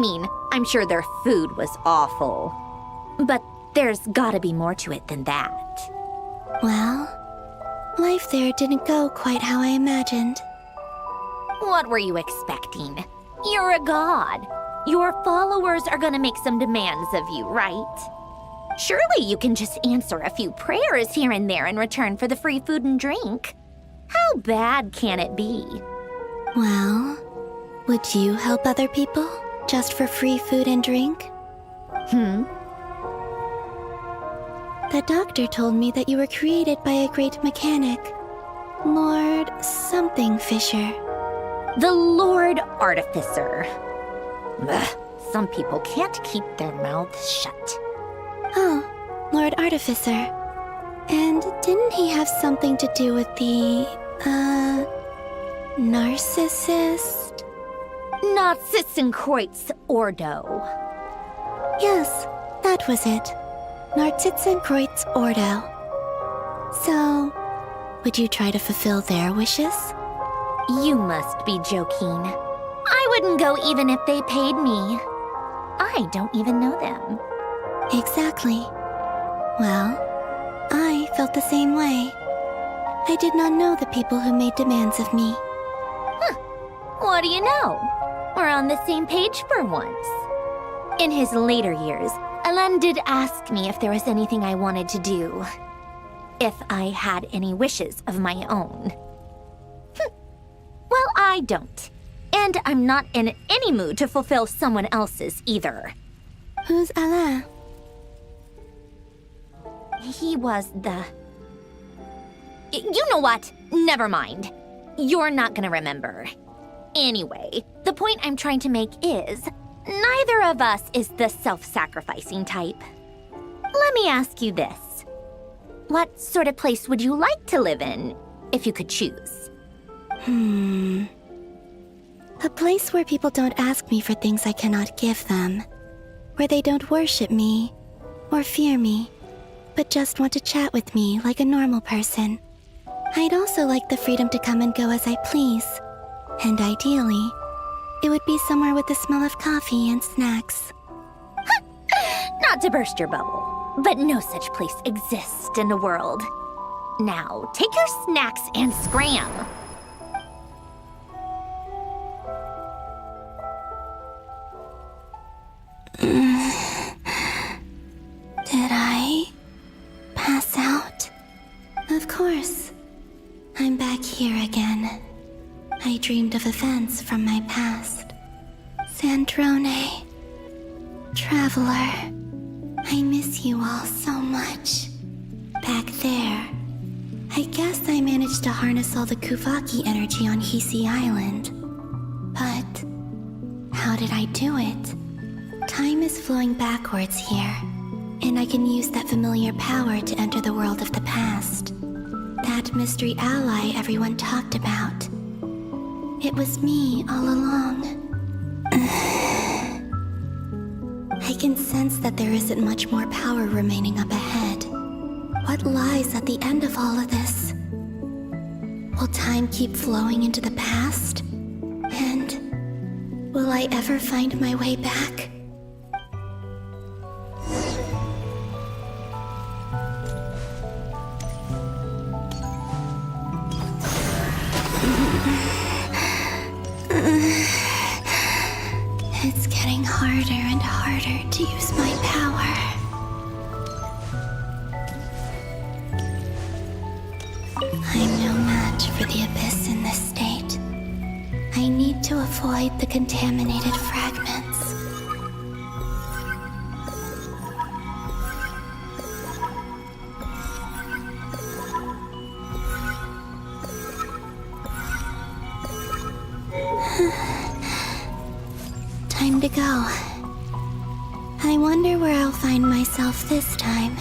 mean, I'm sure their food was awful. But there's gotta be more to it than that. Well, life there didn't go quite how I imagined. What were you expecting? You're a god. Your followers are gonna make some demands of you, right? Surely you can just answer a few prayers here and there in return for the free food and drink. How bad can it be? Well, would you help other people just for free food and drink? The doctor told me that you were created by a great mechanic, Lord something Fisher. The Lord Artificer. Ugh, some people can't keep their mouths shut. Oh, Lord Artificer. And didn't he have something to do with the, narcissist? Narcissenkreuz Ordo. Yes, that was it. Narcissenkreuz Ordo. So, would you try to fulfill their wishes? You must be joking. I wouldn't go even if they paid me. I don't even know them. Exactly. Well, I felt the same way. I did not know the people who made demands of me. What do you know? We're on the same page for once. In his later years, Alan did ask me if there was anything I wanted to do. If I had any wishes of my own. Well, I don't. And I'm not in any mood to fulfill someone else's either. Who's Alain? He was the... You know what? Never mind. You're not gonna remember. Anyway, the point I'm trying to make is, neither of us is the self-sacrificing type. Let me ask you this. What sort of place would you like to live in, if you could choose? A place where people don't ask me for things I cannot give them. Where they don't worship me, or fear me, but just want to chat with me like a normal person. I'd also like the freedom to come and go as I please. And ideally, it would be somewhere with the smell of coffee and snacks. Not to burst your bubble, but no such place exists in the world. Now, take your snacks and scram. Did I pass out? Of course. I'm back here again. I dreamed of events from my past. Sandrone. Traveler. I miss you all so much. Back there. I guess I managed to harness all the Kuvaki energy on Hisi Island. But how did I do it? Time is flowing backwards here, and I can use that familiar power to enter the world of the past. That mystery ally everyone talked about. It was me all along. I can sense that there isn't much more power remaining up ahead. What lies at the end of all of this? Will time keep flowing into the past? And will I ever find my way back? It's getting harder and harder to use my power. I'm no match for the Abyss in this state. I need to avoid the contaminated fragments. Time to go. I wonder where I'll find myself this time.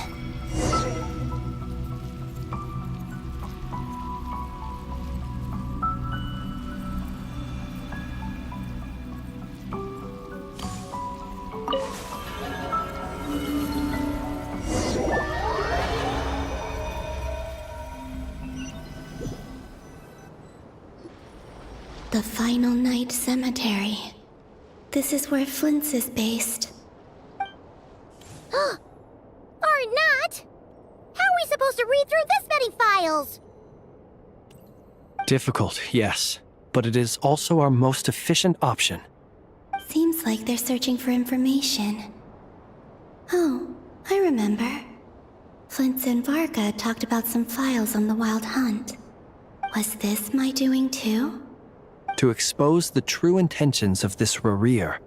The final night cemetery. This is where Flint's is based. Or not? How are we supposed to read through this many files? Difficult, yes, but it is also our most efficient option. Seems like they're searching for information. Oh, I remember. Flint and Varga talked about some files on the Wild Hunt. Was this my doing too? To expose the true intentions of this Rarir,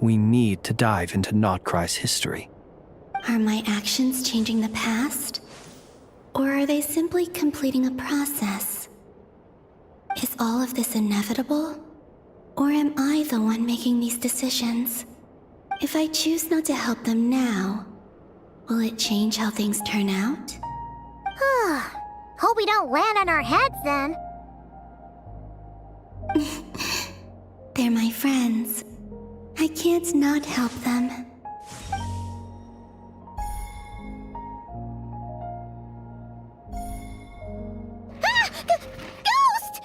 we need to dive into Nodcry's history. Are my actions changing the past? Or are they simply completing a process? Is all of this inevitable? Or am I the one making these decisions? If I choose not to help them now, will it change how things turn out? Hope we don't land on our heads then. They're my friends. I can't not help them. Ghost!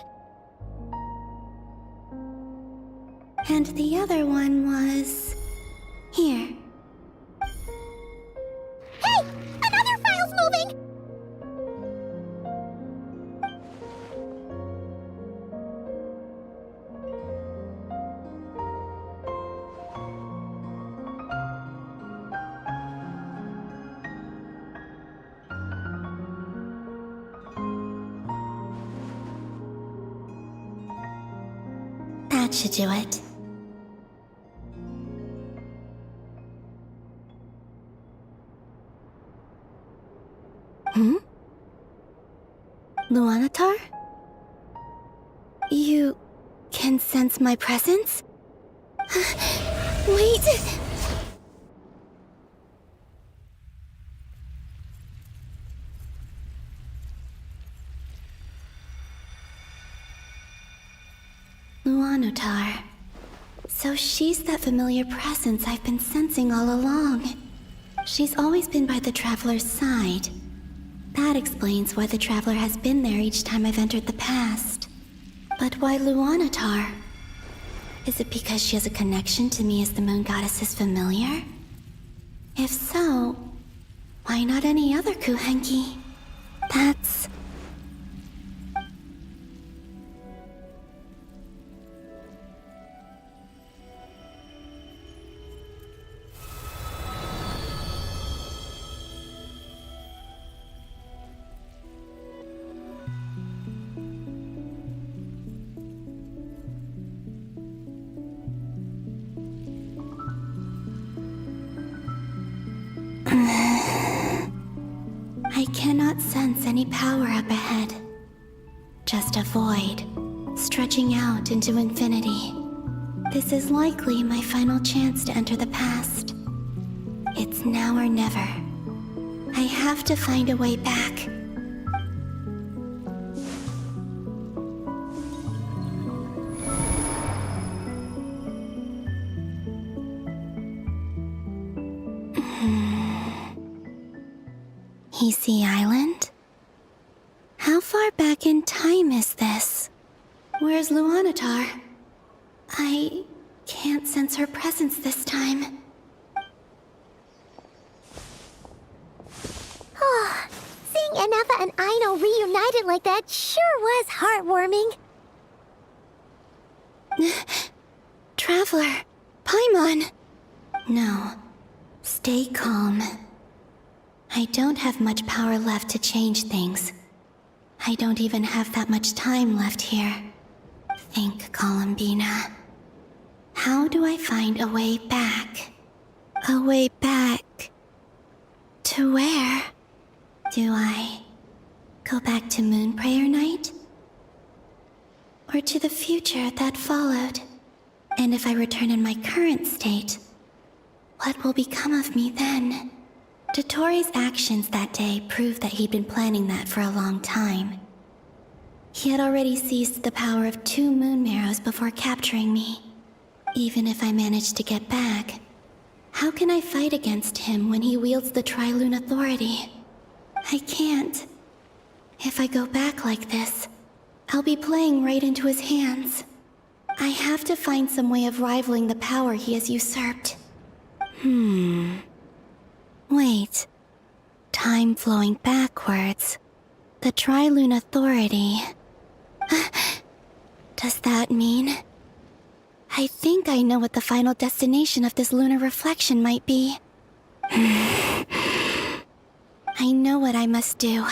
And the other one was... here. Hey! Another file's moving! That should do it. Luanatar? You can sense my presence? Wait! Luanatar. So she's that familiar presence I've been sensing all along. She's always been by the Traveler's side. That explains why the Traveler has been there each time I've entered the past. But why Luanatar? Is it because she has a connection to me as the Moon Goddess's familiar? If so, why not any other Kuhenki? That's... I cannot sense any power up ahead. Just a void, stretching out into infinity. This is likely my final chance to enter the past. It's now or never. I have to find a way back. Easy Island? How far back in time is this? Where's Luanatar? I can't sense her presence this time. Seeing Enefa and Aino reunited like that sure was heartwarming. Traveler, Paimon. No, stay calm. I don't have much power left to change things. I don't even have that much time left here. Think, Columbina. How do I find a way back? A way back... to where? Do I go back to Moon Prayer Night? Or to the future that followed? And if I return in my current state, what will become of me then? Dottoro's actions that day proved that he'd been planning that for a long time. He had already seized the power of 2 moon marrows before capturing me. Even if I managed to get back, how can I fight against him when he wields the Tri-Lune authority? I can't. If I go back like this, I'll be playing right into his hands. I have to find some way of rivaling the power he has usurped. Wait. Time flowing backwards. The Tri-Lune Authority. Does that mean... I think I know what the final destination of this lunar reflection might be. I know what I must do.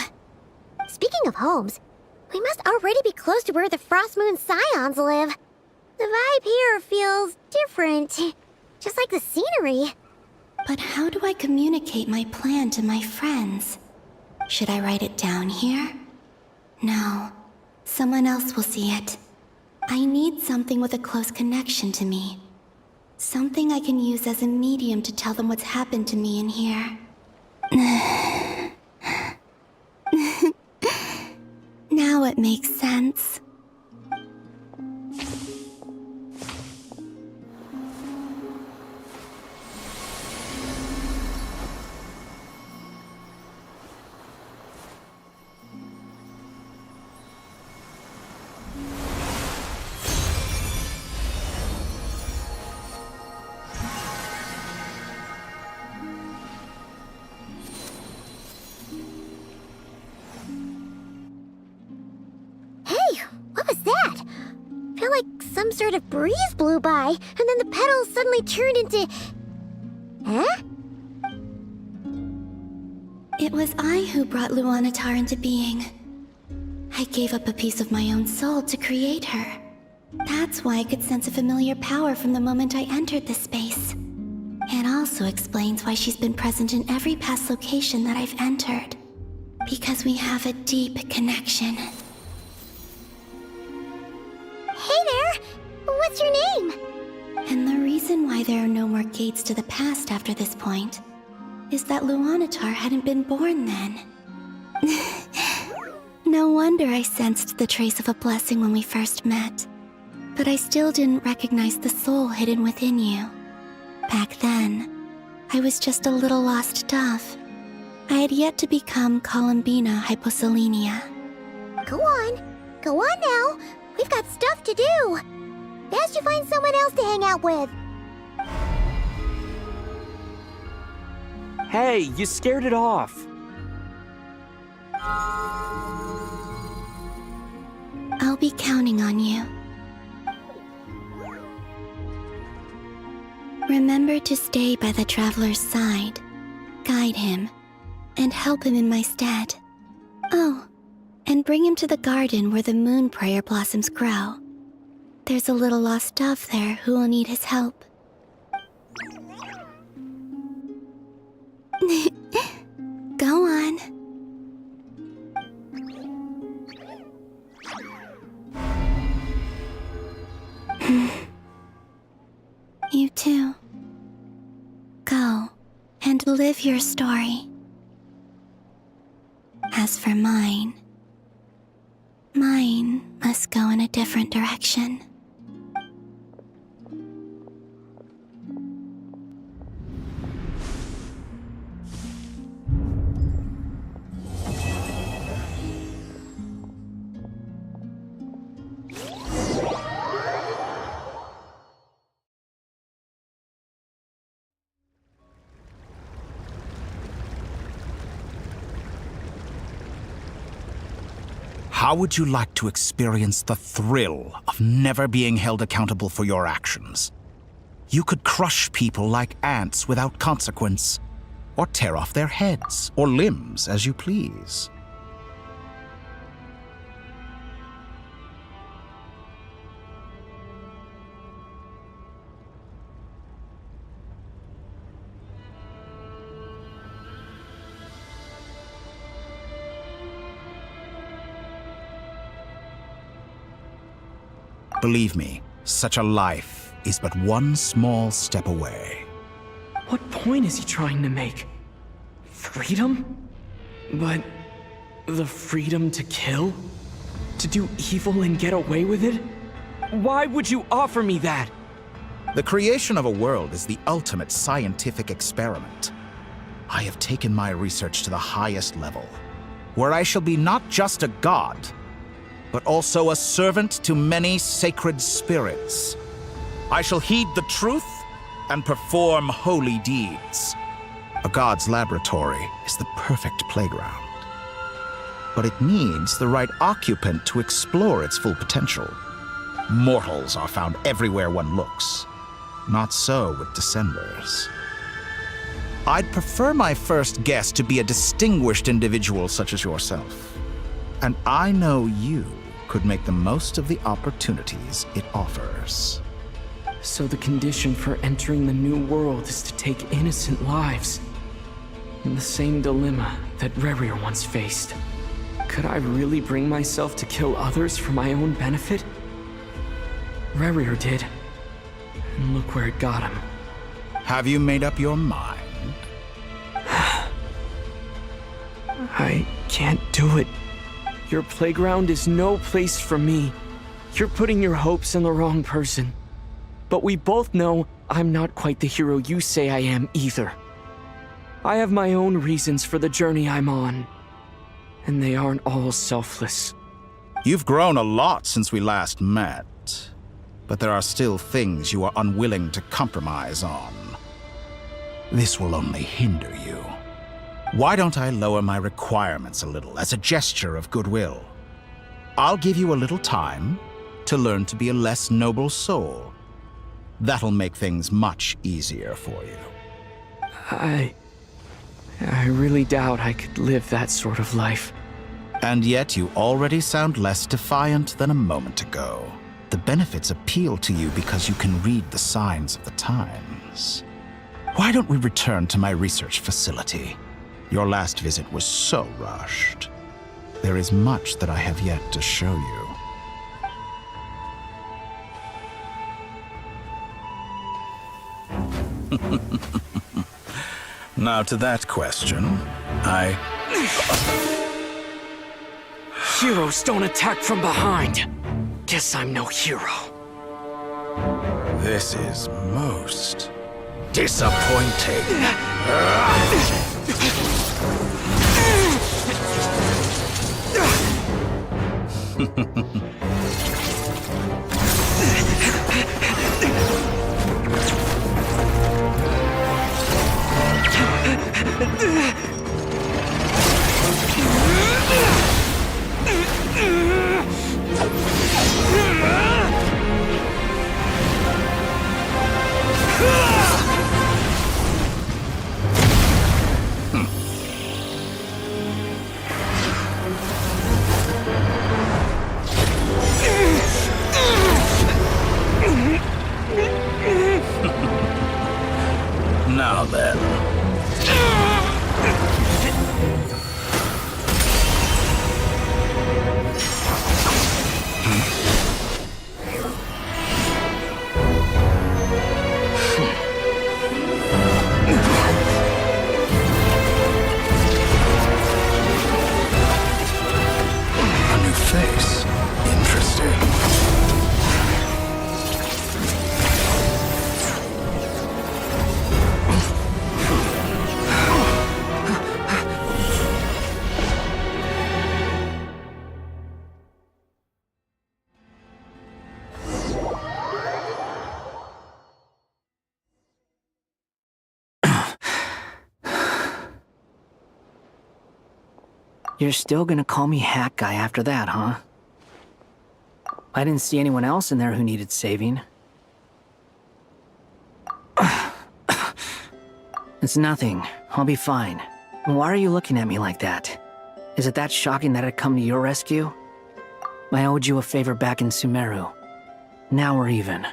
Speaking of homes, we must already be close to where the Frost Moon Scions live. The vibe here feels different, just like the scenery. But how do I communicate my plan to my friends? Should I write it down here? No. Someone else will see it. I need something with a close connection to me. Something I can use as a medium to tell them what's happened to me in here. Now it makes sense. Some sort of breeze blew by, and then the petals suddenly turned into... Huh? It was I who brought Luanatar into being. I gave up a piece of my own soul to create her. That's why I could sense a familiar power from the moment I entered this space. It also explains why she's been present in every past location that I've entered. Because we have a deep connection. Hey there! What's your name? And the reason why there are no more gates to the past after this point is that Luanatar hadn't been born then. No wonder I sensed the trace of a blessing when we first met. But I still didn't recognize the soul hidden within you. Back then, I was just a little lost dove. I had yet to become Columbina Hyposelenia. Go on now. We've got stuff to do. Best you find someone else to hang out with. Hey, you scared it off. I'll be counting on you. Remember to stay by the traveler's side, guide him, and help him in my stead. Oh, and bring him to the garden where the moon prayer blossoms grow. There's a little lost dove there who will need his help. Go on. You too. Go and live your story. As for mine must go in a different direction. How would you like to experience the thrill of never being held accountable for your actions? You could crush people like ants without consequence, or tear off their heads or limbs as you please. Believe me, such a life is but one small step away. What point is he trying to make? Freedom? But the freedom to kill? To do evil and get away with it? Why would you offer me that? The creation of a world is the ultimate scientific experiment. I have taken my research to the highest level, where I shall be not just a god, but also a servant to many sacred spirits. I shall heed the truth and perform holy deeds. A god's laboratory is the perfect playground. But it needs the right occupant to explore its full potential. Mortals are found everywhere one looks. Not so with Descenders. I'd prefer my first guest to be a distinguished individual such as yourself. And I know you could make the most of the opportunities it offers. So the condition for entering the new world is to take innocent lives. In the same dilemma that Rerir once faced. Could I really bring myself to kill others for my own benefit? Rerir did. And look where it got him. Have you made up your mind? I can't do it. Your playground is no place for me. You're putting your hopes in the wrong person. But we both know I'm not quite the hero you say I am either. I have my own reasons for the journey I'm on. And they aren't all selfless. You've grown a lot since we last met. But there are still things you are unwilling to compromise on. This will only hinder you. Why don't I lower my requirements a little as a gesture of goodwill? I'll give you a little time to learn to be a less noble soul. That'll make things much easier for you. I really doubt I could live that sort of life. And yet you already sound less defiant than a moment ago. The benefits appeal to you because you can read the signs of the times. Why don't we return to my research facility? Your last visit was so rushed. There is much that I have yet to show you. Now to that question, Heroes don't attack from behind. Guess I'm no hero. This is most disappointing. Now then. A new face. Interesting. You're still gonna call me Hack Guy after that, huh? I didn't see anyone else in there who needed saving. It's nothing. I'll be fine. Why are you looking at me like that? Is it that shocking that I'd come to your rescue? I owed you a favor back in Sumeru. Now we're even.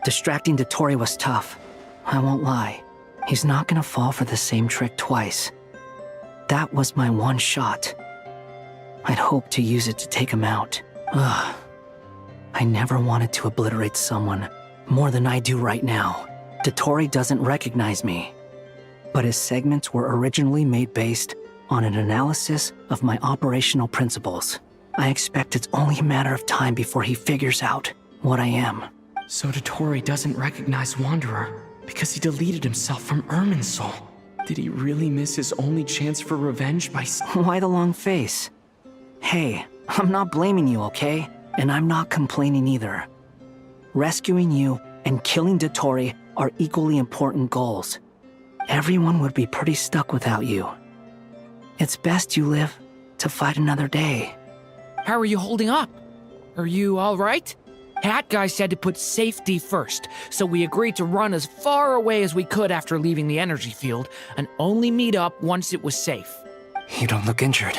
Distracting Dotori was tough. I won't lie. He's not gonna fall for the same trick twice. That was my one shot. I'd hoped to use it to take him out. Ugh. I never wanted to obliterate someone more than I do right now. Dotori doesn't recognize me. But his segments were originally made based on an analysis of my operational principles. I expect it's only a matter of time before he figures out what I am. So Dotori doesn't recognize Wanderer because he deleted himself from Irminsul. Did he really miss his only chance for revenge by... Why the long face? Hey, I'm not blaming you, okay? And I'm not complaining either. Rescuing you and killing Dottore are equally important goals. Everyone would be pretty stuck without you. It's best you live to fight another day. How are you holding up? Are you alright? Hat Guy said to put safety first, so we agreed to run as far away as we could after leaving the energy field and only meet up once it was safe. You don't look injured.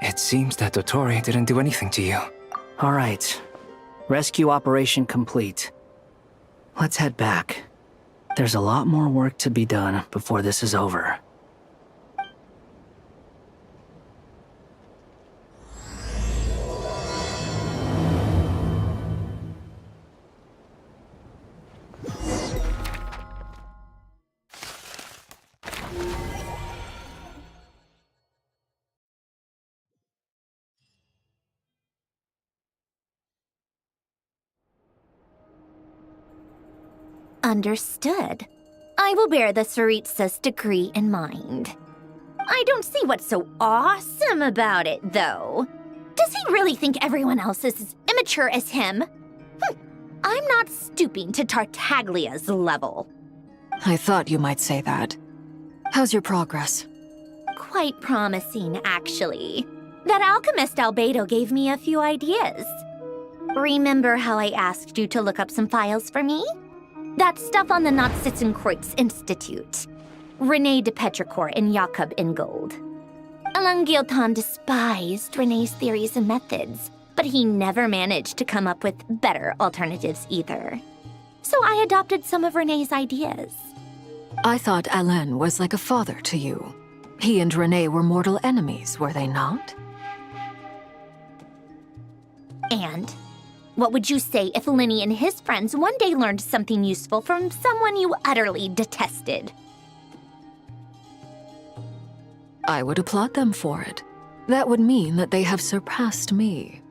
It seems that Dottore didn't do anything to you. Alright. Rescue operation complete. Let's head back. There's a lot more work to be done before this is over. Understood. I will bear the Tsaritsa's decree in mind. I don't see what's so awesome about it, though. Does he really think everyone else is as immature as him? I'm not stooping to Tartaglia's level. I thought you might say that. How's your progress? Quite promising, actually. That alchemist Albedo gave me a few ideas. Remember how I asked you to look up some files for me? That stuff on the Nazi-Kreuz Institute. René de Petrichor and Jakob Ingold. Alain Guillotin despised René's theories and methods, but he never managed to come up with better alternatives either. So I adopted some of René's ideas. I thought Alain was like a father to you. He and René were mortal enemies, were they not? And what would you say if Lenny and his friends one day learned something useful from someone you utterly detested? I would applaud them for it. That would mean that they have surpassed me.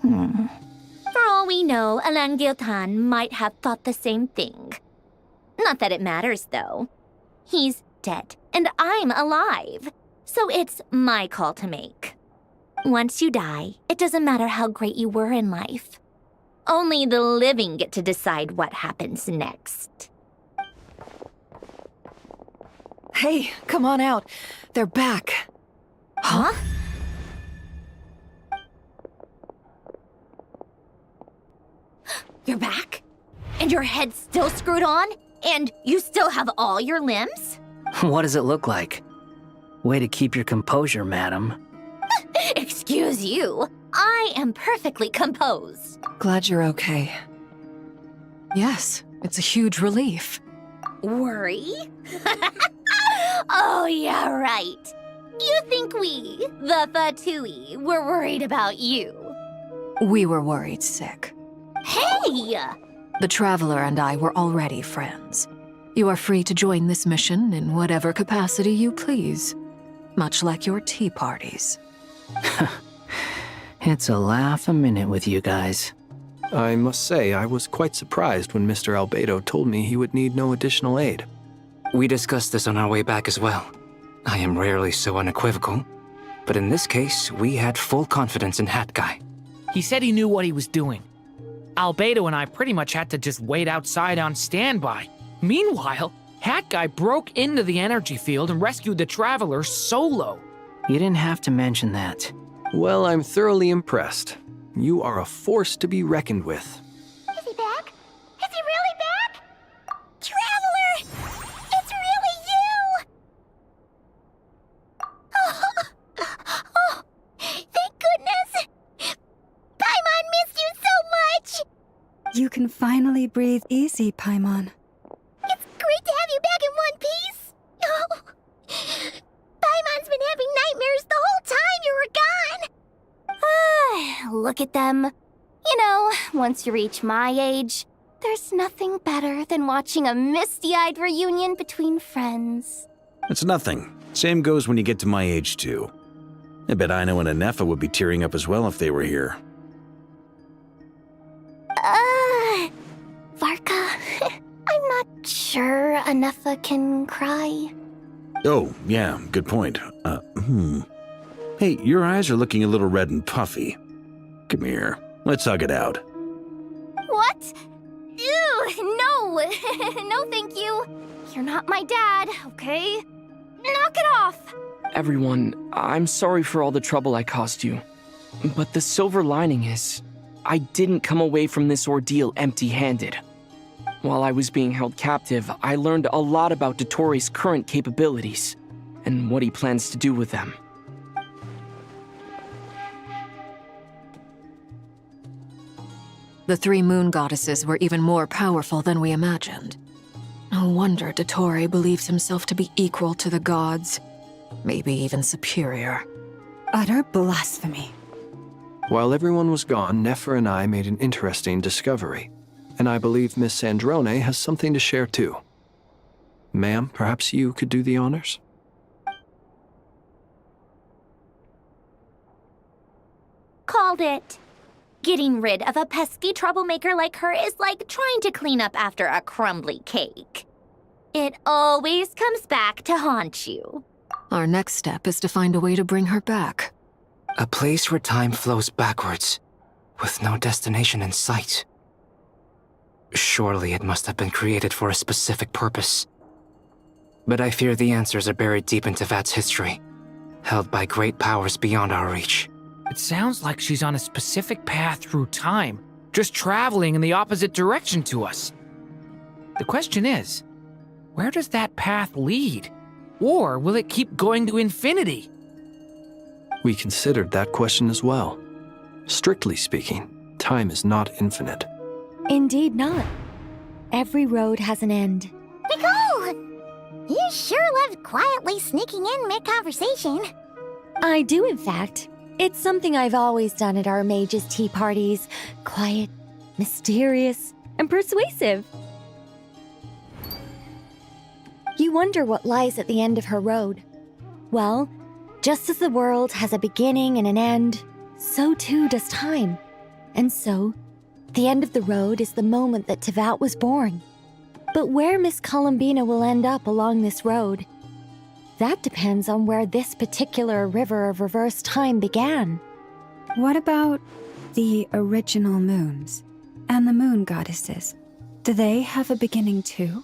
For all we know, Alain Guillotin might have thought the same thing. Not that it matters, though. He's dead, and I'm alive. So it's my call to make. Once you die, it doesn't matter how great you were in life. Only the living get to decide what happens next. Hey, come on out. They're back. Huh? You're back? And your head's still screwed on? And you still have all your limbs? What does it look like? Way to keep your composure, madam. Excuse you. I am perfectly composed. Glad you're okay. Yes, it's a huge relief. Worry? Oh, yeah, right. You think we, the Fatui, were worried about you? We were worried sick. Hey! The Traveler and I were already friends. You are free to join this mission in whatever capacity you please, much like your tea parties. It's a laugh a minute with you guys. I must say, I was quite surprised when Mr. Albedo told me he would need no additional aid. We discussed this on our way back as well. I am rarely so unequivocal, but in this case, we had full confidence in Hat Guy. He said he knew what he was doing. Albedo and I pretty much had to just wait outside on standby. Meanwhile, Hat Guy broke into the energy field and rescued the Traveler solo. You didn't have to mention that. Well, I'm thoroughly impressed. You are a force to be reckoned with. Is he back? Is he really back? Traveler! It's really you! Oh, thank goodness! Paimon missed you so much! You can finally breathe easy, Paimon. It's great to have you back in one piece! Oh. Paimon's been having nightmares the whole time you were gone! Look at them. You know, once you reach my age, there's nothing better than watching a misty-eyed reunion between friends. It's nothing. Same goes when you get to my age, too. I bet Ino and Anefa would be tearing up as well if they were here. Varka, I'm not sure Anefa can cry. Oh, yeah, good point. Hey, your eyes are looking a little red and puffy. Come here, let's hug it out. What? Ew, no! No, thank you. You're not my dad, okay? Knock it off! Everyone, I'm sorry for all the trouble I caused you. But the silver lining is, I didn't come away from this ordeal empty-handed. While I was being held captive, I learned a lot about Dottoro's current capabilities, and what he plans to do with them. The three moon goddesses were even more powerful than we imagined. No wonder Dottore believes himself to be equal to the gods, maybe even superior. Utter blasphemy. While everyone was gone, Nefer and I made an interesting discovery, and I believe Miss Sandrone has something to share too. Ma'am, perhaps you could do the honors? Called it. Getting rid of a pesky troublemaker like her is like trying to clean up after a crumbly cake. It always comes back to haunt you. Our next step is to find a way to bring her back. A place where time flows backwards, with no destination in sight. Surely it must have been created for a specific purpose. But I fear the answers are buried deep in Tevat's history, held by great powers beyond our reach. It sounds like she's on a specific path through time, just traveling in the opposite direction to us. The question is, where does that path lead? Or will it keep going to infinity? We considered that question as well. Strictly speaking, time is not infinite. Indeed not. Every road has an end. Nicole! You sure loved quietly sneaking in mid-conversation. I do, in fact. It's something I've always done at our mages' tea parties. Quiet, mysterious, and persuasive. You wonder what lies at the end of her road. Well, just as the world has a beginning and an end, so too does time. And so, the end of the road is the moment that Tevat was born. But where Miss Columbina will end up along this road, that depends on where this particular river of reverse time began. What about the original moons and the moon goddesses? Do they have a beginning too?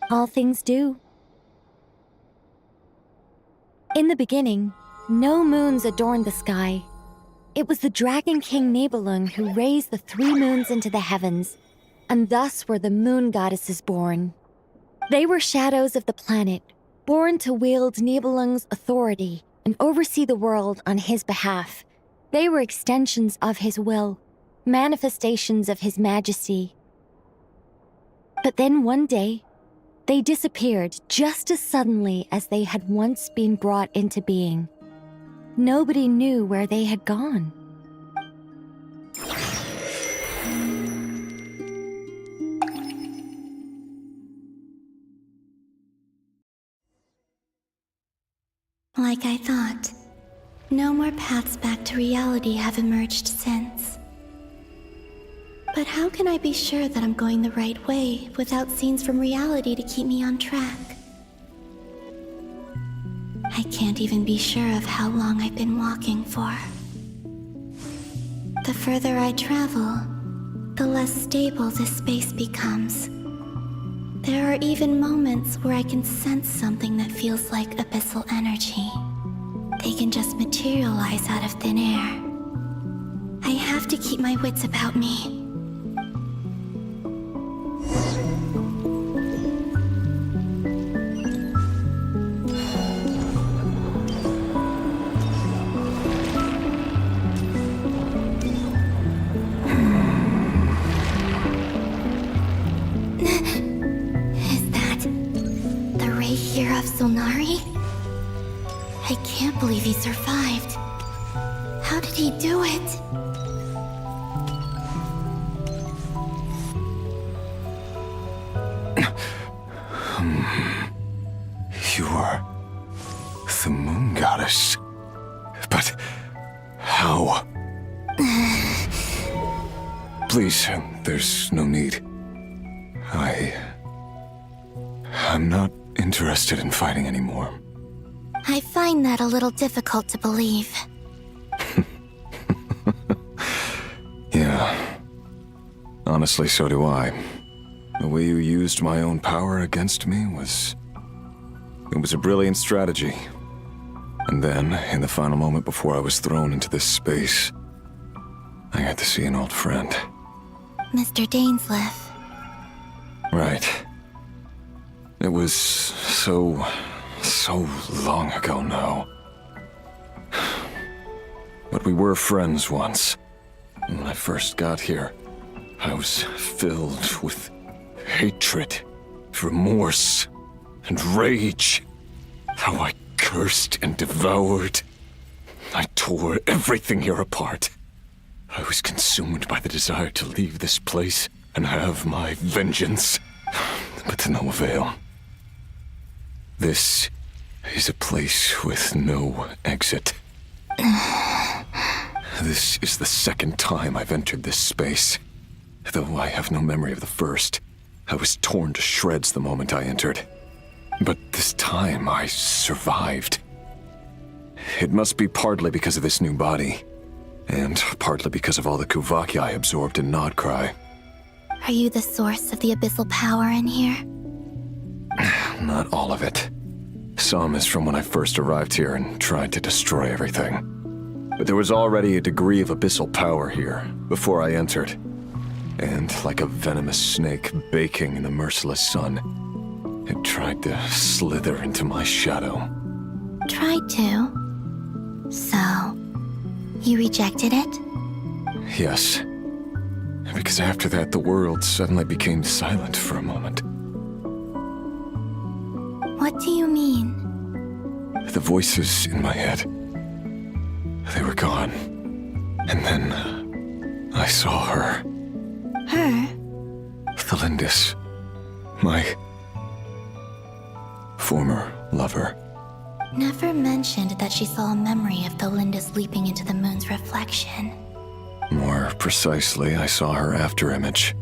All things do. In the beginning, no moons adorned the sky. It was the Dragon King Nibelung who raised the 3 moons into the heavens, and thus were the moon goddesses born. They were shadows of the planet, born to wield Nibelung's authority and oversee the world on his behalf. They were extensions of his will, manifestations of his majesty. But then one day, they disappeared just as suddenly as they had once been brought into being. Nobody knew where they had gone. Like I thought, no more paths back to reality have emerged since. But how can I be sure that I'm going the right way without scenes from reality to keep me on track? I can't even be sure of how long I've been walking for. The further I travel, the less stable this space becomes. There are even moments where I can sense something that feels like abyssal energy. They can just materialize out of thin air. I have to keep my wits about me. Solnari? I can't believe he survived. How did he do it? You are the moon goddess. But how? Please, there's no need. I'm not interested in fighting anymore. I find that a little difficult to believe. Yeah. Honestly, so do I. The way you used my own power against me was... It was a brilliant strategy. And then, in the final moment before I was thrown into this space, I got to see an old friend. Mr. Dainsleif. Right. It was so long ago now. But we were friends once. When I first got here, I was filled with hatred, remorse, and rage. How I cursed and devoured. I tore everything here apart. I was consumed by the desire to leave this place and have my vengeance, but to no avail. This is a place with no exit. This is the second time I've entered this space. Though I have no memory of the first, I was torn to shreds the moment I entered. But this time I survived. It must be partly because of this new body, and partly because of all the Kuvaki I absorbed in Nodcry. Are you the source of the abyssal power in here? Not all of it. Some is from when I first arrived here and tried to destroy everything. But there was already a degree of abyssal power here before I entered. And like a venomous snake baking in the merciless sun, it tried to slither into my shadow. Tried to? So, you rejected it? Yes. Because after that, the world suddenly became silent for a moment. What do you mean? The voices in my head, they were gone. And then I saw her. Her? Thelindis. My former lover. Never mentioned that she saw a memory of Thelindis leaping into the moon's reflection. More precisely, I saw her afterimage.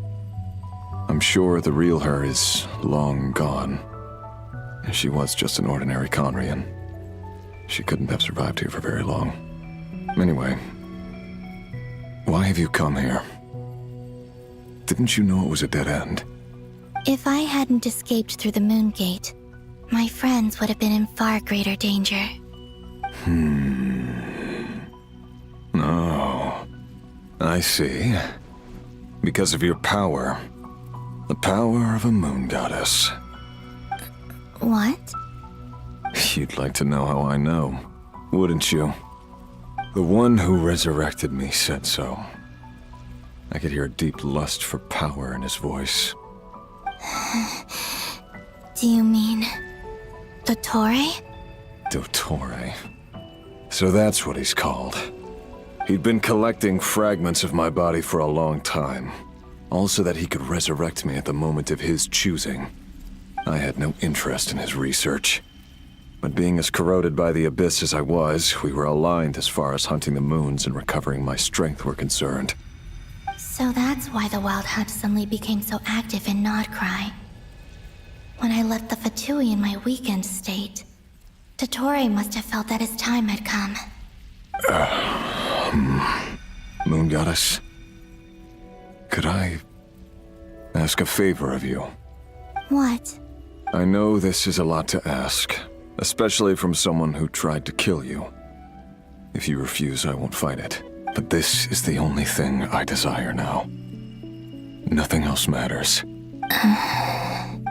I'm sure the real her is long gone. She was just an ordinary Conrian. She couldn't have survived here for very long. Anyway, why have you come here? Didn't you know it was a dead end? If I hadn't escaped through the moon gate, my friends would have been in far greater danger. Oh, I see. Because of your power. The power of a moon goddess. What? You'd like to know how I know, wouldn't you? The one who resurrected me said so. I could hear a deep lust for power in his voice. Do you mean... Dottore? Dottore. So that's what he's called. He'd been collecting fragments of my body for a long time. All so that he could resurrect me at the moment of his choosing. I had no interest in his research. But being as corroded by the abyss as I was, we were aligned as far as hunting the moons and recovering my strength were concerned. So that's why the Wild Hunt suddenly became so active in Nodcry. When I left the Fatui in my weakened state, Dottore must have felt that his time had come. Moon Goddess, could I ask a favor of you? What? I know this is a lot to ask, especially from someone who tried to kill you. If you refuse, I won't fight it. But this is the only thing I desire now. Nothing else matters.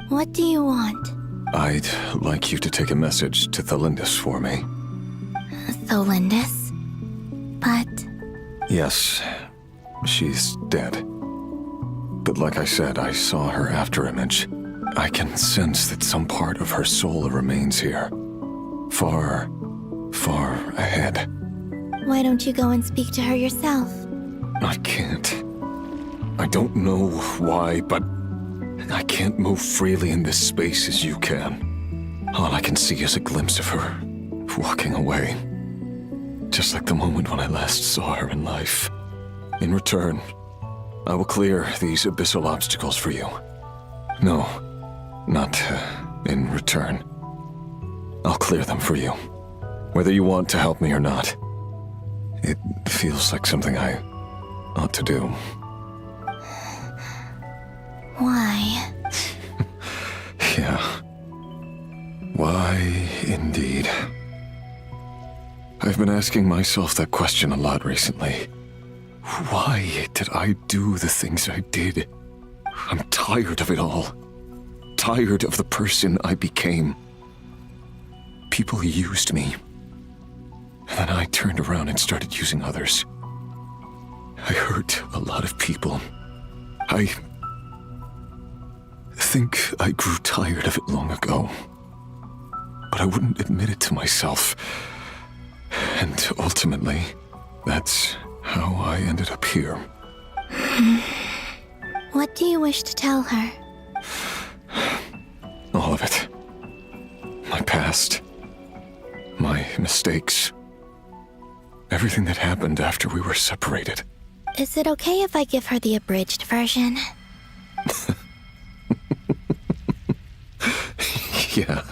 What do you want? I'd like you to take a message to Thelindis for me. Thelindis? But... Yes, she's dead. But like I said, I saw her afterimage. I can sense that some part of her soul remains here. Far, far ahead. Why don't you go and speak to her yourself? I can't. I don't know why, but I can't move freely in this space as you can. All I can see is a glimpse of her, walking away. Just like the moment when I last saw her in life. In return, I will clear these abyssal obstacles for you. No, not in return. I'll clear them for you. Whether you want to help me or not, it feels like something I ought to do. Why? Yeah. Why, indeed. I've been asking myself that question a lot recently. Why did I do the things I did? I'm tired of it all. Tired of the person I became. People used me. And then I turned around and started using others. I hurt a lot of people. I think I grew tired of it long ago. But I wouldn't admit it to myself. And ultimately, that's how I ended up here. What do you wish to tell her? All of it. My past. My mistakes. Everything that happened after we were separated. Is it okay if I give her the abridged version? Yeah,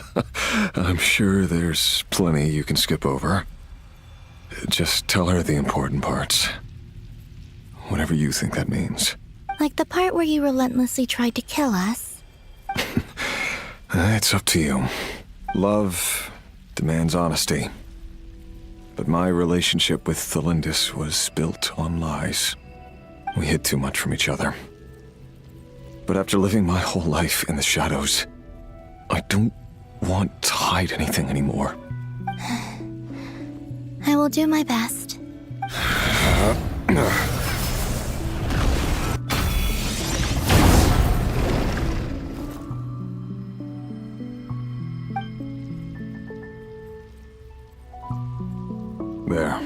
I'm sure there's plenty you can skip over. Just tell her the important parts. Whatever you think that means. Like the part where you relentlessly tried to kill us? It's up to you. Love demands honesty. But my relationship with Thelindis was built on lies. We hid too much from each other. But after living my whole life in the shadows, I don't want to hide anything anymore. I will do my best. There.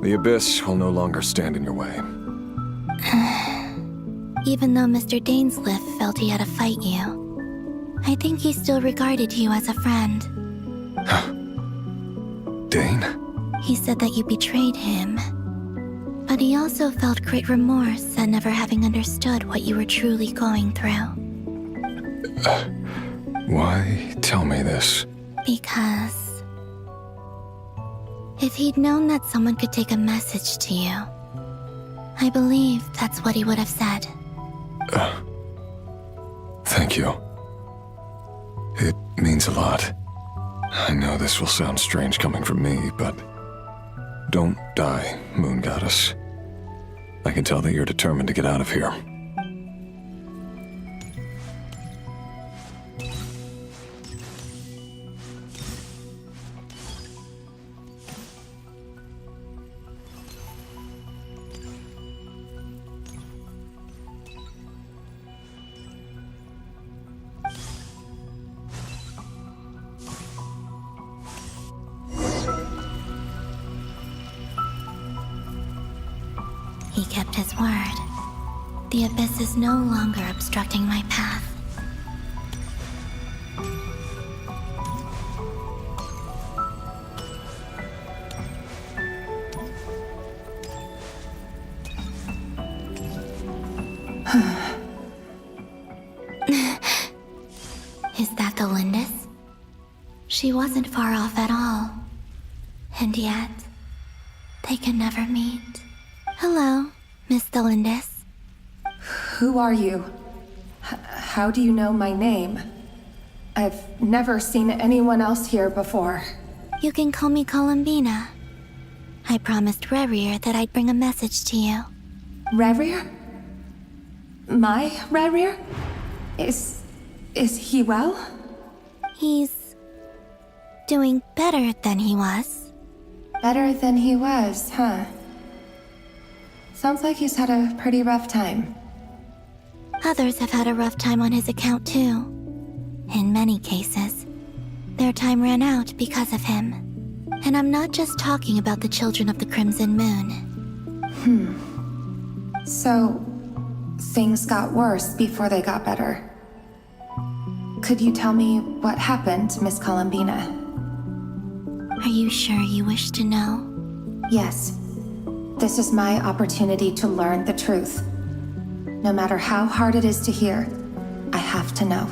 The Abyss will no longer stand in your way. Even though Mr. Dainsleif felt he had to fight you, I think he still regarded you as a friend. Dane? He said that you betrayed him. But he also felt great remorse at never having understood what you were truly going through. Why tell me this? Because if he'd known that someone could take a message to you, I believe that's what he would have said. Thank you. It means a lot. I know this will sound strange coming from me, but don't die, Moon Goddess. I can tell that you're determined to get out of here. He kept his word. The Abyss is no longer obstructing my path. Is that the Lindis? She wasn't far off at all. And yet, they can never meet. Hello, Miss Thelindis. Who are you? How do you know my name? I've never seen anyone else here before. You can call me Columbina. I promised Rerir that I'd bring a message to you. Rerir? My Rerir? Is he well? He's doing better than he was. Better than he was, huh? Sounds like he's had a pretty rough time. Others have had a rough time on his account too. In many cases, their time ran out because of him. And I'm not just talking about the children of the Crimson Moon. So, things got worse before they got better. Could you tell me what happened, Miss Columbina? Are you sure you wish to know? Yes. This is my opportunity to learn the truth. No matter how hard it is to hear, I have to know.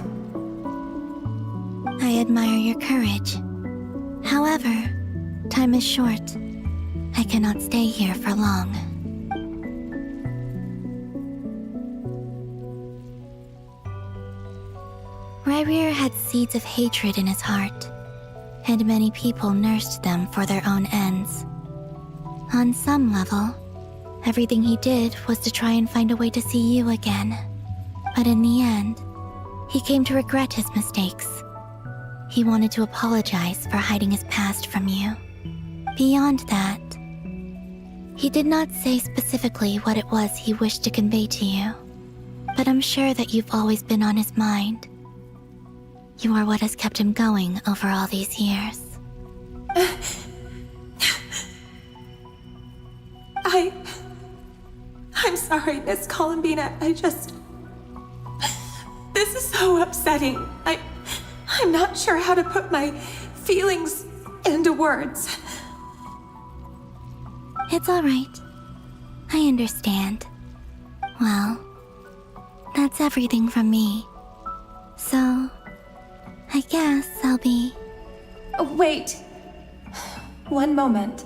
I admire your courage. However, time is short. I cannot stay here for long. Rerir had seeds of hatred in his heart, and many people nursed them for their own ends. On some level, everything he did was to try and find a way to see you again. But in the end, he came to regret his mistakes. He wanted to apologize for hiding his past from you. Beyond that, he did not say specifically what it was he wished to convey to you, but I'm sure that you've always been on his mind. You are what has kept him going over all these years. I'm sorry, Miss Columbina. This is so upsetting. I'm not sure how to put my feelings into words. It's all right. I understand. Well, that's everything from me. So, I guess I'll be... Wait. One moment.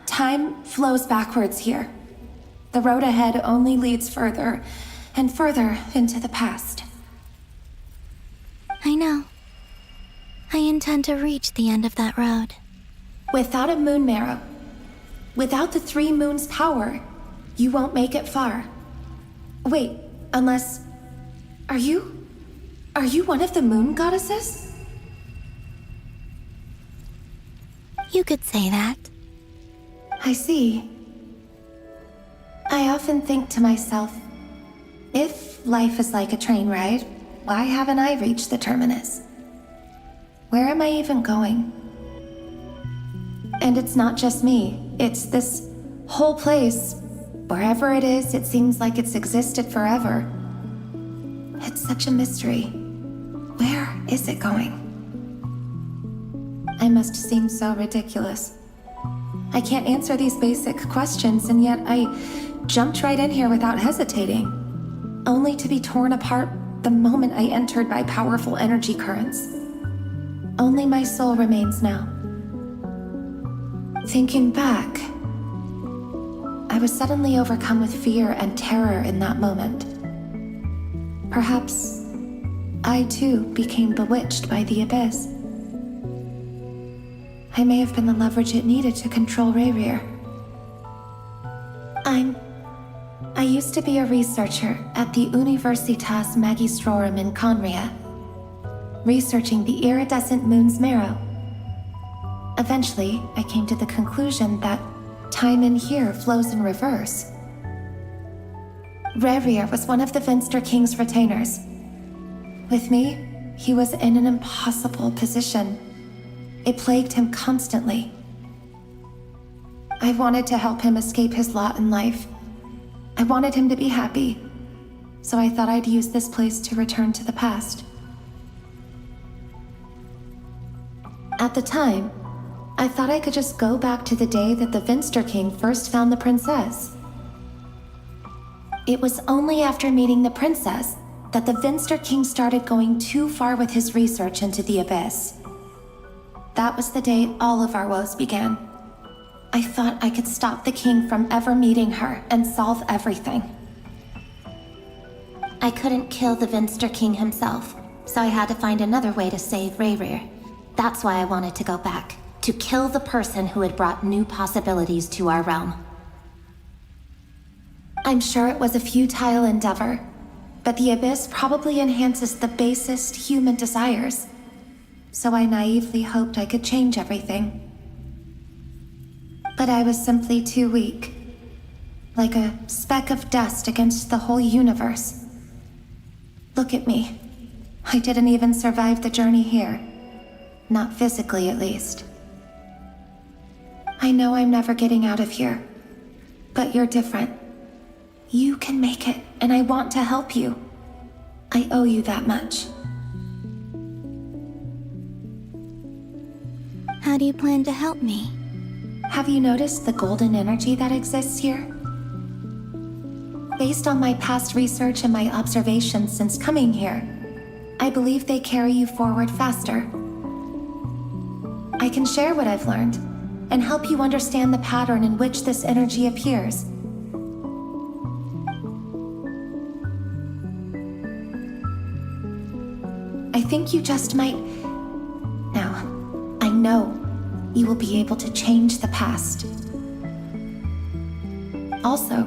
Time flows backwards here. The road ahead only leads further and further into the past. I know. I intend to reach the end of that road. Without a moon marrow, without the 3 moons' power, you won't make it far. Wait, unless... Are you one of the moon goddesses? You could say that. I see. I often think to myself, if life is like a train ride, why haven't I reached the terminus? Where am I even going? And it's not just me, it's this whole place. Wherever it is, it seems like it's existed forever. It's such a mystery. Where is it going? I must seem so ridiculous. I can't answer these basic questions, and yet I jumped right in here without hesitating, only to be torn apart the moment I entered by powerful energy currents. Only my soul remains now. Thinking back, I was suddenly overcome with fear and terror in that moment. Perhaps I too became bewitched by the abyss. I may have been the leverage it needed to control Rerir. I used to be a researcher at the Universitas Magistrorum in Conria, researching the iridescent moon's marrow. Eventually, I came to the conclusion that time in here flows in reverse. Rerir was one of the Vinster King's retainers. With me, he was in an impossible position. It plagued him constantly. I wanted to help him escape his lot in life. I wanted him to be happy, so I thought I'd use this place to return to the past. At the time, I thought I could just go back to the day that the Vinster King first found the princess. It was only after meeting the princess that the Vinster King started going too far with his research into the abyss. That was the day all of our woes began. I thought I could stop the king from ever meeting her and solve everything. I couldn't kill the Vinster King himself, so I had to find another way to save Rerir. That's why I wanted to go back, to kill the person who had brought new possibilities to our realm. I'm sure it was a futile endeavor, but the abyss probably enhances the basest human desires. So I naively hoped I could change everything. But I was simply too weak. Like a speck of dust against the whole universe. Look at me. I didn't even survive the journey here. Not physically, at least. I know I'm never getting out of here. But you're different. You can make it, and I want to help you. I owe you that much. How do you plan to help me? Have you noticed the golden energy that exists here? Based on my past research and my observations since coming here, I believe they carry you forward faster. I can share what I've learned and help you understand the pattern in which this energy appears. I think you just might... Now, I know you will be able to change the past. Also,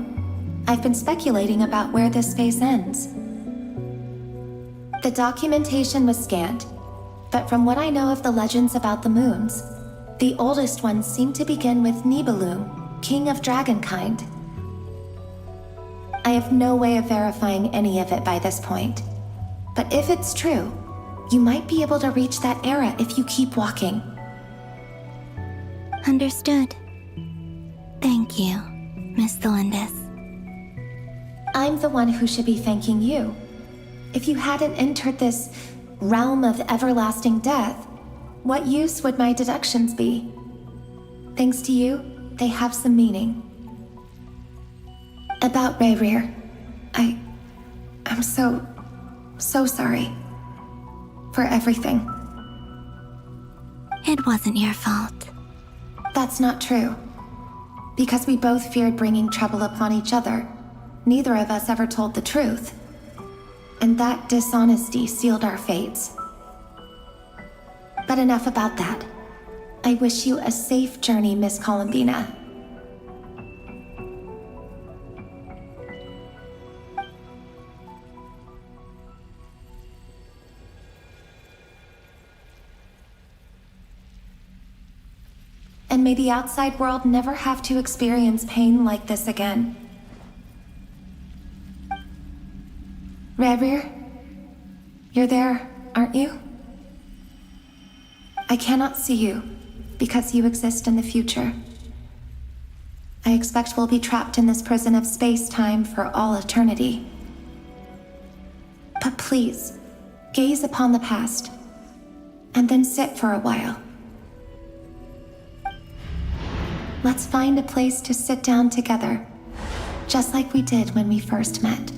I've been speculating about where this phase ends. The documentation was scanned, but from what I know of the legends about the moons, the oldest ones seem to begin with Nibelung, king of dragonkind. I have no way of verifying any of it by this point, but if it's true, you might be able to reach that era if you keep walking. Understood. Thank you, Miss Delindis. I'm the one who should be thanking you. If you hadn't entered this realm of everlasting death, what use would my deductions be? Thanks to you, they have some meaning. About Rayrir, I'm so sorry. For everything. It wasn't your fault. That's not true. Because we both feared bringing trouble upon each other, neither of us ever told the truth. And that dishonesty sealed our fates. But enough about that. I wish you a safe journey, Miss Columbina. And may the outside world never have to experience pain like this again. Rayrir, you're there, aren't you? I cannot see you, because you exist in the future. I expect we'll be trapped in this prison of space-time for all eternity. But please, gaze upon the past, and then sit for a while. Let's find a place to sit down together, just like we did when we first met.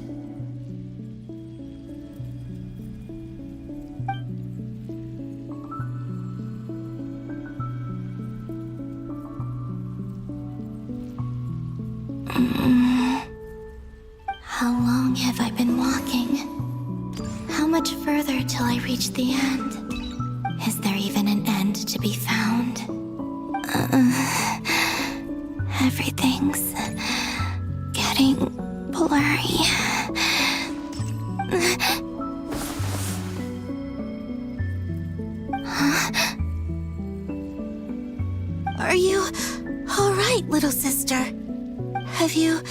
How long have I been walking? How much further till I reach the end? Is there even an end to be found? Everything's getting blurry. Are you all right, little sister? Have you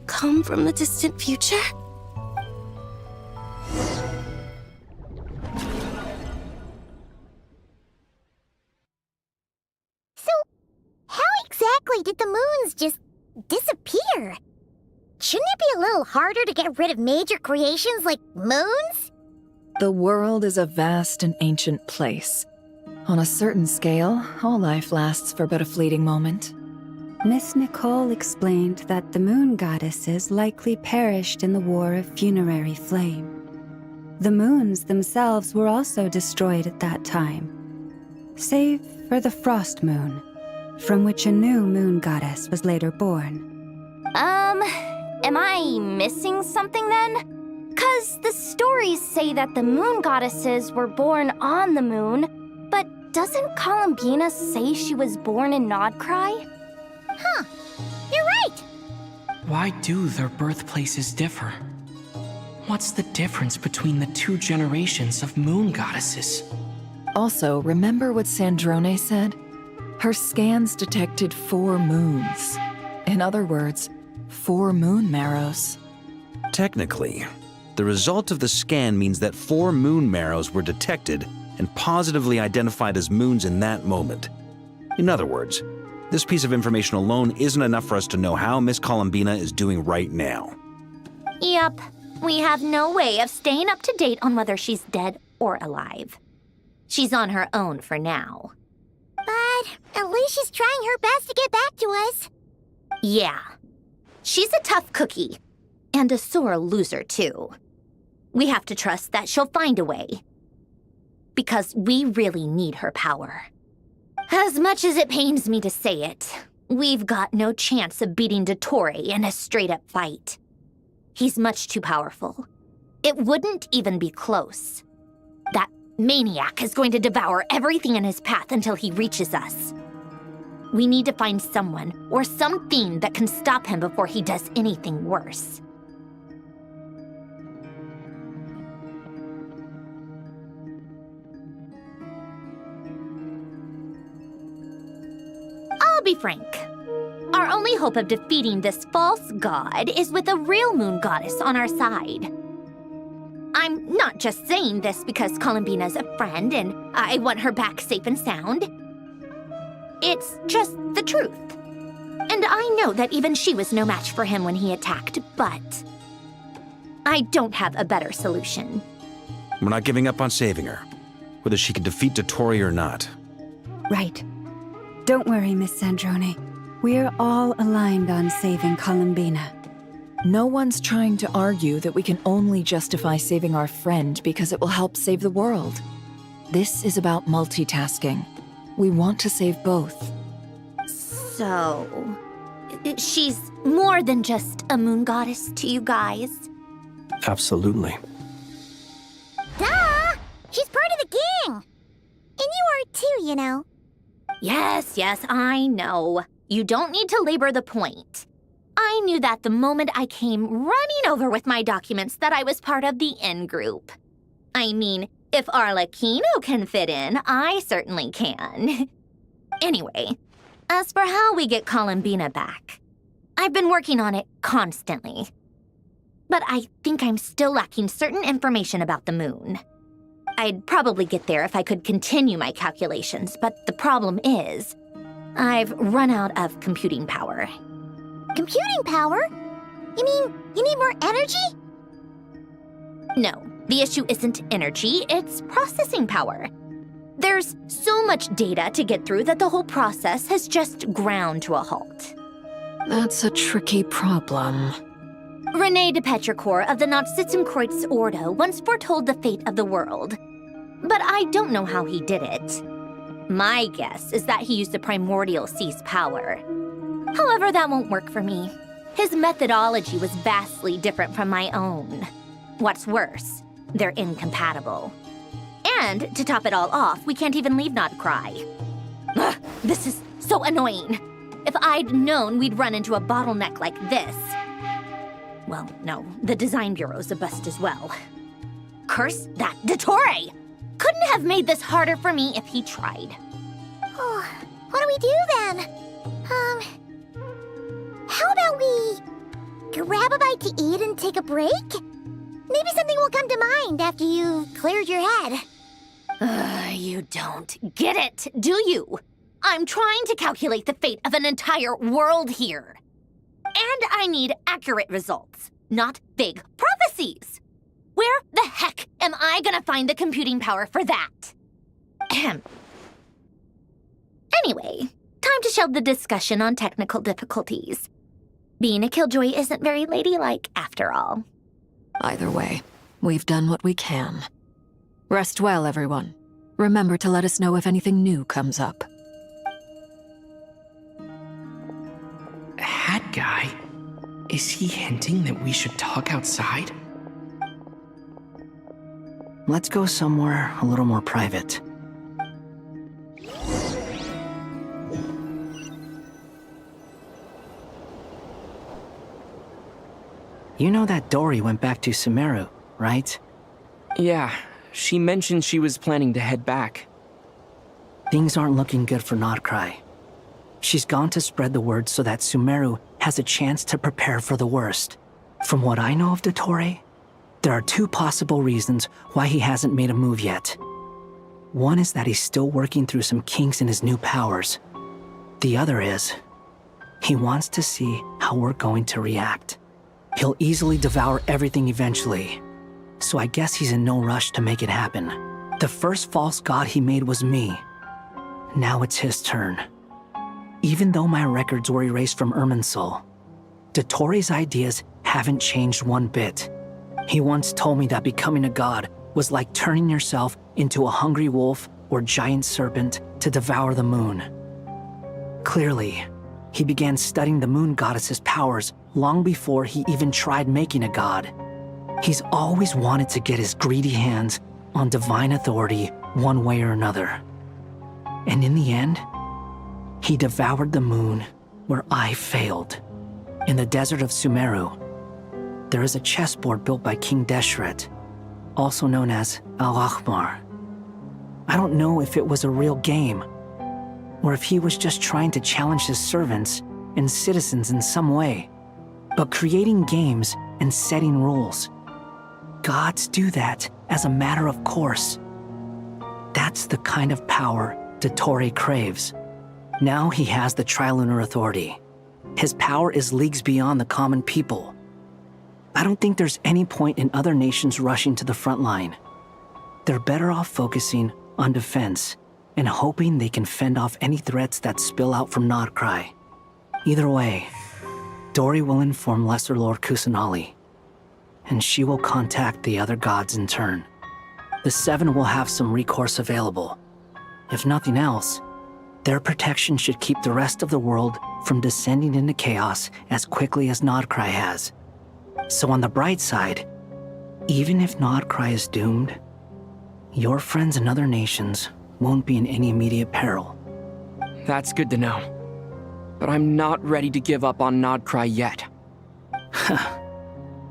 come from the distant future? Did the moons just disappear? Shouldn't it be a little harder to get rid of major creations like moons? The world is a vast and ancient place. On a certain scale, all life lasts for but a fleeting moment. Miss Nicole explained that the moon goddesses likely perished in the War of Funerary Flame. The moons themselves were also destroyed at that time, save for the Frost Moon, from which a new moon goddess was later born. Am I missing something then? 'Cause the stories say that the moon goddesses were born on the moon, but doesn't Columbina say she was born in Nodcry? Huh, you're right! Why do their birthplaces differ? What's the difference between the two generations of moon goddesses? Also, remember what Sandrone said? Her scans detected 4 moons. In other words, 4 moon marrows. Technically, the result of the scan means that 4 moon marrows were detected and positively identified as moons in that moment. In other words, this piece of information alone isn't enough for us to know how Miss Columbina is doing right now. Yep, we have no way of staying up to date on whether she's dead or alive. She's on her own for now. But at least she's trying her best to get back to us. Yeah. She's a tough cookie. And a sore loser, too. We have to trust that she'll find a way. Because we really need her power. As much as it pains me to say it, we've got no chance of beating Dottore in a straight-up fight. He's much too powerful. It wouldn't even be close. That maniac is going to devour everything in his path until he reaches us. We need to find someone or something that can stop him before he does anything worse. I'll be frank. Our only hope of defeating this false god is with a real moon goddess on our side. I'm not just saying this because Columbina's a friend and I want her back safe and sound. It's just the truth. And I know that even she was no match for him when he attacked, but I don't have a better solution. We're not giving up on saving her, whether she can defeat Dottore or not. Right. Don't worry, Miss Sandrone. We're all aligned on saving Columbina. No one's trying to argue that we can only justify saving our friend because it will help save the world. This is about multitasking. We want to save both. So, she's more than just a moon goddess to you guys? Absolutely. Duh! She's part of the gang! And you are too, you know. Yes, I know. You don't need to labor the point. I knew that the moment I came running over with my documents that I was part of the in-group. I mean, if Arlecchino can fit in, I certainly can. Anyway, as for how we get Columbina back, I've been working on it constantly. But I think I'm still lacking certain information about the moon. I'd probably get there if I could continue my calculations, but the problem is, I've run out of computing power. Computing power? You mean you need more energy? No, the issue isn't energy, it's processing power. There's so much data to get through that the whole process has just ground to a halt. That's a tricky problem. René de Petrichor of the Nazissenkreuz Ordo once foretold the fate of the world. But I don't know how he did it. My guess is that he used the primordial sea's power. However, that won't work for me. His methodology was vastly different from my own. What's worse, they're incompatible. And to top it all off, we can't even leave Nodcry. Ugh, this is so annoying. If I'd known we'd run into a bottleneck like this. Well, no, the design bureau's a bust as well. Curse that Dottore! Couldn't have made this harder for me if he tried. Oh, what do we do then? How about we grab a bite to eat and take a break? Maybe something will come to mind after you've cleared your head. You don't get it, do you? I'm trying to calculate the fate of an entire world here. And I need accurate results, not big prophecies. Where the heck am I gonna find the computing power for that? Ahem. Anyway, time to shelve the discussion on technical difficulties. Being a killjoy isn't very ladylike, after all. Either way, we've done what we can. Rest well, everyone. Remember to let us know if anything new comes up. Hat guy? Is he hinting that we should talk outside? Let's go somewhere a little more private. You know that Dory went back to Sumeru, right? Yeah, she mentioned she was planning to head back. Things aren't looking good for Nodcry. She's gone to spread the word so that Sumeru has a chance to prepare for the worst. From what I know of Dottore, there are two possible reasons why he hasn't made a move yet. One is that he's still working through some kinks in his new powers. The other is, he wants to see how we're going to react. He'll easily devour everything eventually, so I guess he's in no rush to make it happen. The first false god he made was me. Now it's his turn. Even though my records were erased from Irminsul, Dottore's ideas haven't changed one bit. He once told me that becoming a god was like turning yourself into a hungry wolf or giant serpent to devour the moon. Clearly, he began studying the moon goddess's powers long before he even tried making a god. He's always wanted to get his greedy hands on divine authority one way or another. And in the end, he devoured the moon where I failed. In the desert of Sumeru, there is a chessboard built by King Deshret, also known as Al-Ahmar. I don't know if it was a real game, or if he was just trying to challenge his servants and citizens in some way. But creating games and setting rules, gods do that as a matter of course. That's the kind of power Dottore craves. Now he has the Trilunar Authority. His power is leagues beyond the common people. I don't think there's any point in other nations rushing to the front line. They're better off focusing on defense and hoping they can fend off any threats that spill out from Nodcry. Either way, Dori will inform Lesser Lord Kusanali, and she will contact the other gods in turn. The Seven will have some recourse available. If nothing else, their protection should keep the rest of the world from descending into chaos as quickly as Nodcry has. So on the bright side, even if Nodcry is doomed, your friends in other nations won't be in any immediate peril. That's good to know. But I'm not ready to give up on Nodcry yet.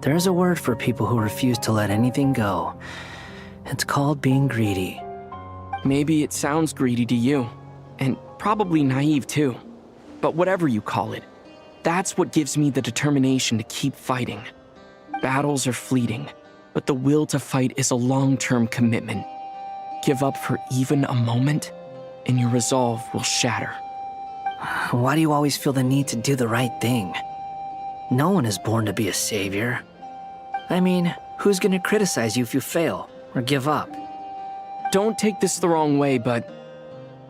There's a word for people who refuse to let anything go. It's called being greedy. Maybe it sounds greedy to you, and probably naive too. But whatever you call it, that's what gives me the determination to keep fighting. Battles are fleeting, but the will to fight is a long-term commitment. Give up for even a moment, and your resolve will shatter. Why do you always feel the need to do the right thing? No one is born to be a savior. I mean, who's gonna criticize you if you fail or give up? Don't take this the wrong way, but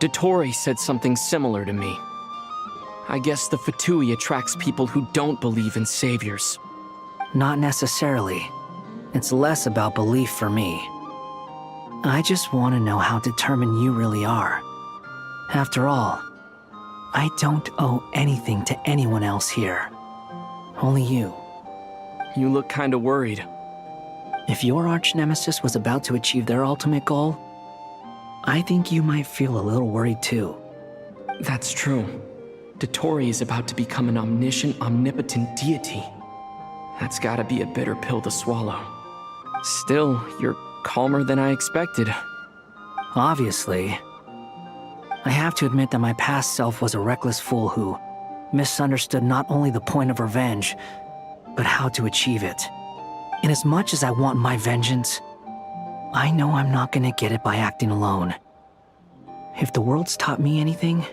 Dottore said something similar to me. I guess the Fatui attracts people who don't believe in saviors. Not necessarily. It's less about belief for me. I just want to know how determined you really are. After all, I don't owe anything to anyone else here. Only you. You look kinda worried. If your arch-nemesis was about to achieve their ultimate goal, I think you might feel a little worried too. That's true. Dottore is about to become an omniscient, omnipotent deity. That's gotta be a bitter pill to swallow. Still, you're calmer than I expected. Obviously. I have to admit that my past self was a reckless fool who misunderstood not only the point of revenge, but how to achieve it. And as much as I want my vengeance, I know I'm not gonna get it by acting alone. If the world's taught me anything,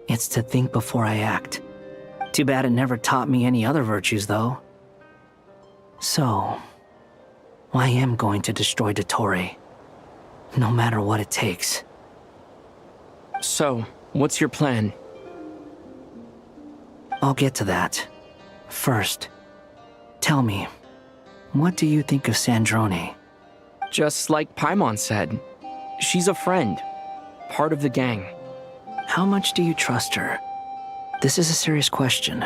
it's to think before I act. Too bad it never taught me any other virtues, though. So, I am going to destroy Dottore, no matter what it takes. So, what's your plan? I'll get to that. First, tell me, what do you think of Sandrone? Just like Paimon said, she's a friend, part of the gang. How much do you trust her? This is a serious question.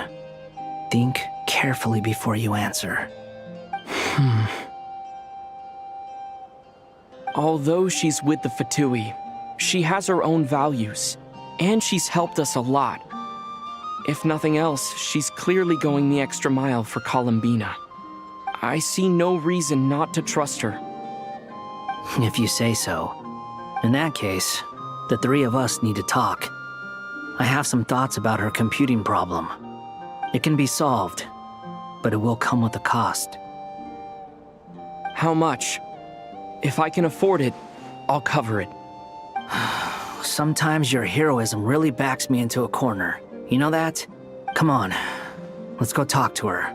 Think carefully before you answer. Although she's with the Fatui, she has her own values, and she's helped us a lot. If nothing else, she's clearly going the extra mile for Columbina. I see no reason not to trust her. If you say so. In that case, the three of us need to talk. I have some thoughts about her computing problem. It can be solved, but it will come with a cost. How much? If I can afford it, I'll cover it. Sometimes your heroism really backs me into a corner. You know that? Come on, let's go talk to her.